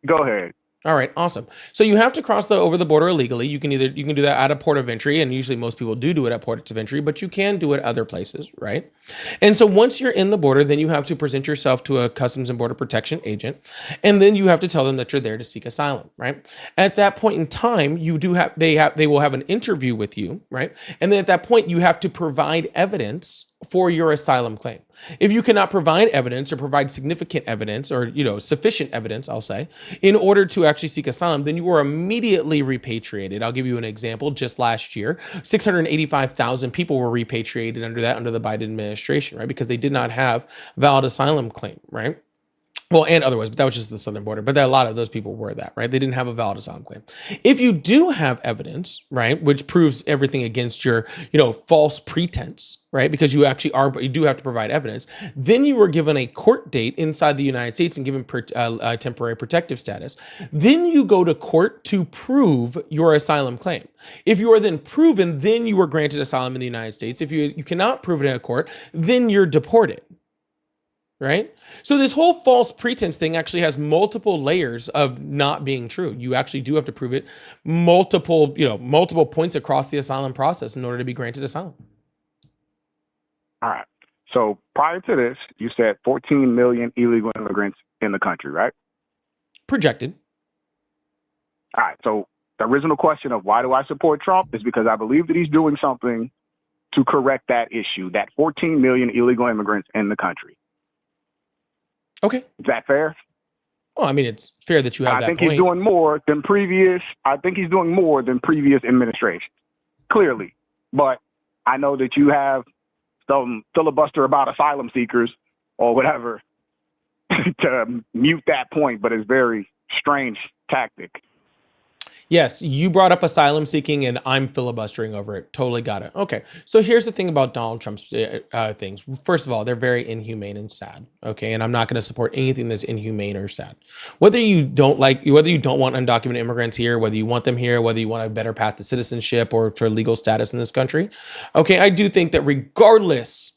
Go ahead. All right, awesome. So you have to cross over the border illegally. You can do that at a port of entry, and usually most people do it at ports of entry, but you can do it other places, right? And so once you're in the border, then you have to present yourself to a Customs and Border Protection agent, and then you have to tell them that you're there to seek asylum, right? At that point in time, they will have an interview with you, right? And then at that point, you have to provide evidence for your asylum claim. If you cannot provide evidence or provide significant evidence or, sufficient evidence, I'll say, in order to actually seek asylum, then you are immediately repatriated. I'll give you an example. Just last year, 685,000 people were repatriated under the Biden administration, right? Because they did not have valid asylum claim, right? Well, and otherwise, but that was just the southern border. But a lot of those people were that, right? They didn't have a valid asylum claim. If you do have evidence, right, which proves everything against your, false pretense, right, because you actually are, but you do have to provide evidence, then you were given a court date inside the United States and given temporary protective status. Then you go to court to prove your asylum claim. If you are then proven, then you were granted asylum in the United States. If you cannot prove it in a court, then you're deported. right? So this whole false pretense thing actually has multiple layers of not being true. You actually do have to prove it multiple points across the asylum process in order to be granted asylum. All right. So prior to this, you said 14 million illegal immigrants in the country, right? Projected. All right. So the original question of why do I support Trump is because I believe that he's doing something to correct that issue, that 14 million illegal immigrants in the country. Okay. Is that fair? Well, I mean, it's fair that you have I that think point. he's doing more than previous. I think he's doing more than previous administrations, clearly. But I know that you have some filibuster about asylum seekers or whatever to mute that point, but it's very strange tactic. Yes, you brought up asylum seeking and I'm filibustering over it. Totally got it. Okay. So here's the thing about Donald Trump's things. First of all, they're very inhumane and sad. Okay. And I'm not going to support anything that's inhumane or sad. Whether you don't want undocumented immigrants here, whether you want them here, whether you want a better path to citizenship or to legal status in this country. Okay. I do think that regardless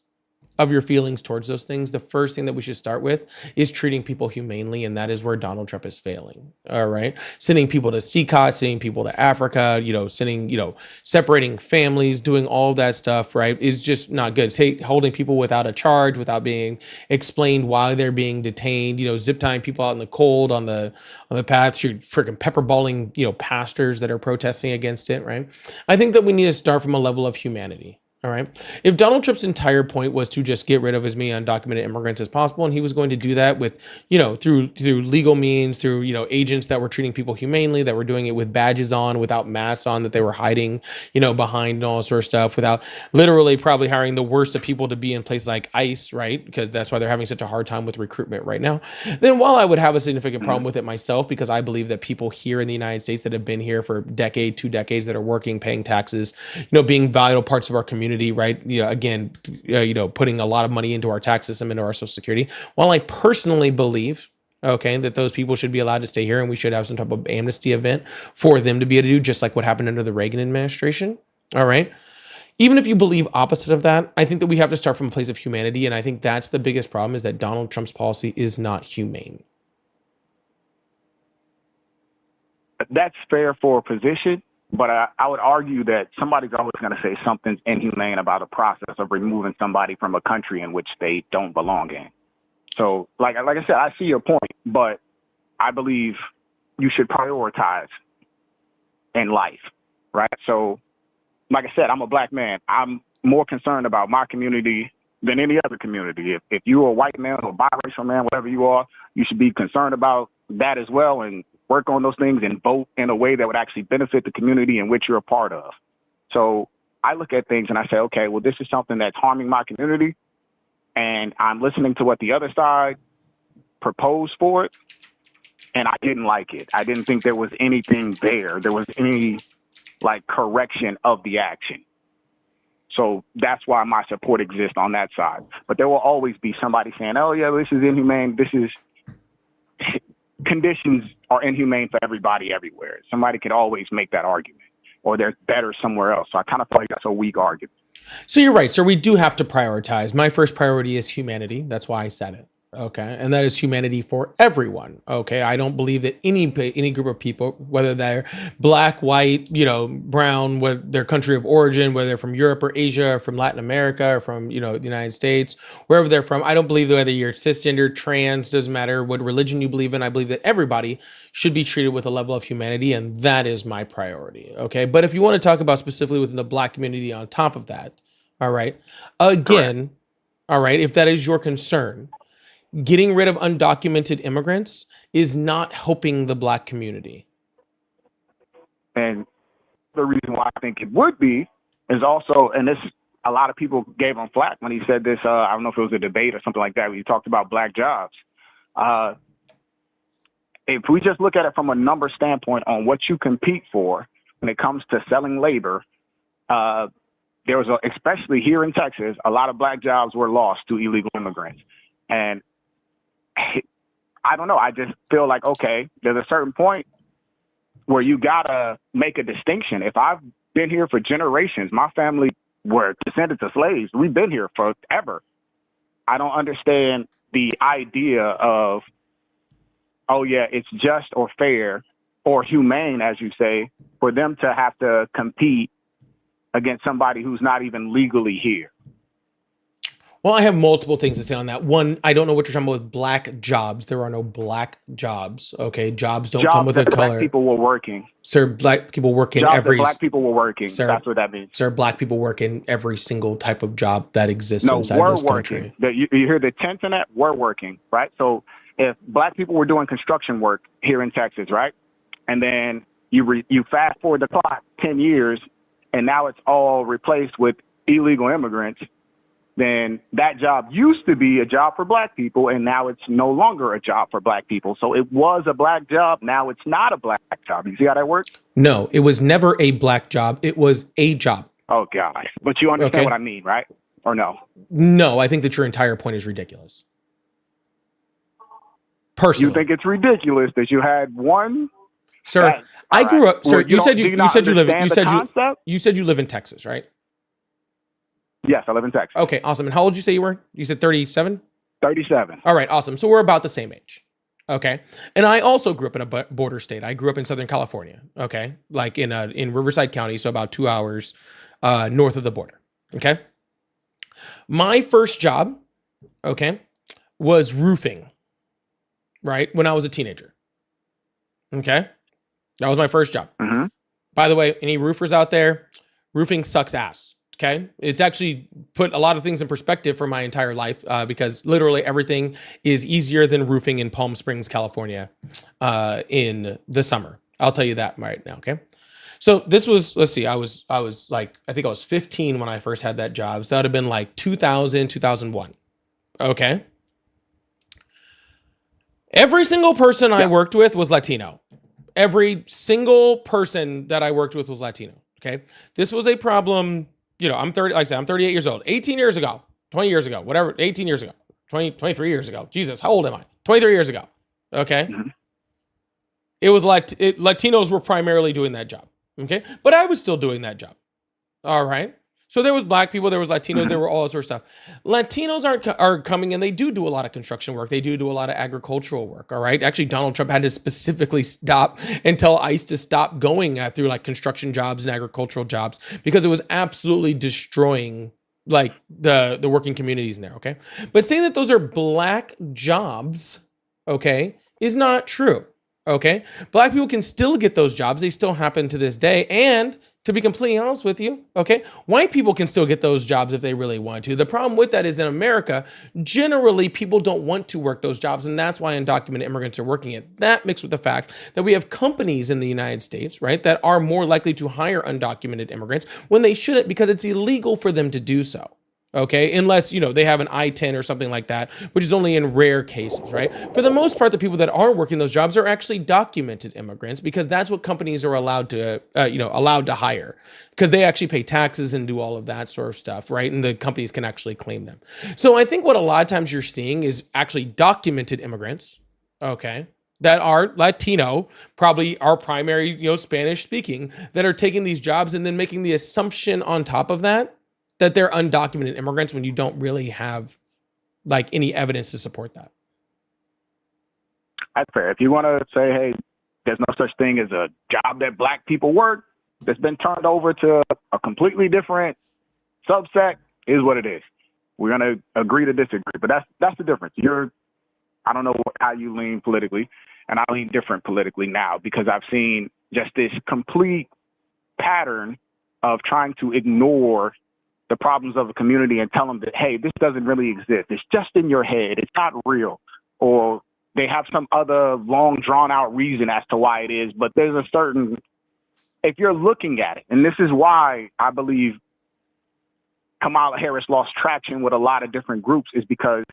of your feelings towards those things, the first thing that we should start with is treating people humanely, and that is where Donald Trump is failing. All right, sending people to CCOT, sending people to Africa, separating families, doing all of that stuff, right, is just not good. Holding people without a charge, without being explained why they're being detained, zip tying people out in the cold on the path, you're freaking pepperballing, pastors that are protesting against it, right? I think that we need to start from a level of humanity. All right. If Donald Trump's entire point was to just get rid of as many undocumented immigrants as possible, and he was going to do that with, through legal means, through, agents that were treating people humanely, that were doing it with badges on, without masks on, that they were hiding, behind and all sort of stuff, without literally probably hiring the worst of people to be in places like ICE, right? Because that's why they're having such a hard time with recruitment right now. Then while I would have a significant problem with it myself, because I believe that people here in the United States that have been here for a decade, 2 decades, that are working, paying taxes, being vital parts of our community, right? Putting a lot of money into our tax system, into our Social Security. While I personally believe, that those people should be allowed to stay here and we should have some type of amnesty event for them to be able to do just like what happened under the Reagan administration. All right. Even if you believe opposite of that, I think that we have to start from a place of humanity. And I think that's the biggest problem, is that Donald Trump's policy is not humane. That's fair for a position. But I would argue that somebody's always going to say something's inhumane about a process of removing somebody from a country in which they don't belong in. So, like I said, I see your point, but I believe you should prioritize in life, right? So, like I said, I'm a black man. I'm more concerned about my community than any other community. If you're a white man or a biracial man, whatever you are, you should be concerned about that as well, and work on those things and vote in a way that would actually benefit the community in which you're a part of. So I look at things and I say, okay, well, this is something that's harming my community, and I'm listening to what the other side proposed for it, and I didn't like it. I didn't think there was anything there. There was any correction of the action. So that's why my support exists on that side. But there will always be somebody saying, oh yeah, this is inhumane. Conditions are inhumane for everybody everywhere. Somebody could always make that argument, or they're better somewhere else. So I kind of feel like that's a weak argument. So you're right. So we do have to prioritize. My first priority is humanity. That's why I said it. Okay. And that is humanity for everyone. Okay. I don't believe that any group of people, whether they're black, white, brown, what their country of origin, whether they're from Europe or Asia or from Latin America or from, the United States, wherever they're from, I don't believe that whether you're cisgender, trans, doesn't matter what religion you believe in. I believe that everybody should be treated with a level of humanity. And that is my priority. Okay. But if you want to talk about specifically within the black community on top of that, all right, again, all right, if that is your concern, getting rid of undocumented immigrants is not helping the black community. And the reason why I think it would be is also, and this, a lot of people gave him flack when he said this, I don't know if it was a debate or something like that, where he talked about black jobs. If we just look at it from a number standpoint on what you compete for when it comes to selling labor, there was, especially here in Texas, a lot of black jobs were lost to illegal immigrants. And I don't know. I just feel like, okay, there's a certain point where you gotta make a distinction. If I've been here for generations, my family were descendants of slaves. We've been here forever. I don't understand the idea of, oh yeah, it's just or fair or humane, as you say, for them to have to compete against somebody who's not even legally here. Well, I have multiple things to say on that. One, I don't know what you're talking about with black jobs. There are no black jobs. Okay, jobs don't come with a that color. Black people were working. Sir, black people work in Jobs every. that black people were working. Sir, that's what that means. Sir, black people work in every single type of job that exists No, inside we're this country. working. You hear the tense in that? We're working, right? So if black people were doing construction work here in Texas, right, and then you fast forward the clock 10 years, and now it's all replaced with illegal immigrants, then that job used to be a job for black people, and now it's no longer a job for black people. So it was a black job. Now it's not a black job. You see how that works? No, it was never a black job. It was a job. Oh, gosh. But you understand what I mean, right? Or no? No, I think that your entire point is ridiculous. Personally. You think it's ridiculous that you had one? Sir, I grew up. Sir, Well, you said you said you live in Texas, right? Yes, I live in Texas. Okay, awesome. And how old did you say you were? You said 37? 37. All right, awesome. So we're about the same age. Okay. And I also grew up in a border state. I grew up in Southern California. Okay. Like in Riverside County, so about 2 hours north of the border. Okay. My first job, okay, was roofing, right? When I was a teenager. Okay. That was my first job. Mm-hmm. By the way, any roofers out there, roofing sucks ass. Okay. It's actually put a lot of things in perspective for my entire life because literally everything is easier than roofing in Palm Springs, California in the summer. I'll tell you that right now. Okay. So this was, let's see, I was like, I think I was 15 when I first had that job. So that would have been like 2000, 2001. Okay. Every single person I worked with was Latino. Every single person that I worked with was Latino. Okay. This was a problem. You know, I'm 30, like I said, I'm 38 years old. 18 years ago, 20 years ago, whatever, 18 years ago, 23 years ago. Jesus, how old am I? 23 years ago. Okay. Mm-hmm. It was like Latinos were primarily doing that job. Okay. But I was still doing that job. All right. So there was black people, there was Latinos, mm-hmm. there were all that sort of stuff. Latinos are coming and they do a lot of construction work. They do a lot of agricultural work. All right. Actually, Donald Trump had to specifically stop and tell ICE to stop going through like construction jobs and agricultural jobs because it was absolutely destroying like the working communities in there. Okay. But saying that those are black jobs, okay, is not true. Okay. Black people can still get those jobs. They still happen to this day. And to be completely honest with you, okay, white people can still get those jobs if they really want to. The problem with that is in America, generally people don't want to work those jobs. And that's why undocumented immigrants are working it. That mixed with the fact that we have companies in the United States, right, that are more likely to hire undocumented immigrants when they shouldn't because it's illegal for them to do so. Okay, unless, you know, they have an I-10 or something like that, which is only in rare cases, right? For the most part, the people that are working those jobs are actually documented immigrants because that's what companies are allowed to, allowed to hire because they actually pay taxes and do all of that sort of stuff, right? And the companies can actually claim them. So I think what a lot of times you're seeing is actually documented immigrants, okay, that are Latino, probably are primary, Spanish speaking, that are taking these jobs and then making the assumption on top of that they're undocumented immigrants when you don't really have like any evidence to support that. That's fair. If you want to say, hey, there's no such thing as a job that black people work that's been turned over to a completely different subset, is what it is. We're going to agree to disagree, but that's the difference. I don't know how you lean politically, and I lean different politically now because I've seen just this complete pattern of trying to ignore the problems of a community and tell them that, hey, this doesn't really exist. It's just in your head. It's not real. Or they have some other long drawn out reason as to why it is. But there's a certain, if you're looking at it, and this is why I believe Kamala Harris lost traction with a lot of different groups, is because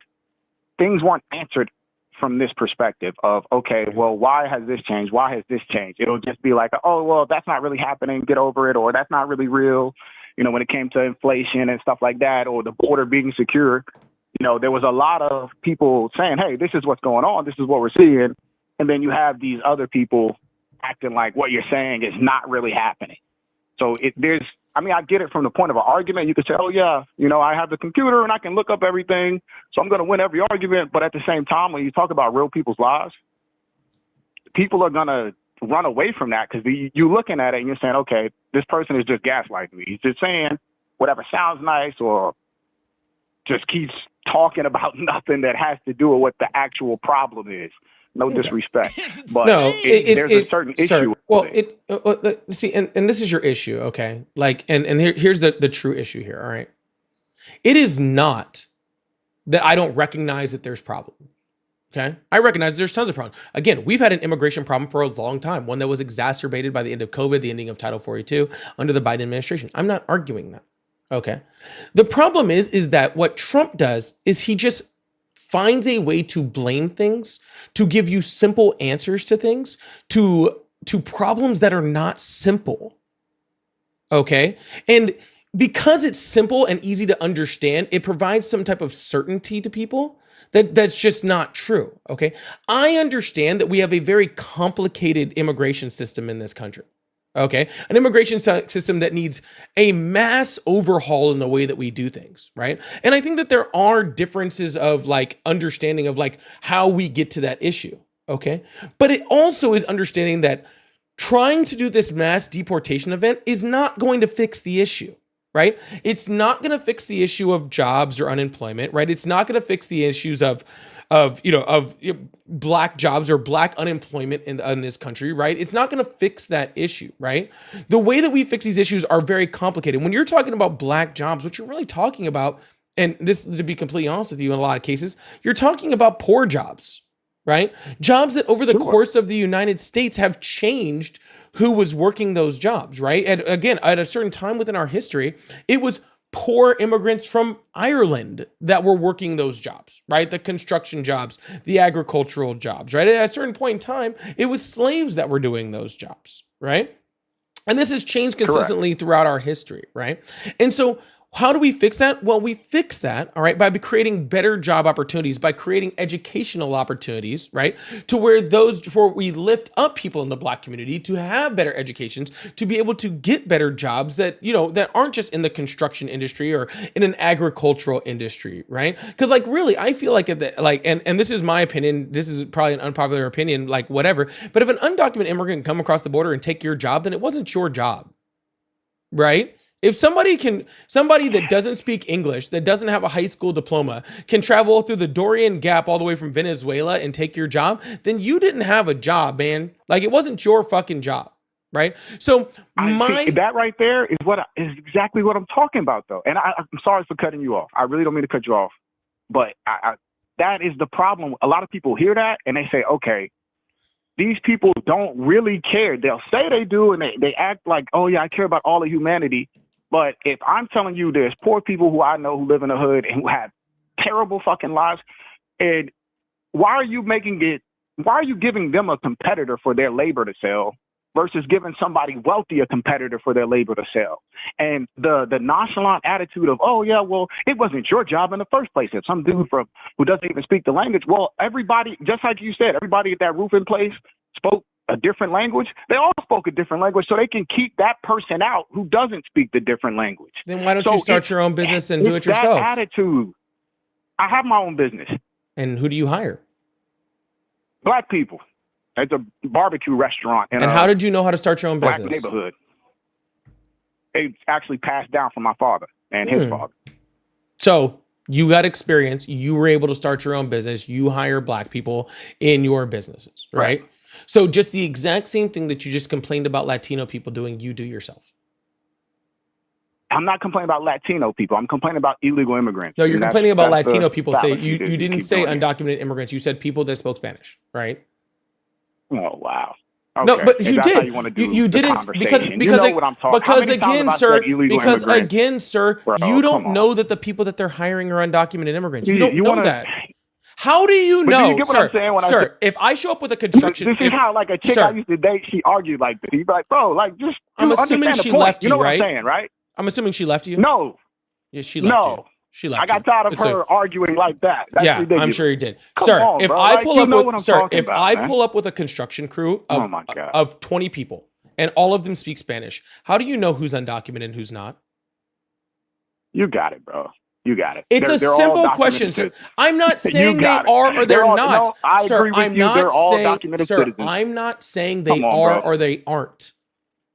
things weren't answered from this perspective of, okay, well, why has this changed? Why has this changed? It'll just be like, oh, well, that's not really happening. Get over it. Or that's not really real. When it came to inflation and stuff like that, or the border being secure, there was a lot of people saying, hey, this is what's going on. This is what we're seeing. And then you have these other people acting like what you're saying is not really happening. So there's I mean, I get it from the point of an argument. You could say, oh, yeah, I have the computer and I can look up everything, so I'm going to win every argument. But at the same time, when you talk about real people's lives, people are going to run away from that because you're looking at it and you're saying, okay, this person is just gaslighting me. He's just saying whatever sounds nice or just keeps talking about nothing that has to do with what the actual problem is. No disrespect, but No, there's a certain issue. Well, with it. see, and this is your issue, okay? Like, and here's the true issue here. All right, it is not that I don't recognize that there's problem. Okay, I recognize there's tons of problems. Again, we've had an immigration problem for a long time, one that was exacerbated by the end of COVID, the ending of Title 42 under the Biden administration. I'm not arguing that. Okay, the problem is that what Trump does is he just finds a way to blame things, to give you simple answers to things, to problems that are not simple. Okay? And because it's simple and easy to understand, it provides some type of certainty to people that's just not true. Okay? I understand that we have a very complicated immigration system in this country. Okay, an immigration system that needs a mass overhaul in the way that we do things, right? And I think that there are differences of like understanding of like how we get to that issue, okay? But it also is understanding that trying to do this mass deportation event is not going to fix the issue, right? It's not going to fix the issue of jobs or unemployment, right? It's not going to fix the issues of black jobs or black unemployment in this country, right? It's not going to fix that issue, right? The way that we fix these issues are very complicated. When you're talking about black jobs, what you're really talking about, and this, to be completely honest with you, in a lot of cases, you're talking about poor jobs, right? Jobs that over the course of the United States have changed who was working those jobs, right? And again, at a certain time within our history, it was poor immigrants from Ireland that were working those jobs, right? The construction jobs, the agricultural jobs, right? At a certain point in time, it was slaves that were doing those jobs, right? And this has changed consistently throughout our history, right? And so how do we fix that? Well, we fix that, all right, by creating better job opportunities, by creating educational opportunities, right? To where we lift up people in the black community to have better educations, to be able to get better jobs that, that aren't just in the construction industry or in an agricultural industry, right? Because like really, I feel like and this is my opinion, this is probably an unpopular opinion, like whatever, but if an undocumented immigrant can come across the border and take your job, then it wasn't your job, right? If somebody that doesn't speak English, that doesn't have a high school diploma, can travel through the Darien Gap all the way from Venezuela and take your job, then you didn't have a job, man. Like it wasn't your fucking job, right? So that right there is exactly what I'm talking about, though. And I'm sorry for cutting you off. I really don't mean to cut you off, but that is the problem. A lot of people hear that and they say, okay, these people don't really care. They'll say they do, and they act like, oh yeah, I care about all of humanity. But if I'm telling you there's poor people who I know who live in the hood and who have terrible fucking lives, and why are you giving them a competitor for their labor to sell versus giving somebody wealthy a competitor for their labor to sell? And the nonchalant attitude of, oh yeah, well, it wasn't your job in the first place. If some dude who doesn't even speak the language, well, everybody, just like you said, everybody at that roofing place spoke a different language. They all spoke a different language, so they can keep that person out who doesn't speak the different language. Then why don't you start your own business and do it yourself? That attitude. I have my own business. And who do you hire? Black people. It's a barbecue restaurant. And how did you know how to start your own black business? Neighborhood. It's actually passed down from my father and his father. So you got experience. You were able to start your own business. You hire black people in your businesses, right? So just the exact same thing that you just complained about Latino people doing, you do yourself. I'm not complaining about Latino people. I'm complaining about illegal immigrants. No, you're complaining about Latino people. You didn't say undocumented immigrants. You said people that spoke Spanish, right? Oh, wow. Okay. No, but you did. You didn't because you know what I'm talking. Because again, sir, Bro, you don't know that the people that they're hiring are undocumented immigrants. You don't know that. How do you know, you get what I'm saying when sir? If I show up with a construction, this is how like a chick I used to date. She argued like this. He'd be like, "Bro, like just." I'm assuming she left you, you know right? What I'm saying, right? I'm assuming she left you. No. Yeah, she left you. She left. I got tired of her arguing like that. That's ridiculous. I'm sure you did. Come sir, on, if I pull up with pull up with a construction crew of 20 people and all of them speak Spanish. How do you know who's undocumented and who's not? You got it, bro. You got it. It's They're a all simple documented question, sir. citizens. I'm not saying they got it. are or they're all, not. No, I Sir, agree with I'm you. not They're all saying, documented sir, citizens. I'm not saying they Come on, are bro. or they aren't.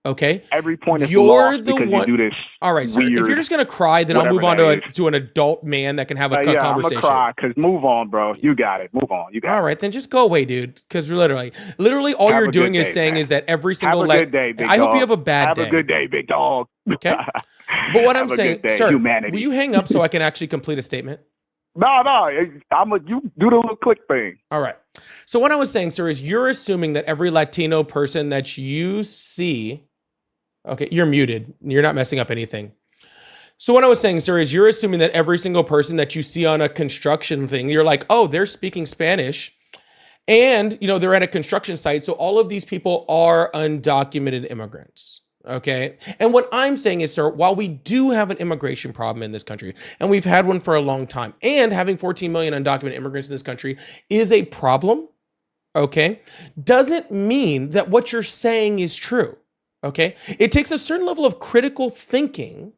Okay? Every point is You're lost the because one. you do this. All right, sir. If weird, you're just gonna cry, then I'll whatever move on that is. to an adult man that can have a Yeah, I'm conversation. gonna cry because move on, bro. You got it. Move on. You got All right, then just go away, dude. Because literally, all Have you're a doing good is day, saying man. is that every it. single. Have a good day, big I dog. hope you have a bad Have day. a good day, big dog. Okay. But what I'm Have a saying, good day, sir, humanity. will you hang up so I can actually complete a statement? No. You do the little click thing. All right. So what I was saying, sir, is you're assuming that every Latino person that you see, okay, you're muted. You're not messing up anything. So what I was saying, sir, is you're assuming that every single person that you see on a construction thing, you're like, oh, they're speaking Spanish. And, they're at a construction site. So all of these people are undocumented immigrants. Okay. And what I'm saying is, sir, while we do have an immigration problem in this country, and we've had one for a long time, and having 14 million undocumented immigrants in this country is a problem, okay, doesn't mean that what you're saying is true. Okay. It takes a certain level of critical thinking,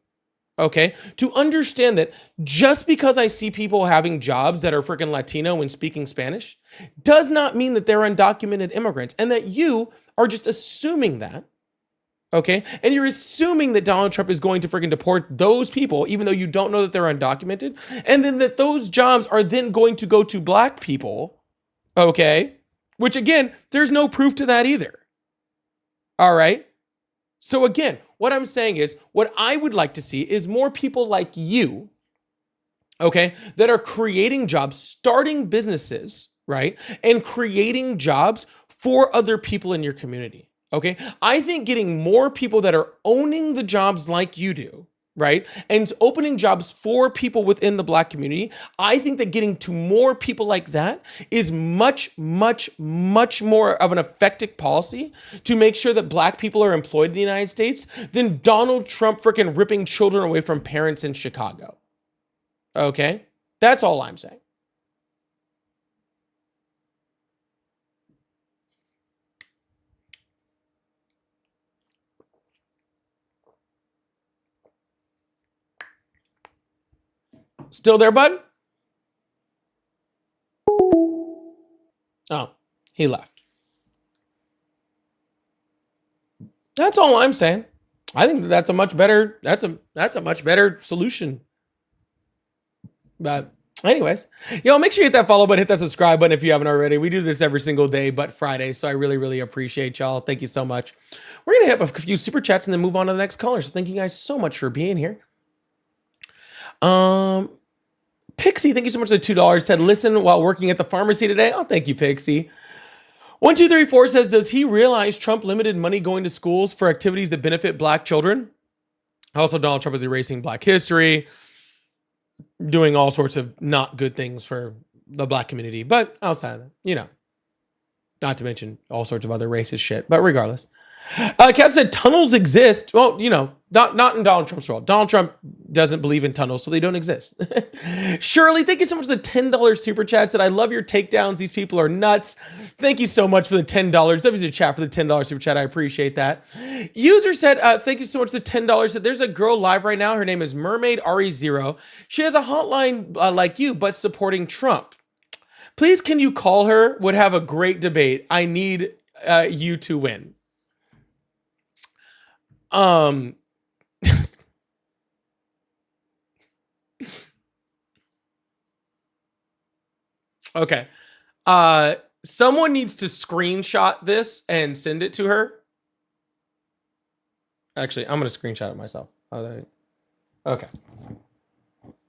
okay, to understand that just because I see people having jobs that are freaking Latino and speaking Spanish does not mean that they're undocumented immigrants, and that you are just assuming that. Okay. And you're assuming that Donald Trump is going to freaking deport those people, even though you don't know that they're undocumented. And then that those jobs are then going to go to black people. Okay. Which again, there's no proof to that either. All right. So again, what I'm saying is what I would like to see is more people like you, okay, that are creating jobs, starting businesses, right? And creating jobs for other people in your community. Okay, I think getting more people that are owning the jobs like you do, right? And opening jobs for people within the black community, I think that getting to more people like that is much, much, much more of an effective policy to make sure that black people are employed in the United States than Donald Trump freaking ripping children away from parents in Chicago. Okay, that's all I'm saying. Still there, bud? Oh, he left. That's all I'm saying. I think that's a much better solution. But anyways, make sure you hit that follow button, hit that subscribe button if you haven't already. We do this every single day but Friday, so I really, really appreciate y'all. Thank you so much. We're going to hit up a few super chats and then move on to the next caller. So thank you guys so much for being here. Pixie, thank you so much for the $2. Said, listen while working at the pharmacy today. Oh, thank you, Pixie. 1234 says, does he realize Trump limited money going to schools for activities that benefit black children? Also, Donald Trump is erasing black history, doing all sorts of not good things for the black community. But outside of that, not to mention all sorts of other racist shit. But regardless. Kat said tunnels exist. Well, not in Donald Trump's world. Donald Trump doesn't believe in tunnels, so they don't exist. Shirley, thank you so much for the $10 super chat. Said, I love your takedowns. These people are nuts. Thank you so much for the $10. W chat for the $10 super chat. I appreciate that. User said, thank you so much for the $10. Said, there's a girl live right now. Her name is Mermaid RE0. She has a hotline like you, but supporting Trump. Please, can you call her? Would have a great debate. I need you to win. Okay. Someone needs to screenshot this and send it to her. Actually, I'm going to screenshot it myself. Okay.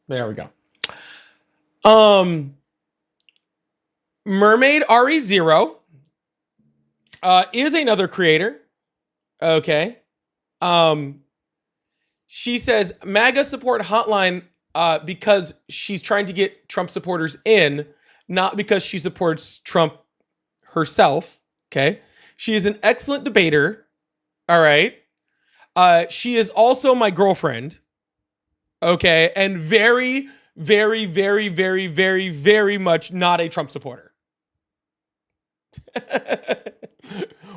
There we go. Mermaid RE0 is another creator. Okay. She says MAGA support hotline because she's trying to get Trump supporters in, not because she supports Trump herself. Okay. She is an excellent debater. All right. She is also my girlfriend. Okay. And very, very, very, very, very, very much not a Trump supporter.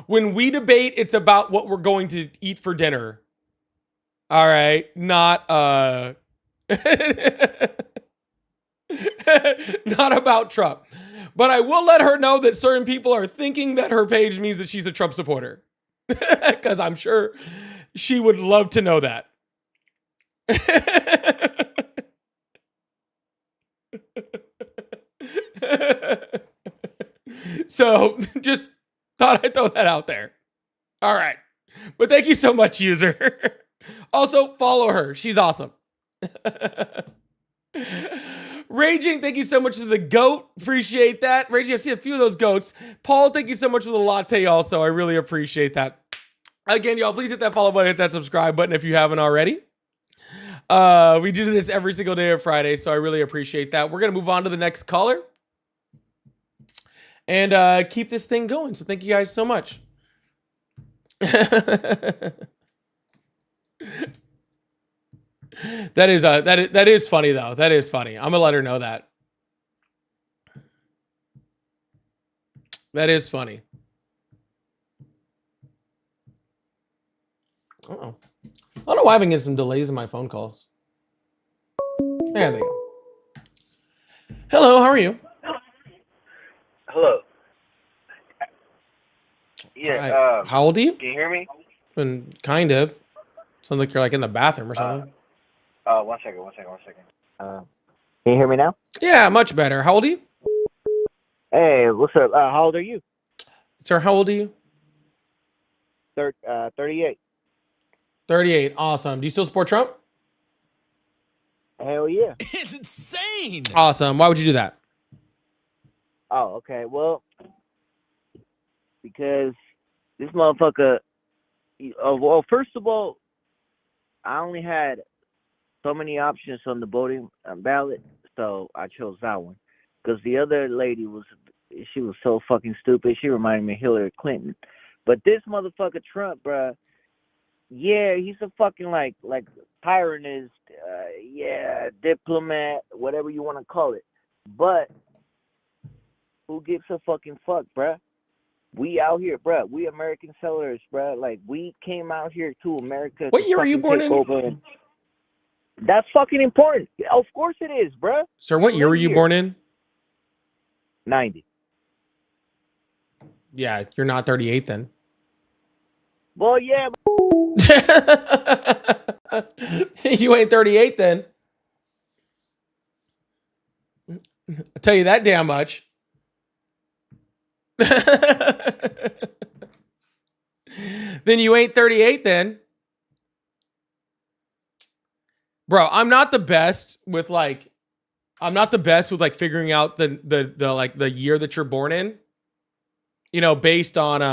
When we debate, it's about what we're going to eat for dinner. All right, not not about Trump. But I will let her know that certain people are thinking that her page means that she's a Trump supporter. Because I'm sure she would love to know that. So just thought I'd throw that out there. All right. But thank you so much, user. Also, follow her. She's awesome. Raging, thank you so much for the goat. Appreciate that. Raging, I've seen a few of those goats. Paul, thank you so much for the latte also. I really appreciate that. Again, y'all, please hit that follow button, hit that subscribe button if you haven't already. We do this every single day of Friday, so I really appreciate that. We're going to move on to the next caller and keep this thing going. So thank you guys so much. That is funny though. That is funny. I'm gonna let her know that. That is funny. Uh-oh. I don't know why I've been getting some delays in my phone calls. There they go. Hello, how are you? Hello. Yeah. Hi. How old are you? Can you hear me? Kind of. Sounds like you're like in the bathroom or something. One second. Can you hear me now? Yeah, much better. How old are you? Hey, what's up? How old are you? Sir, how old are you? 38. 38. Awesome. Do you still support Trump? Hell yeah. It's insane. Awesome. Why would you do that? Oh, okay. Well, because this motherfucker. Well, first of all, I only had so many options on the voting ballot, so I chose that one. Because the other lady was so fucking stupid. She reminded me of Hillary Clinton. But this motherfucker Trump, bruh, yeah, he's a fucking like tyrantist, diplomat, whatever you want to call it. But who gives a fucking fuck, bruh? We out here, bruh. We American settlers, bruh. Like, we came out here to America. What year were you born in? That's fucking important. Of course it is, bruh. Sir, what year were you born in? 90. Yeah, you're not 38 then. Well, yeah. You ain't 38 then. I'll tell you that damn much. Then you ain't 38 then. Bro, I'm not the best with figuring out the year that you're born in. You know, based off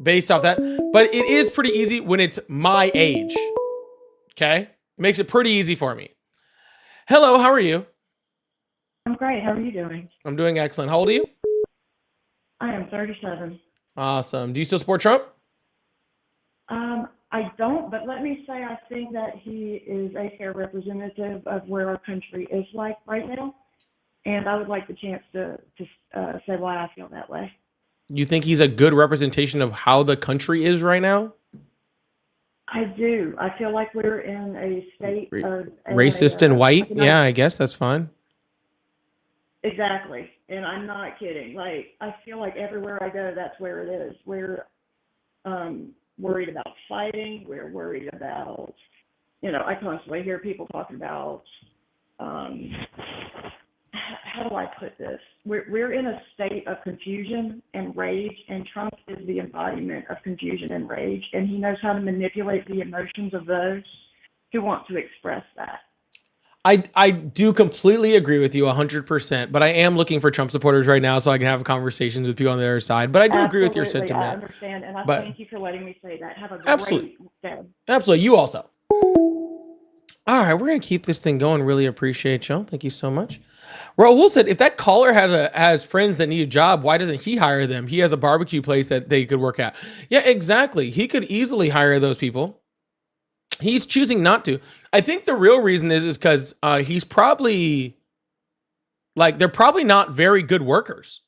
that. But it is pretty easy when it's my age. Okay? It makes it pretty easy for me. Hello, how are you? I'm great. How are you doing? I'm doing excellent. How old are you? I am 37. Awesome. Do you still support Trump? I don't, but let me say I think that he is a fair representative of where our country is like right now. And I would like the chance to say why I feel that way. You think he's a good representation of how the country is right now? I do. I feel like we're in a state of... Racist and white? Yeah, I guess that's fine. Exactly. And I'm not kidding. Like, I feel like everywhere I go, that's where it is. We're worried about fighting. We're worried about, I constantly hear people talking about, how do I put this? We're in a state of confusion and rage, and Trump is the embodiment of confusion and rage, and he knows how to manipulate the emotions of those who want to express that. I do completely agree with you 100%, but I am looking for Trump supporters right now so I can have conversations with people on the other side. But I do agree with your sentiment. I understand, and thank you for letting me say that. Have a great day. Absolutely. You also. All right, we're going to keep this thing going. Really appreciate y'all. Thank you so much. Raul said, if that caller has friends that need a job, why doesn't he hire them? He has a barbecue place that they could work at. Yeah, exactly. He could easily hire those people. He's choosing not to. I think the real reason is because he's probably they're probably not very good workers.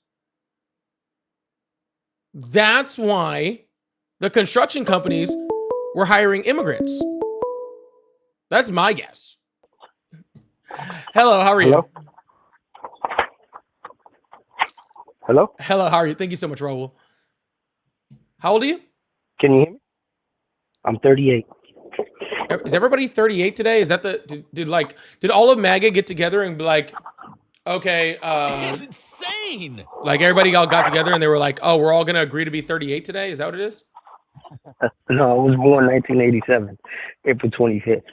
That's why the construction companies were hiring immigrants. That's my guess. Hello, how are you? Hello? Hello, how are you? Thank you so much, Raul. How old are you? Can you hear me? I'm 38. Is everybody 38 today? Is that did all of MAGA get together and be like, okay, It's insane. like everybody all got together and they were like, oh, we're all gonna agree to be 38 today? Is that what it is? No, I was born 1987, April 25th.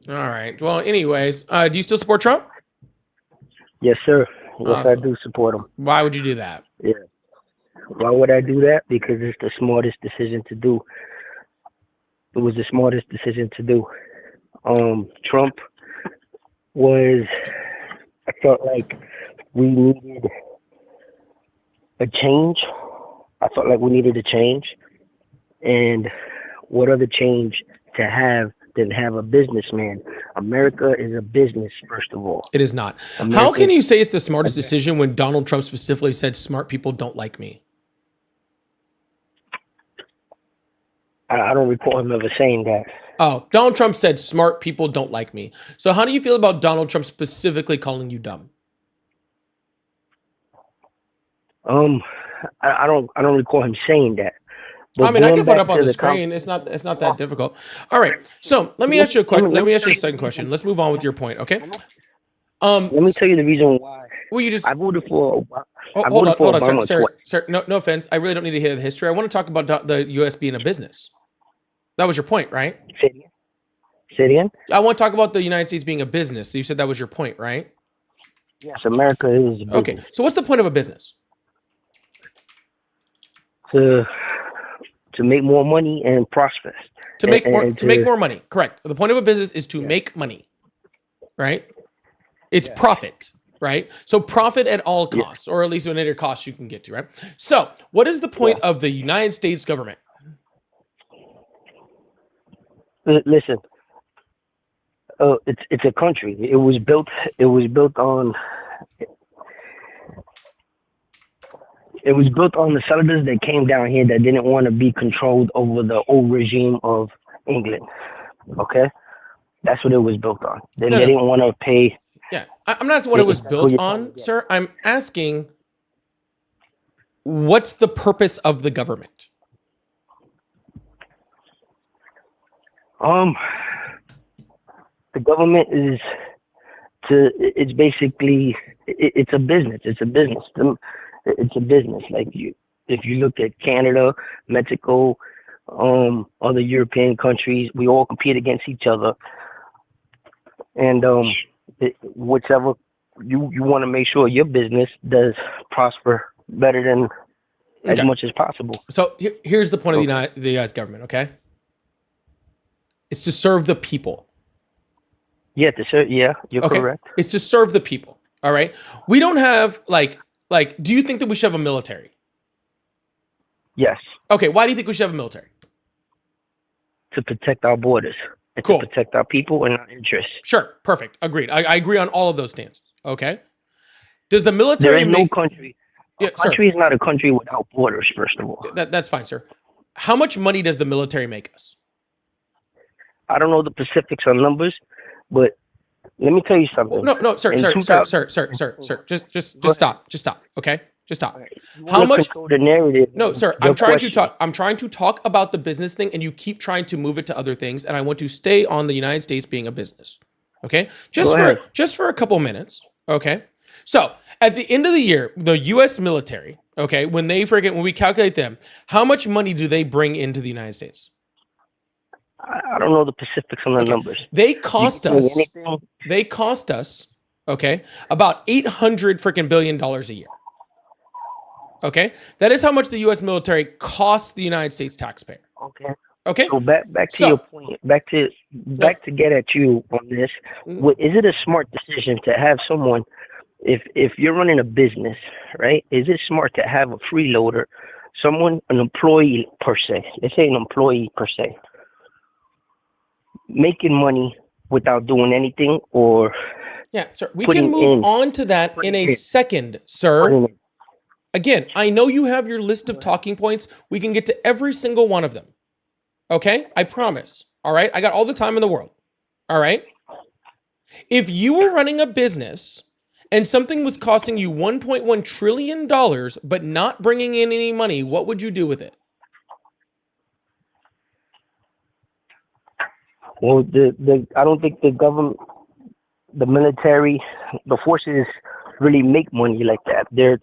All right. Well, anyways, do you still support Trump? Yes, sir. Yes, I Awesome. do support him. Why would you do that? Yeah. Why would I do that? Because it's the smartest decision to do. It was the smartest decision to do. Trump was, I felt like we needed a change. I felt like we needed a change. And what other change to have than have a businessman? America is a business, first of all. It is not. How America- can you say it's the smartest decision when Donald Trump specifically said smart people don't like me? I don't recall him ever saying that. Oh, Donald Trump said smart people don't like me. So how do you feel about Donald Trump specifically calling you dumb? I don't recall him saying that. But I mean, I going can put back up on to the screen. It's not that difficult. All right. So let me ask you a question. Let me ask you a second question. Let's move on with your point. Okay. Let me tell you the reason why. Well, you just I voted for. hold on, Obama sir. twice. Sir, no offense. I really don't need to hear the history. I want to talk about the U.S. being a business. That was your point, right? Say it again. I want to talk about the United States being a business. So you said that was your point, right? Yes, America is a business. Okay. So what's the point of a business? To make more money and prosper. To make more money. Correct. The point of a business is to make money, right? It's profit, right? So profit at all costs, or at least at any cost you can get to, right? So what is the point of the United States government? Listen, it's a country. It was built on. It was built on the settlers that came down here that didn't want to be controlled over the old regime of England. Okay, that's what it was built on. They didn't want to pay. Yeah, I'm not asking what it was built on, sir. I'm asking, what's the purpose of the government? The government it's basicly, it's a business. It's a business. It's a business. Like if you look at Canada, Mexico, other European countries, we all compete against each other. And whichever you want to make sure your business does prosper better than as much as possible. So here's the point of the U.S. government, okay? It's to serve the people. Yeah, you're correct. It's to serve the people, all right? We don't have, like, do you think that we should have a military? Yes. Okay, why do you think we should have a military? To protect our borders. And to protect our people and our interests. Sure, perfect, agreed. I agree on all of those stances, okay? Does the military no country. A country is not a country without borders, first of all. That's fine, sir. How much money does the military make us? I don't know the specifics on numbers, but let me tell you something. No, sir. Just stop. Okay, just stop. How much? The narrative. No, sir. I'm trying to talk about the business thing, and you keep trying to move it to other things. And I want to stay on the United States being a business. Okay, just for a couple minutes. Okay, so at the end of the year, the U.S. military. Okay, when we calculate them, how much money do they bring into the United States? I don't know the specifics on the numbers. They cost us. They cost us. Okay, about $800 billion a year. Okay, that is how much the U.S. military costs the United States taxpayer. Okay. So back to your point. Back to get at you on this. Is it a smart decision to have someone? If you're running a business, right? Is it smart to have a freeloader, an employee per se? Let's say an employee per se, making money without doing anything, or yeah, sir. We can move on to that in a second, sir. Again, I know you have your list of talking points. We can get to every single one of them. Okay? I promise. All right? I got all the time in the world. All right? If you were running a business and something was costing you $1.1 trillion but not bringing in any money, what would you do with it? Well, I don't think the government, the military, the forces really make money like that. They're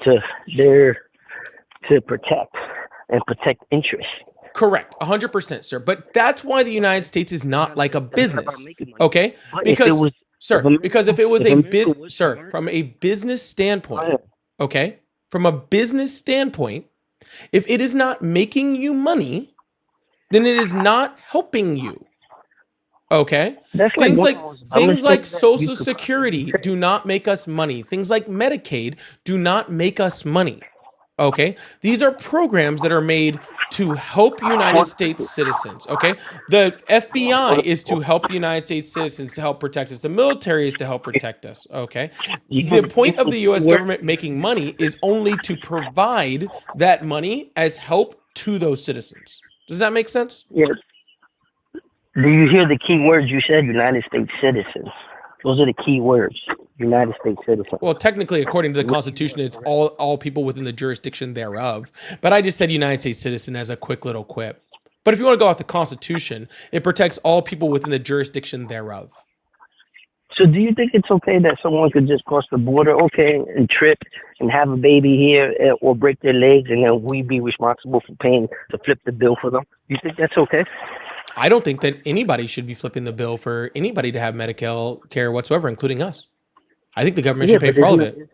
to protect and protect interests. Correct, 100%, sir. But that's why the United States is not like a business, okay? Because, because if it was a business, sir, from a business standpoint, okay, from a business standpoint, if it is not making you money, then it is not helping you. Okay. Things like Social Security do not make us money. Things like Medicaid do not make us money. Okay. These are programs that are made to help United States citizens. Okay. The FBI is to help the United States citizens, to help protect us. The military is to help protect us. Okay. The point of the US government making money is only to provide that money as help to those citizens. Does that make sense? Yes. Do you hear the key words you said? United States citizens. Those are the key words. United States citizens. Well, technically, according to the Constitution, it's all people within the jurisdiction thereof. But I just said United States citizen as a quick little quip. But if you want to go off the Constitution, it protects all people within the jurisdiction thereof. So do you think it's okay that someone could just cross the border, and trip and have a baby here or break their legs, and then we be responsible for paying to flip the bill for them? Do you think that's okay? I don't think that anybody should be flipping the bill for anybody to have medical care whatsoever, including us. I think the government should pay for all of it.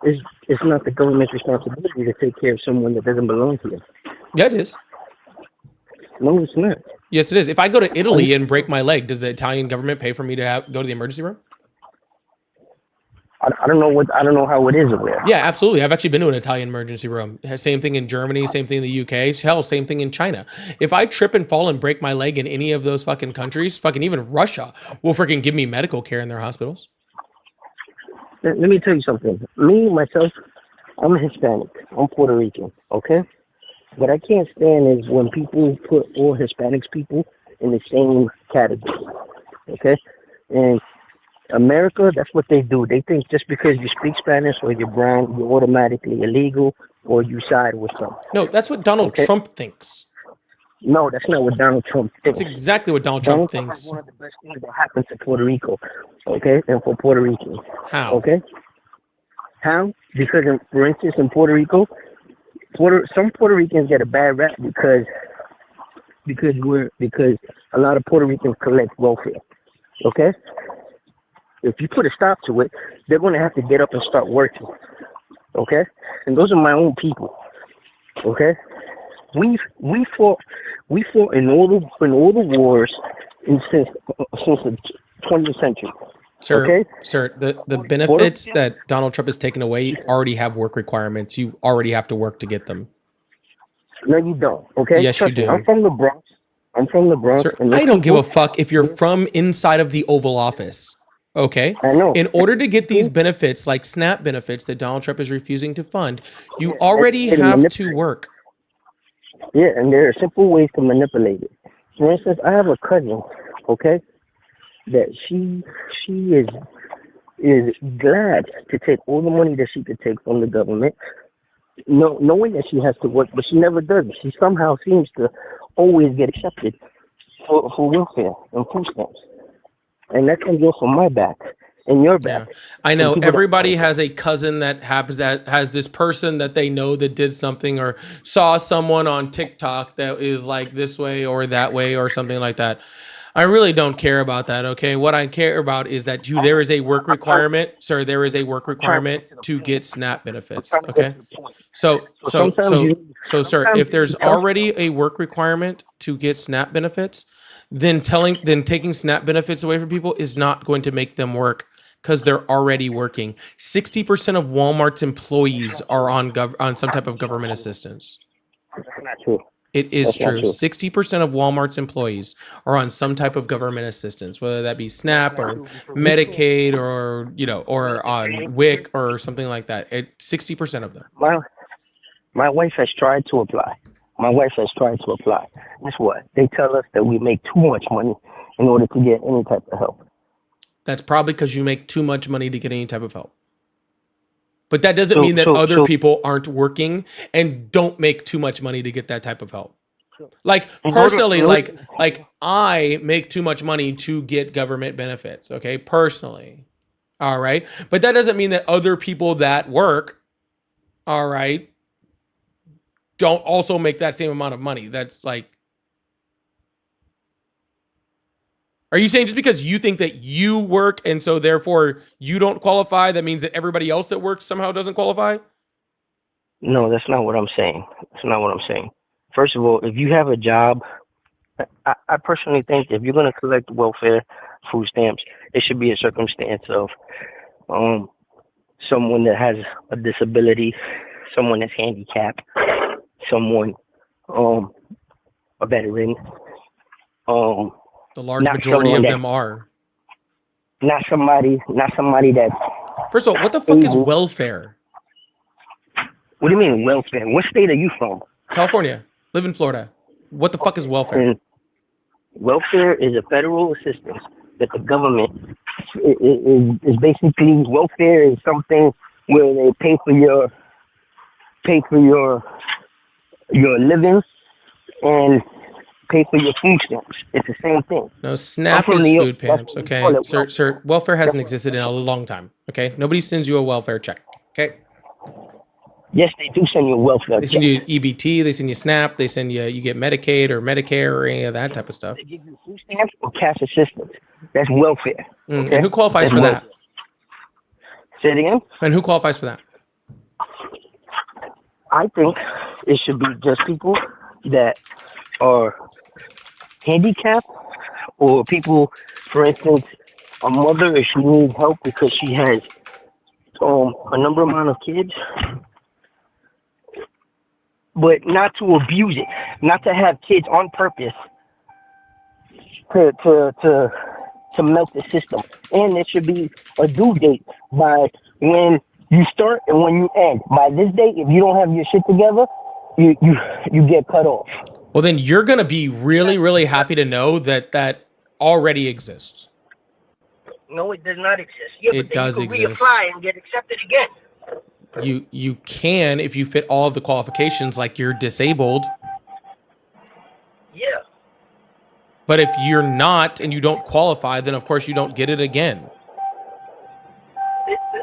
It's not the government's responsibility to take care of someone that doesn't belong to them. Yeah, it is. No, it's not. Yes, it is. If I go to Italy and break my leg, does the Italian government pay for me to go to the emergency room? I don't know how it is over there. Yeah, absolutely. I've actually been to an Italian emergency room. Same thing in Germany, same thing in the UK, hell, same thing in China. If I trip and fall and break my leg in any of those fucking countries, fucking even Russia will freaking give me medical care in their hospitals. Let me tell you something. Me, myself, I'm Hispanic. I'm Puerto Rican, okay? What I can't stand is when people put all Hispanics people in the same category, okay? And America, that's what they do. They think just because you speak Spanish or you're brown, you're automatically illegal or you side with them. No, that's what Donald Trump thinks. No, that's not what Donald Trump thinks. That's exactly what Donald Trump thinks. That's one of the best things that happened to Puerto Rico, okay, and for Puerto Ricans. How? Okay? How? Because, for instance, in Puerto Rico, some Puerto Ricans get a bad rap because a lot of Puerto Ricans collect welfare, okay? If you put a stop to it, they're going to have to get up and start working, okay? And those are my own people, okay? We fought in all the wars since the 20th century. Sir, okay? Sir, the benefits that Donald Trump has taken away already have work requirements. You already have to work to get them. No, you don't. Okay. Yes, you do. I'm from the Bronx. Sir, I don't give a fuck if you're from inside of the Oval Office. Okay. I know. In order to get these benefits, like SNAP benefits that Donald Trump is refusing to fund, you already have to work. Yeah, and there are simple ways to manipulate it. For instance, I have a cousin, okay, that she is glad to take all the money that she could take from the government, knowing that she has to work, but she never does. She somehow seems to always get accepted for welfare and food stamps. And that comes off from my back and your back. Yeah. I know everybody has a cousin that has this person that they know that did something or saw someone on TikTok that is like this way or that way or something like that. I really don't care about that, okay? What I care about is that there is a work requirement, sir, there is a work requirement to get SNAP benefits, okay? So, sir, if there's already a work requirement to get SNAP benefits, then taking SNAP benefits away from people is not going to make them work because they're already working. 60% of Walmart's employees are on some type of government assistance. That's not true. It is true. 60% of Walmart's employees are on some type of government assistance, whether that be SNAP or Medicaid or on WIC or something like that. 60% of them. My wife has tried to apply. Guess what? They tell us that we make too much money in order to get any type of help. That's probably because you make too much money to get any type of help. But that doesn't mean that other people aren't working and don't make too much money to get that type of help. Like personally, like I make too much money to get government benefits. Okay, personally, all right. But that doesn't mean that other people that work, all right, don't also make that same amount of money. That's like, are you saying just because you think that you work and so therefore you don't qualify, that means that everybody else that works somehow doesn't qualify? No, that's not what I'm saying. First of all, if you have a job, I personally think if you're going to collect welfare, food stamps, it should be a circumstance of someone that has a disability, someone that's handicapped, someone, a veteran. The large majority of them are. Not somebody that. First of all, what the fuck is welfare? What do you mean welfare? What state are you from? California. Live in Florida. What the fuck is welfare? And welfare is a federal assistance that the government is basically. Welfare is something where they pay for your living and pay for your food stamps. It's the same thing. No, SNAP is food stamps. Okay, sir. Welfare hasn't existed in a long time. Okay, nobody sends you a welfare check. Okay. Yes, they do send you a welfare check. They send you EBT. They send you SNAP. They send you get Medicaid or Medicare or any of that type of stuff. They give you food stamps or cash assistance. That's welfare. Okay? And who qualifies for that? Say it again. And who qualifies for that? I think it should be just people that are handicapped or people, for instance, a mother, if she needs help because she has a number amount of kids, but not to abuse it, not to have kids on purpose to melt the system. And there should be a due date by when you start and when you end. By this date, if you don't have your shit together, you get cut off. Well, then you're going to be really, really happy to know that that already exists. No, it does not exist. Yeah, it does exist. Reapply and get accepted again. You can if you fit all of the qualifications, like you're disabled. Yeah. But if you're not and you don't qualify, then of course you don't get it again.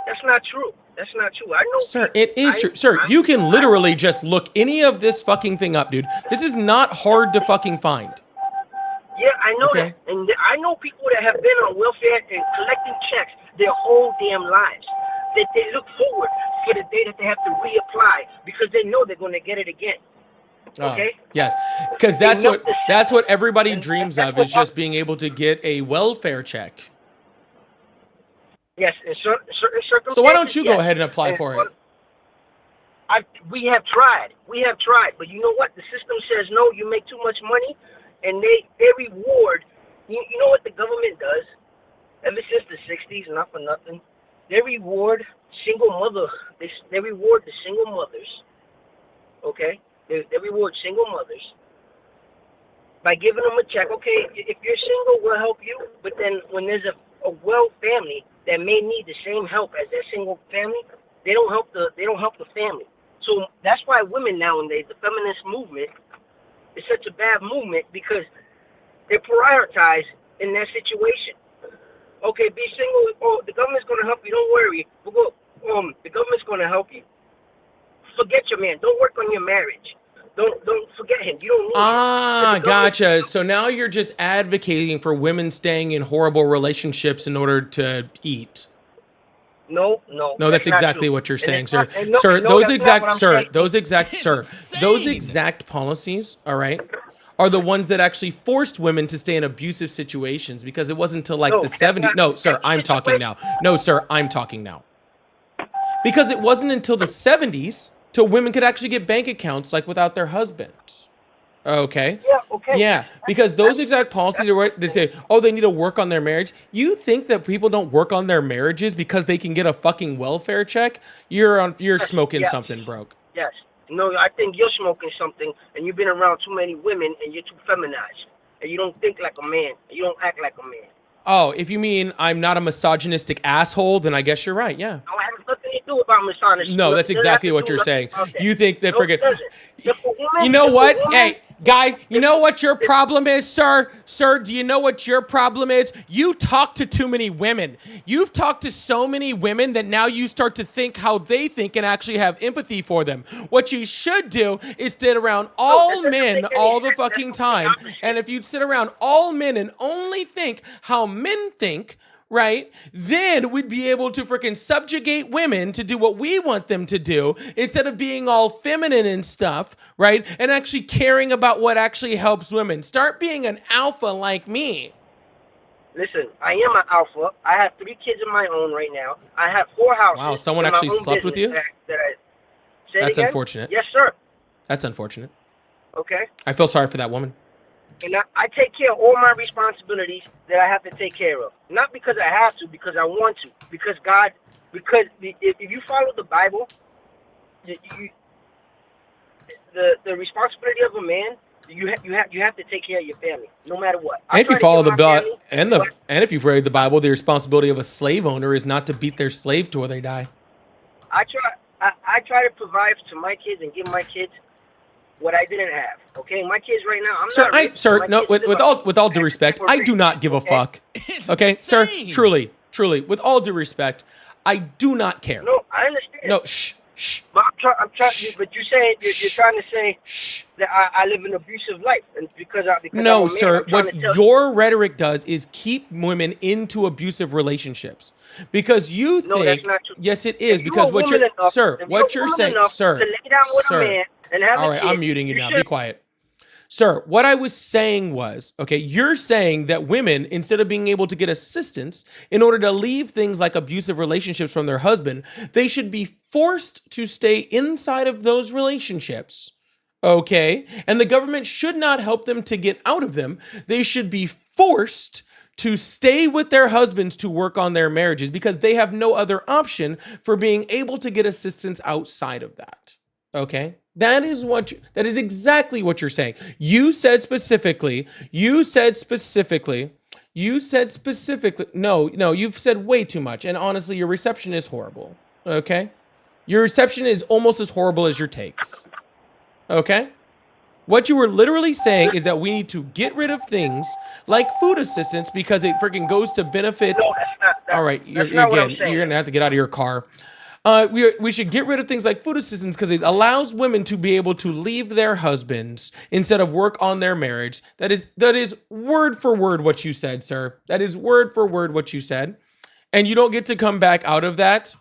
That's not true. That's not true. I know. Sir, it is true. Sir, you can literally just look any of this fucking thing up, dude. This is not hard to fucking find. Yeah, I know that. And I know people that have been on welfare and collecting checks their whole damn lives. That they look forward for the day that they have to reapply because they know they're going to get it again. Okay? Yes. Because that's what everybody dreams of, is just being able to get a welfare check. Yes, in certain circumstances. So why don't you go ahead and apply for it? We have tried, but you know what? The system says no. You make too much money, and they reward. You know what the government does? Ever since the '60s, not for nothing, they reward single mother. They reward the single mothers. Okay, they reward single mothers by giving them a check. Okay, if you're single, we'll help you. But then when there's a well family that may need the same help as that single family, they don't help the family. So that's why women nowadays, the feminist movement, is such a bad movement because they prioritize in that situation. Okay, be single. Oh, the government's gonna help you. Don't worry. The government's gonna help you. Forget your man. Don't work on your marriage. Don't forget him. You don't need him. Gotcha. So now you're just advocating for women staying in horrible relationships in order to eat. No. No, that's exactly what you're saying, sir. Those exact policies, all right, are the ones that actually forced women to stay in abusive situations, because it wasn't until like the 70s. No, sir, I'm talking now. No, sir, I'm talking now. Because it wasn't until the 70s till women could actually get bank accounts like without their husbands. Okay. Yeah, okay. Yeah, because those exact policies are what they say, oh, they need to work on their marriage. You think that people don't work on their marriages because they can get a fucking welfare check? You're smoking something broke. Yes. No, I think you're smoking something, and you've been around too many women, and you're too feminized, and you don't think like a man, and you don't act like a man. Oh, if you mean I'm not a misogynistic asshole, then I guess you're right. Yeah. No, it has nothing to do about misogyny. No, that's exactly what you're saying. You think that No, it friggin'. doesn't. If a woman- You know if a what? woman- Hey, guy, you know what your problem is, sir? Sir, do you know what your problem is? You talk to too many women. You've talked to so many women that now you start to think how they think and actually have empathy for them. What you should do is sit around all men all the fucking time. And if you'd sit around all men and only think how men think, right, then we'd be able to freaking subjugate women to do what we want them to do instead of being all feminine and stuff, right, and actually caring about what actually helps women. Start being an alpha like me. Listen, I am an alpha. I have 3 kids of my own right now. I have 4 houses. Wow, someone in my actually own slept with business you? Say it That's again? unfortunate. Yes, sir. That's unfortunate. Okay. I feel sorry for that woman. And I take care of all my responsibilities that I have to take care of. Not because I have to, because I want to. Because if you follow the Bible, the responsibility of a man, you have to take care of your family, no matter what. And if you follow the Bible, and if you've read the Bible, the responsibility of a slave owner is not to beat their slave till they die. I try to provide to my kids and give my kids what I didn't have. Okay, my kids right now. Sir, no. With all due respect, I do not give a fuck. Okay, sir. Truly, with all due respect, I do not care. No, I understand. No, shh. But I'm trying. But you're trying to say that I live an abusive life, and because I'm a man, sir. I'm trying What to tell your rhetoric does is keep women into abusive relationships because you think. that's not true. Yes, it is If because you're what woman you're, enough- sir. if What you're you're woman saying, enough sir. to lay down with sir. a man and have All a right, kid, I'm muting you now. should- Be quiet. Sir, what I was saying was, okay, you're saying that women, instead of being able to get assistance in order to leave things like abusive relationships from their husband, they should be forced to stay inside of those relationships, okay? And the government should not help them to get out of them. They should be forced to stay with their husbands to work on their marriages because they have no other option for being able to get assistance outside of that, okay? That is exactly what you're saying. You said specifically, no, you've said way too much. And honestly, your reception is horrible. Okay. Your reception is almost as horrible as your takes. Okay. What you were literally saying is that we need to get rid of things like food assistance because it freaking goes to benefit. No, that's not. All right. That's not what I'm saying. You're going to have to get out of your car. We should get rid of things like food assistance because it allows women to be able to leave their husbands instead of work on their marriage. That is word for word what you said, sir. That is word for word what you said. And you don't get to come back out of that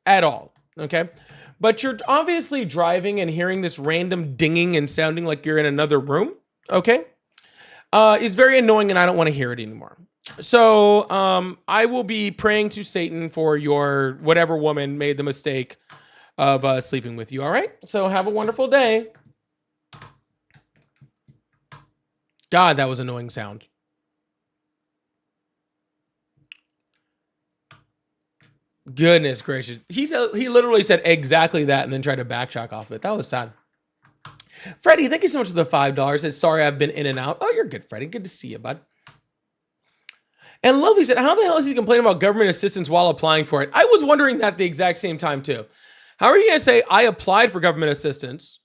at all, okay? But you're obviously driving and hearing this random dinging and sounding like you're in another room, okay? Is very annoying and I don't want to hear it anymore. So I will be praying to Satan for your whatever woman made the mistake of sleeping with you. All right. So have a wonderful day. God, that was an annoying sound. Goodness gracious. He literally said exactly that and then tried to backtrack off it. That was sad. Freddie, thank you so much for the $5. Says, sorry, I've been in and out. Oh, you're good, Freddie. Good to see you, bud. And Lovely said, how the hell is he complaining about government assistance while applying for it? I was wondering that the exact same time, too. How are you going to say, I applied for government assistance?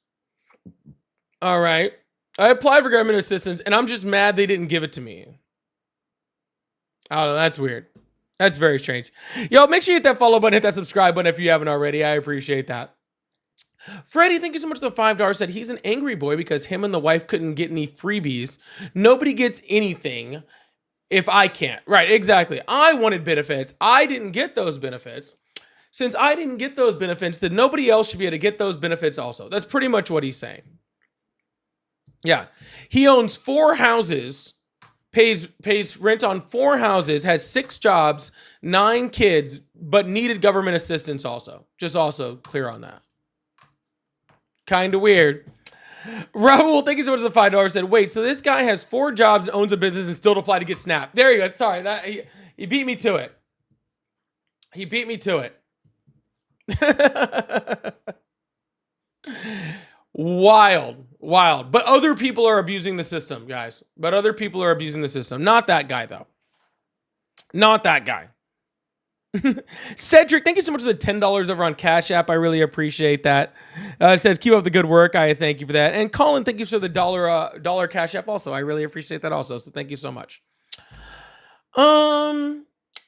All right. I applied for government assistance, and I'm just mad they didn't give it to me. Oh, that's weird. That's very strange. Yo, make sure you hit that follow button, hit that subscribe button if you haven't already. I appreciate that. Freddie, thank you so much for the $5. Said he's an angry boy because him and the wife couldn't get any freebies. Nobody gets anything if I can't. Right, exactly. I wanted benefits. I didn't get those benefits. Since I didn't get those benefits, then nobody else should be able to get those benefits also. That's pretty much what he's saying. Yeah. He owns 4 houses, pays rent on 4 houses, has 6 jobs, 9 kids, but needed government assistance also. Just also clear on that. Kind of weird. Raul, thank you so much for the $5. Said, wait, so this guy has 4 jobs, owns a business, and still apply to get Snap. There you go. Sorry, that he beat me to it. He beat me to it. Wild, wild. But other people are abusing the system, guys. But other people are abusing the system. Not that guy, though. Not that guy. Cedric, thank you so much for the $10 over on Cash App. I really appreciate that. It says, keep up the good work. I thank you for that. And Colin, thank you for the dollar Cash App also. I really appreciate that also. So thank you so much.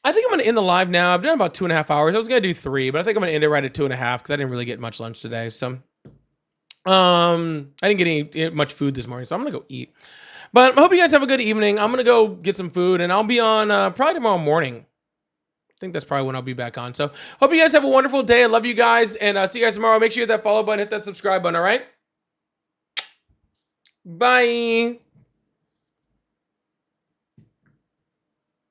I think I'm going to end the live now. I've done about 2.5 hours. I was going to do 3, but I think I'm going to end it right at 2.5 because I didn't really get much lunch today. So, I didn't get any much food this morning, so I'm going to go eat. But I hope you guys have a good evening. I'm going to go get some food, and I'll be on probably tomorrow morning. I think that's probably when I'll be back on. So, hope you guys have a wonderful day. I love you guys, and see you guys tomorrow. Make sure you hit that follow button, hit that subscribe button, all right? Bye.